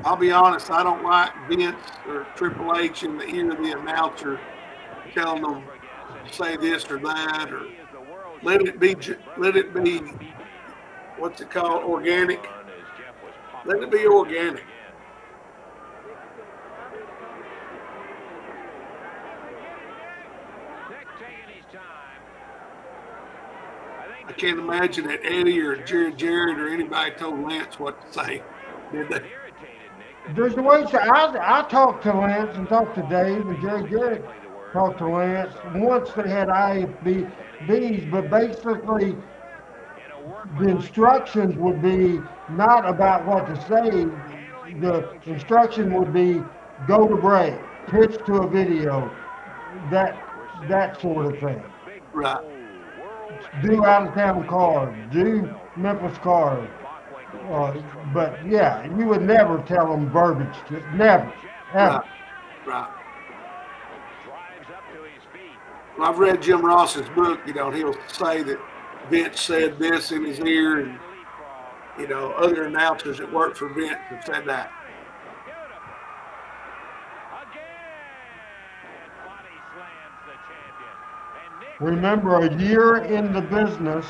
Speaker 4: I'll be honest, I don't like Vince or Triple H in the ear of the announcer telling them to say this or that, or let it be, what's it called, organic? Let it be organic. I can't imagine that Eddie or Jerry Jarrett or anybody told Lance what to say, did they?
Speaker 3: There's a way I talked to Lance and talked to Dave and Jerry Jarrett. talk to Lance. Once they had IFBs, but basically the instructions would be not about what to say. The instruction would be go to break, pitch to a video, that that sort of thing.
Speaker 4: Right.
Speaker 3: Do out of town cards, do Memphis cards. But yeah, you would never tell them verbiage. Never, ever.
Speaker 4: Right. Right. Well, I've read Jim Ross's book, and he'll say that Vince said this in his ear, and other announcers that worked for Vince have said that.
Speaker 3: Remember, a year in the business,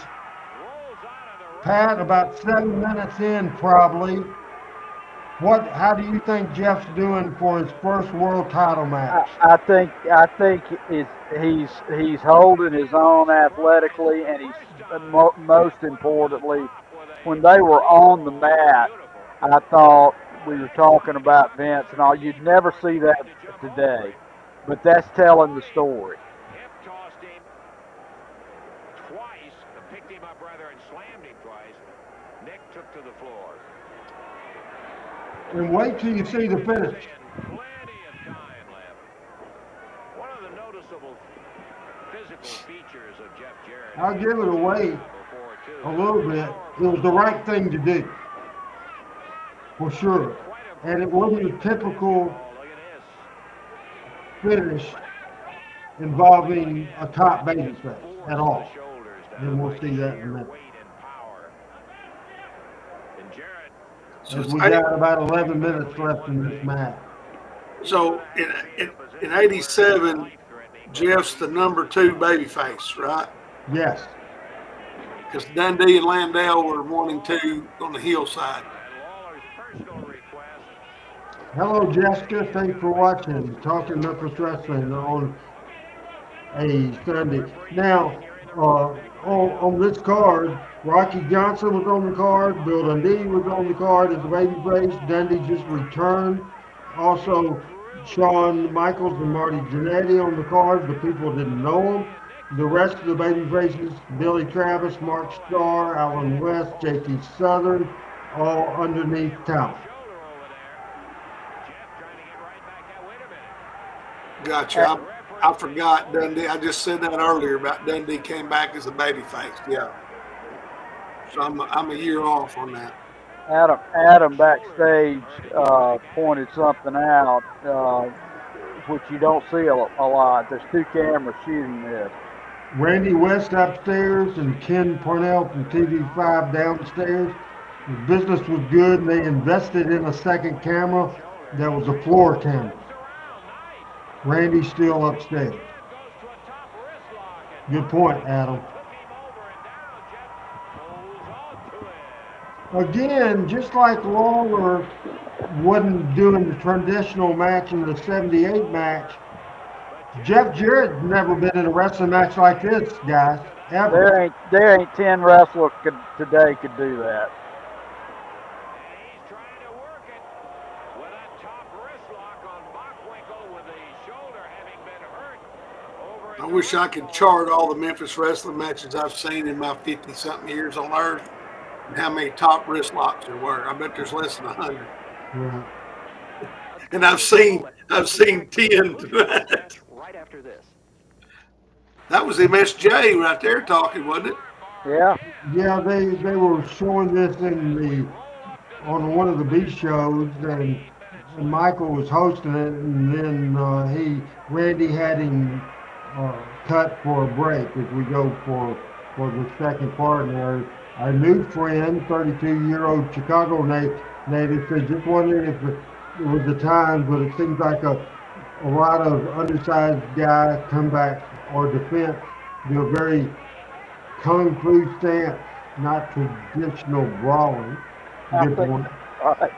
Speaker 3: Pat, about 7 minutes in probably. How do you think Jeff's doing for his first world title match?
Speaker 6: I think he's holding his own athletically, and he's most importantly, when they were on the mat, I thought we were talking about Vince and all. You'd never see that today, but that's telling the story.
Speaker 3: And wait till you see the finish. I'll give it away a little bit. It was the right thing to do, for sure. And it wasn't a typical finish involving a top babyface at all. And we'll see that in a minute. As we got about 11 minutes left in this match.
Speaker 4: So in 87, Jeff's the number 2 babyface, right?
Speaker 3: Yes.
Speaker 4: Because Dundee and Landale were 1 and 2 on the heel side.
Speaker 3: Hello, Jessica. Thanks for watching. Talking Memphis Wrestling on a Sunday. Now, on this card, Rocky Johnson was on the card. Bill Dundee was on the card as a babyface. Dundee just returned. Also, Shawn Michaels and Marty Jannetty on the card, but people didn't know them. The rest of the babyfaces, Billy Travis, Mark Starr, Alan West, J.T. Southern, all underneath talent.
Speaker 4: Gotcha. I forgot Dundee. I just said that earlier about Dundee came back as a babyface. Yeah. So I'm a year off on that.
Speaker 6: Adam backstage pointed something out, which you don't see a lot. There's 2 cameras shooting this.
Speaker 3: Randy West upstairs and Ken Parnell from TV5 downstairs. The business was good, and they invested in a second camera that was a floor camera. Randy's still upstairs. Good point, Adam. Again, just like Lawler wasn't doing the traditional match in the 78 match, Jeff Jarrett's never been in a wrestling match like this, guys, ever.
Speaker 6: There ain't 10 wrestlers today could do that.
Speaker 4: I wish I could chart all the Memphis wrestling matches I've seen in my 50-something years on Earth and how many top wrist locks there were. I bet there's less than 100.
Speaker 3: Yeah.
Speaker 4: And I've seen 10 tonight.
Speaker 9: Right after this.
Speaker 4: That was MSJ right there talking, wasn't it?
Speaker 6: Yeah.
Speaker 3: Yeah, they were showing this on one of the B shows, and Michael was hosting it, and then Randy had him cut for a break as we go for the second part. And our new friend, 32-year-old Chicago native, said just wondering if it was the time, but it seems like a lot of undersized guys come back or defense do a very kung fu stance, not traditional brawling. Good point.
Speaker 6: Right.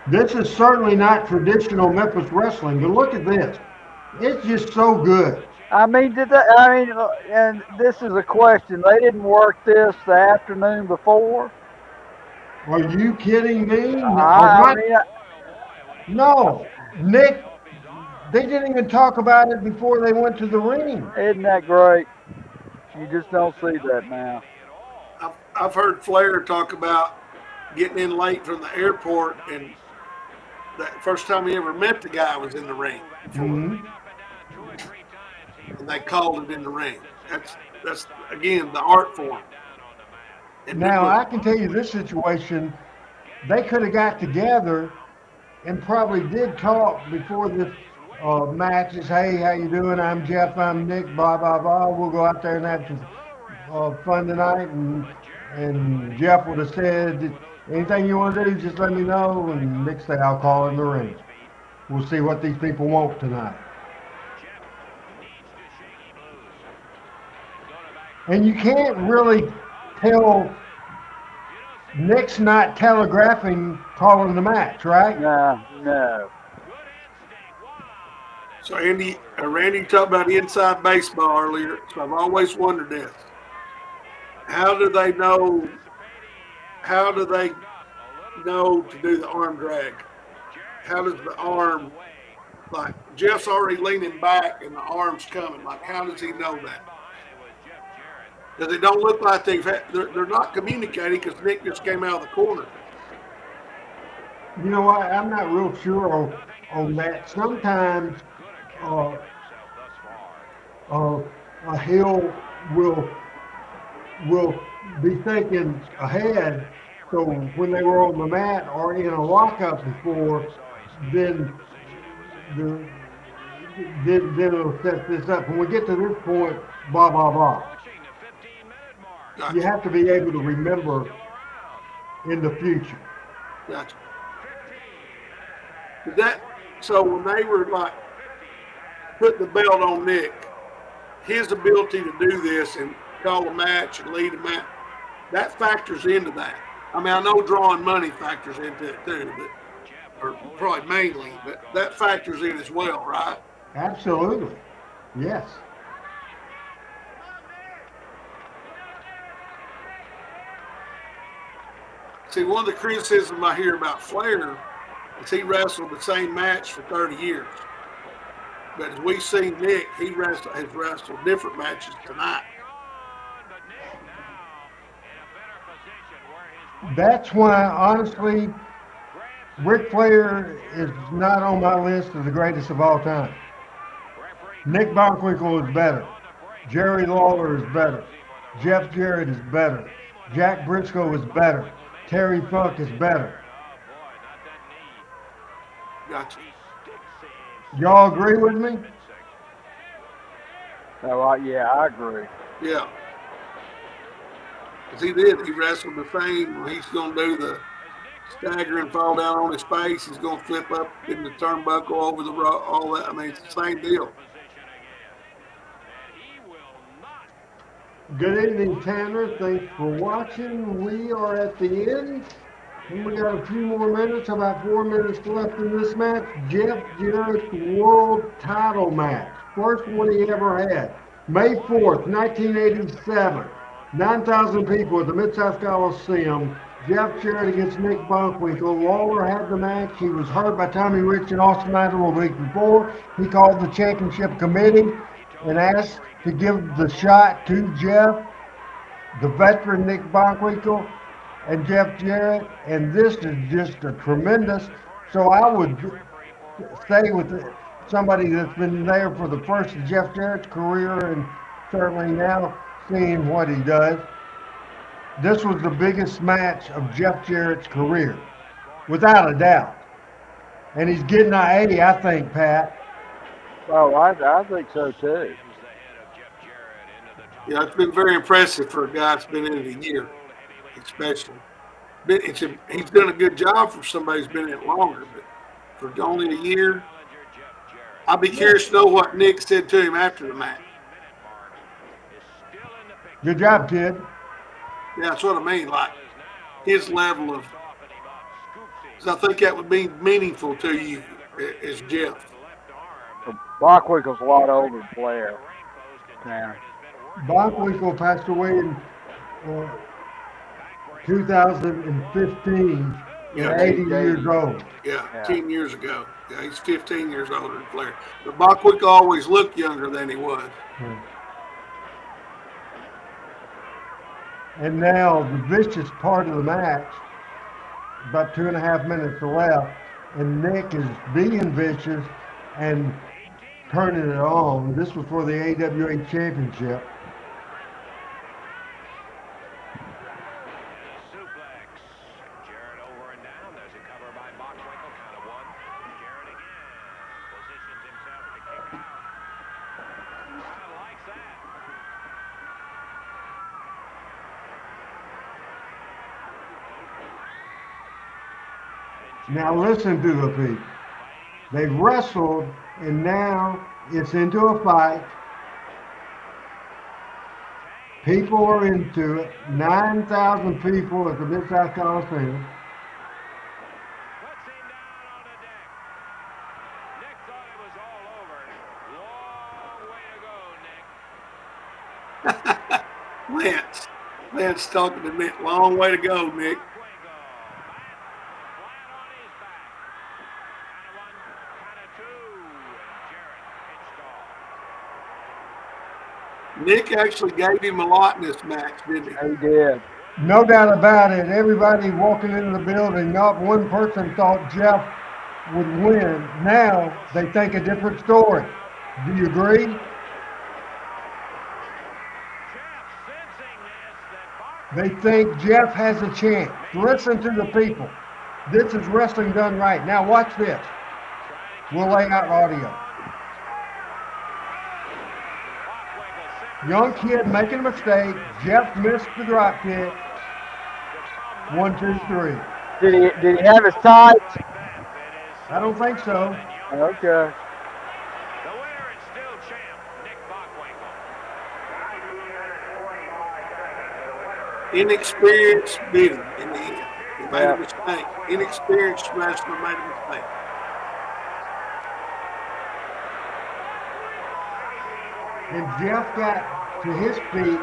Speaker 3: This is certainly not traditional Memphis wrestling, but look at this. It's just so good.
Speaker 6: I mean, and this is a question. They didn't work this the afternoon before.
Speaker 3: Are you kidding me?
Speaker 6: I mean,
Speaker 3: No, Nick. They didn't even talk about it before they went to the ring.
Speaker 6: isn't that great? You just don't see that now.
Speaker 4: I've heard Flair talk about getting in late from the airport, and that first time he ever met the guy was in the ring before,
Speaker 3: Mhm.
Speaker 4: and they called it in the ring. That's again the art form. And
Speaker 3: Now
Speaker 4: look,
Speaker 3: I can tell you this situation. They could have got together and probably did talk before this matches. Hey, how you doing? I'm Jeff. I'm Nick. Blah blah blah. We'll go out there and have some fun tonight. And Jeff would have said, anything you want to do, just let me know. And Nick said, I'll call in the ring. We'll see what these people want tonight. And you can't really tell. Nick's not telegraphing calling the match, right?
Speaker 6: No.
Speaker 4: so Randy talked about inside baseball earlier. So I've always wondered this: how do they know? How do they know to do the arm drag? How does the arm, like Jeff's already leaning back and the arm's coming? Like, how does he know that? Because they don't look like they're not communicating because Nick just came out of the corner.
Speaker 3: You know what? I'm not real sure on that. Sometimes uh, a heel will be thinking ahead. So when they were on the mat or in a lockup before, then the then it'll set this up. When we get to this point, blah blah blah.
Speaker 4: Gotcha.
Speaker 3: You have to be able to remember in the future.
Speaker 4: Gotcha. So when they were like putting the belt on Nick, his ability to do this and call a match and lead a match, that factors into that. I mean, I know drawing money factors into it too, or probably mainly, but that factors in as well, right?
Speaker 3: Absolutely. Yes.
Speaker 4: See, one of the criticisms I hear about Flair is he wrestled the same match for 30 years. But as we've seen Nick, he has wrestled different matches tonight.
Speaker 3: That's why, honestly, Ric Flair is not on my list of the greatest of all time. Nick Bockwinkel is better. Jerry Lawler is better. Jeff Jarrett is better. Jack Briscoe is better. Terry Funk is better.
Speaker 4: Gotcha.
Speaker 3: Y'all agree with me?
Speaker 6: So, yeah, I agree.
Speaker 4: Yeah. Because he did. He wrestled the same. He's going to do the stagger and fall down on his face. He's going to flip up in the turnbuckle over the rock, all that. I mean, it's the same deal.
Speaker 3: Good evening, Tanner. Thanks for watching. We are at the end. And we got a few more minutes, about 4 minutes left in this match. Jeff Jarrett's world title match. First one he ever had. May 4th, 1987. 9,000 people at the Mid-South Coliseum. Jeff Jarrett against Nick Bockwinkel. Lawler had the match. He was hurt by Tommy Rich and Austin Idol a week before. He called the championship committee and asked to give the shot to Jeff, the veteran Nick Bockwinkel, and Jeff Jarrett. And this is just a tremendous. So I would stay with somebody that's been there for the first of Jeff Jarrett's career and certainly now seeing what he does. This was the biggest match of Jeff Jarrett's career, without a doubt. And he's getting an A, I think, Pat.
Speaker 6: Oh, I think so too.
Speaker 4: Yeah, it's been very impressive for a guy that's been in it a year, especially. He's done a good job for somebody who's been in it longer, but for only a year, I'd be curious to know what Nick said to him after the match.
Speaker 3: Good job, kid.
Speaker 4: Yeah, that's what I mean. Like his level of, because I think that would be meaningful to you as Jeff.
Speaker 6: Bockwinkel's a lot older than Flair. Yeah.
Speaker 3: Bockwinkel passed away in 2015,
Speaker 4: Yeah,
Speaker 3: at 80 years old.
Speaker 4: Yeah,
Speaker 6: Yeah.
Speaker 4: 10 years ago. Yeah, he's 15 years older than Flair. But Bockwinkel always looked younger than he was.
Speaker 3: And now the vicious part of the match, about 2.5 minutes left, and Nick is being vicious and turning it on. This was for the AWA Championship.
Speaker 5: Suplex. Jarrett over and down. There's a cover by Bockwinkel. Count of one. Jarrett again. Positions himself to kick out. Kind of likes that.
Speaker 3: Now listen to the people. They wrestled, and now it's into a fight. People are into it. 9,000 people at the Mid-South Coliseum.
Speaker 5: Puts him down on the deck. Nick thought it was all over. Long way to go, Nick.
Speaker 4: Lance talking to Nick. Long way to go, Nick.
Speaker 5: Bockwinkel. Flat on his back. Count of one, count of two. And Jarrett pitched off.
Speaker 4: Nick actually gave him a lot in this match, didn't he?
Speaker 6: He did.
Speaker 3: No doubt about it. Everybody walking into the building, not one person thought Jeff would win. Now they think a different story. Do you agree?
Speaker 5: Jeff sensing this, that
Speaker 3: They think Jeff has a chance. Listen to the people. This is wrestling done right. Now watch this. We'll lay out audio. Young kid making a mistake. Jeff missed the drop kick. 1, 2, 3.
Speaker 6: Did he have his tights?
Speaker 3: I don't think so.
Speaker 6: Okay.
Speaker 5: the winner and still champ, Nick Bockwinkel.
Speaker 4: Inexperienced did him in the end. He made a mistake. Inexperienced wrestler made a mistake.
Speaker 3: And Jeff got to his feet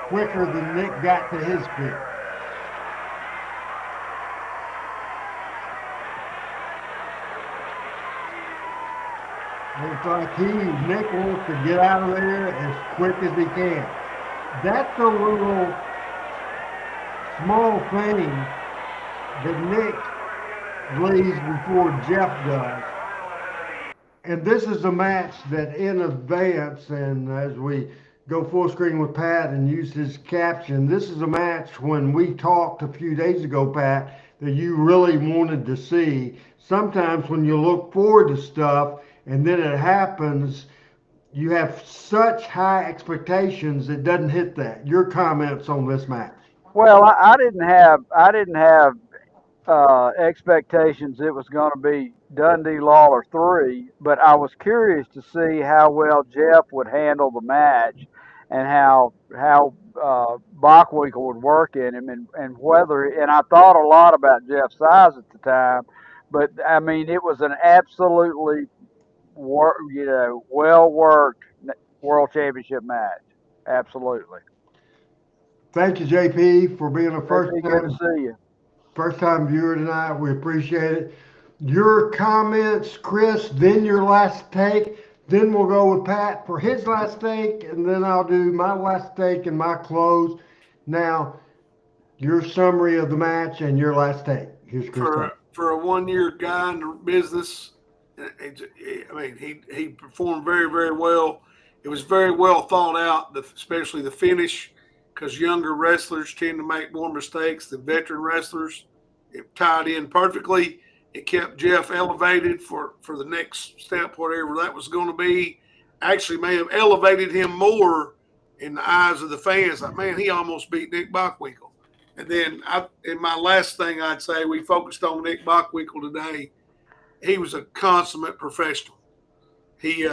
Speaker 3: quicker than Nick got to his feet. And it's like Nick wants to get out of there as quick as he can. That's a little small thing that Nick leaves before Jeff does. And this is a match that in advance, and as we go full screen with Pat and use his caption, this is a match when we talked a few days ago, Pat, that you really wanted to see. Sometimes when you look forward to stuff and then it happens, you have such high expectations it doesn't hit that. Your comments on this match?
Speaker 6: Well, I didn't have expectations it was going to be Dundee Lawler 3, but I was curious to see how well Jeff would handle the match and how Bockwinkel would work in him and whether, and I thought a lot about Jeff's size at the time, but I mean it was an absolutely well worked World Championship match. Absolutely.
Speaker 3: Thank you, JP, for being a
Speaker 6: Good to see you.
Speaker 3: first time viewer tonight. We appreciate it. Your comments, Chris, then your last take. Then we'll go with Pat for his last take, and then I'll do my last take and my close. Now, your summary of the match and your last take. Here's Chris.
Speaker 4: For a one-year guy in the business, I mean, he performed very, very well. It was very well thought out, especially the finish, because younger wrestlers tend to make more mistakes than veteran wrestlers. It tied in perfectly. It kept Jeff elevated for the next step, whatever that was going to be. Actually may have elevated him more in the eyes of the fans. Like, man, he almost beat Nick Bockwinkel. And then in my last thing I'd say, we focused on Nick Bockwinkel today. He was a consummate professional. He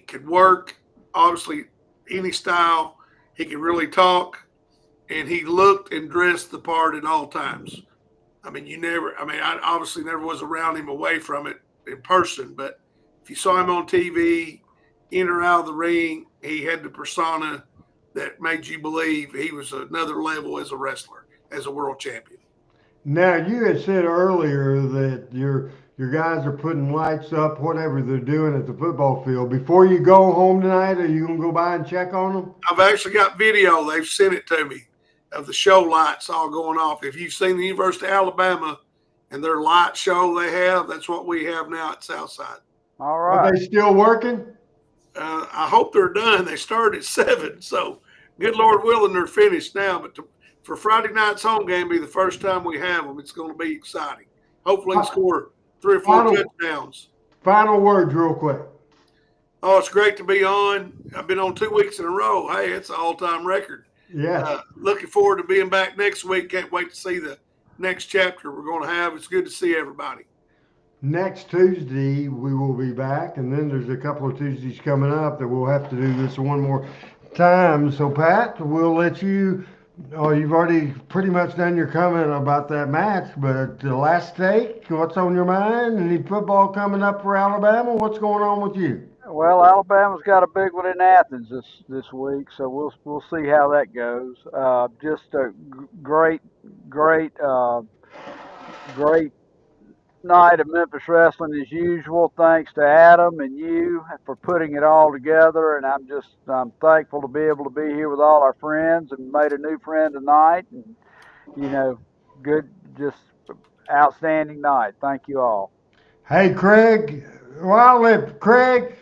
Speaker 4: could work, obviously, any style. He could really talk, and he looked and dressed the part at all times. I mean, I obviously never was around him away from it in person, but if you saw him on TV, in or out of the ring, he had the persona that made you believe he was another level as a wrestler. as a world champion.
Speaker 3: Now, you had said earlier that your guys are putting lights up, whatever they're doing at the football field. Before you go home tonight, are you going to go by and check on them?
Speaker 4: I've actually got video. They've sent it to me of the show lights all going off. If you've seen the University of Alabama and their light show they have, that's what we have now at Southside.
Speaker 6: All right.
Speaker 3: Are they still working?
Speaker 4: I hope they're done. They started at 7, so good Lord willing, they're finished now. But for Friday night's home game, be the first time we have them. It's going to be exciting. Hopefully, score 3 or 4 touchdowns.
Speaker 3: Final words, real quick.
Speaker 4: Oh, it's great to be on. I've been on 2 weeks in a row. Hey, it's an all-time record.
Speaker 3: Yes.
Speaker 4: Looking forward to being back next week. Can't wait to see the next chapter we're going to have. It's good to see everybody.
Speaker 3: Next Tuesday, we will be back, and then there's a couple of Tuesdays coming up that we'll have to do this one more time. So, Pat, we'll let you – you've already pretty much done your comment about that match, but the last take, what's on your mind? Any football coming up for Alabama? What's going on with you?
Speaker 6: Well, Alabama's got a big one in Athens this week, so we'll see how that goes. Just a great night of Memphis wrestling as usual. Thanks to Adam and you for putting it all together, and I'm thankful to be able to be here with all our friends and made a new friend tonight. And good, just outstanding night. Thank you all.
Speaker 3: Hey, Craig. Craig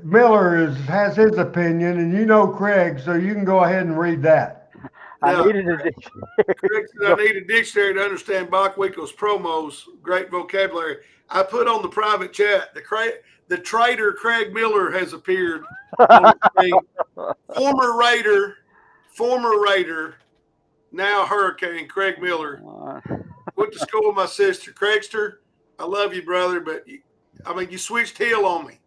Speaker 3: Miller has his opinion, and you know Craig, so you can go ahead and read that.
Speaker 6: I needed a dictionary.
Speaker 4: Craig said I need a dictionary to understand Bockwinkel's promos. Great vocabulary. I put on the private chat, the traitor Craig Miller has appeared on the screen. Former Raider, now Hurricane Craig Miller. Went to school with my sister. Craigster, I love you, brother, but you switched heel on me.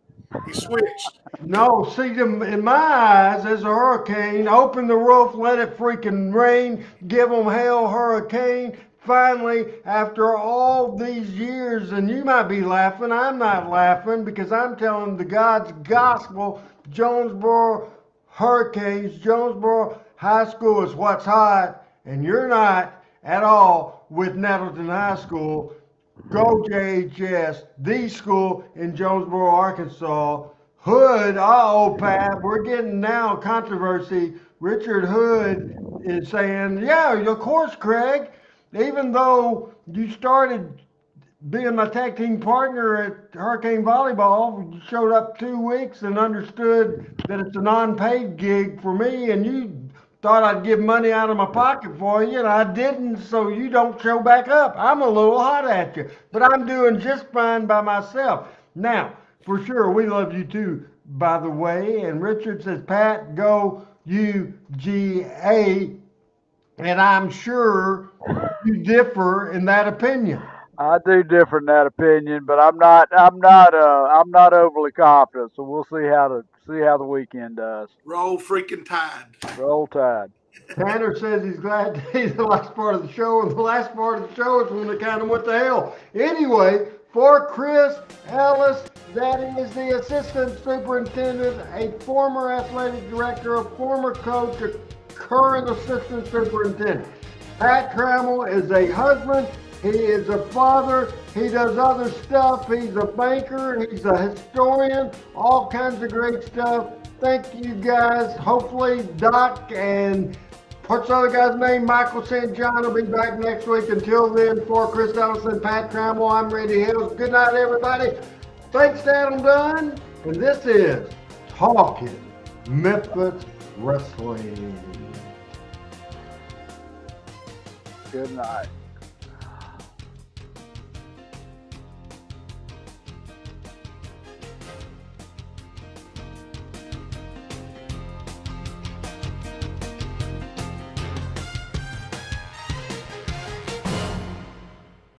Speaker 4: You switched.
Speaker 3: No, see, in my eyes, as a hurricane, open the roof, let it freaking rain, give them hell, hurricane. Finally, after all these years, and you might be laughing, I'm not laughing because I'm telling the God's gospel, Jonesboro Hurricanes, Jonesboro High School is what's hot, and you're not at all with Nettleton High School. Go JHS, the school in Jonesboro, Arkansas. Hood, Pat, we're getting now controversy. Richard Hood is saying, yeah, of course, Craig, even though you started being my tag team partner at Hurricane Volleyball, you showed up 2 weeks and understood that it's a non-paid gig for me, and you thought I'd give money out of my pocket for you, and I didn't, so you don't show back up. I'm a little hot at you, but I'm doing just fine by myself. Now, for sure, we love you too, by the way. And Richard says, Pat, go UGA, and I'm sure you differ in that opinion.
Speaker 6: I do differ in that opinion, but I'm not overly confident. So we'll see how the weekend does.
Speaker 4: Roll freaking Tide.
Speaker 6: Roll Tide.
Speaker 3: Tanner says he's glad to hear the last part of the show, and the last part of the show is when they kind of went to hell. Anyway, for Chris Ellis, that is the assistant superintendent, a former athletic director, a former coach, a current assistant superintendent. Pat Trammell is a husband. He is a father. He does other stuff. He's a banker. He's a historian. All kinds of great stuff. Thank you, guys. Hopefully, Doc and what's the other guy's name? Michael St. John will be back next week. Until then, for Chris Ellison, Pat Trammell, I'm Randy Hills. Good night, everybody. Thanks to Adam Dunn. And this is Talking Memphis Wrestling.
Speaker 6: Good night.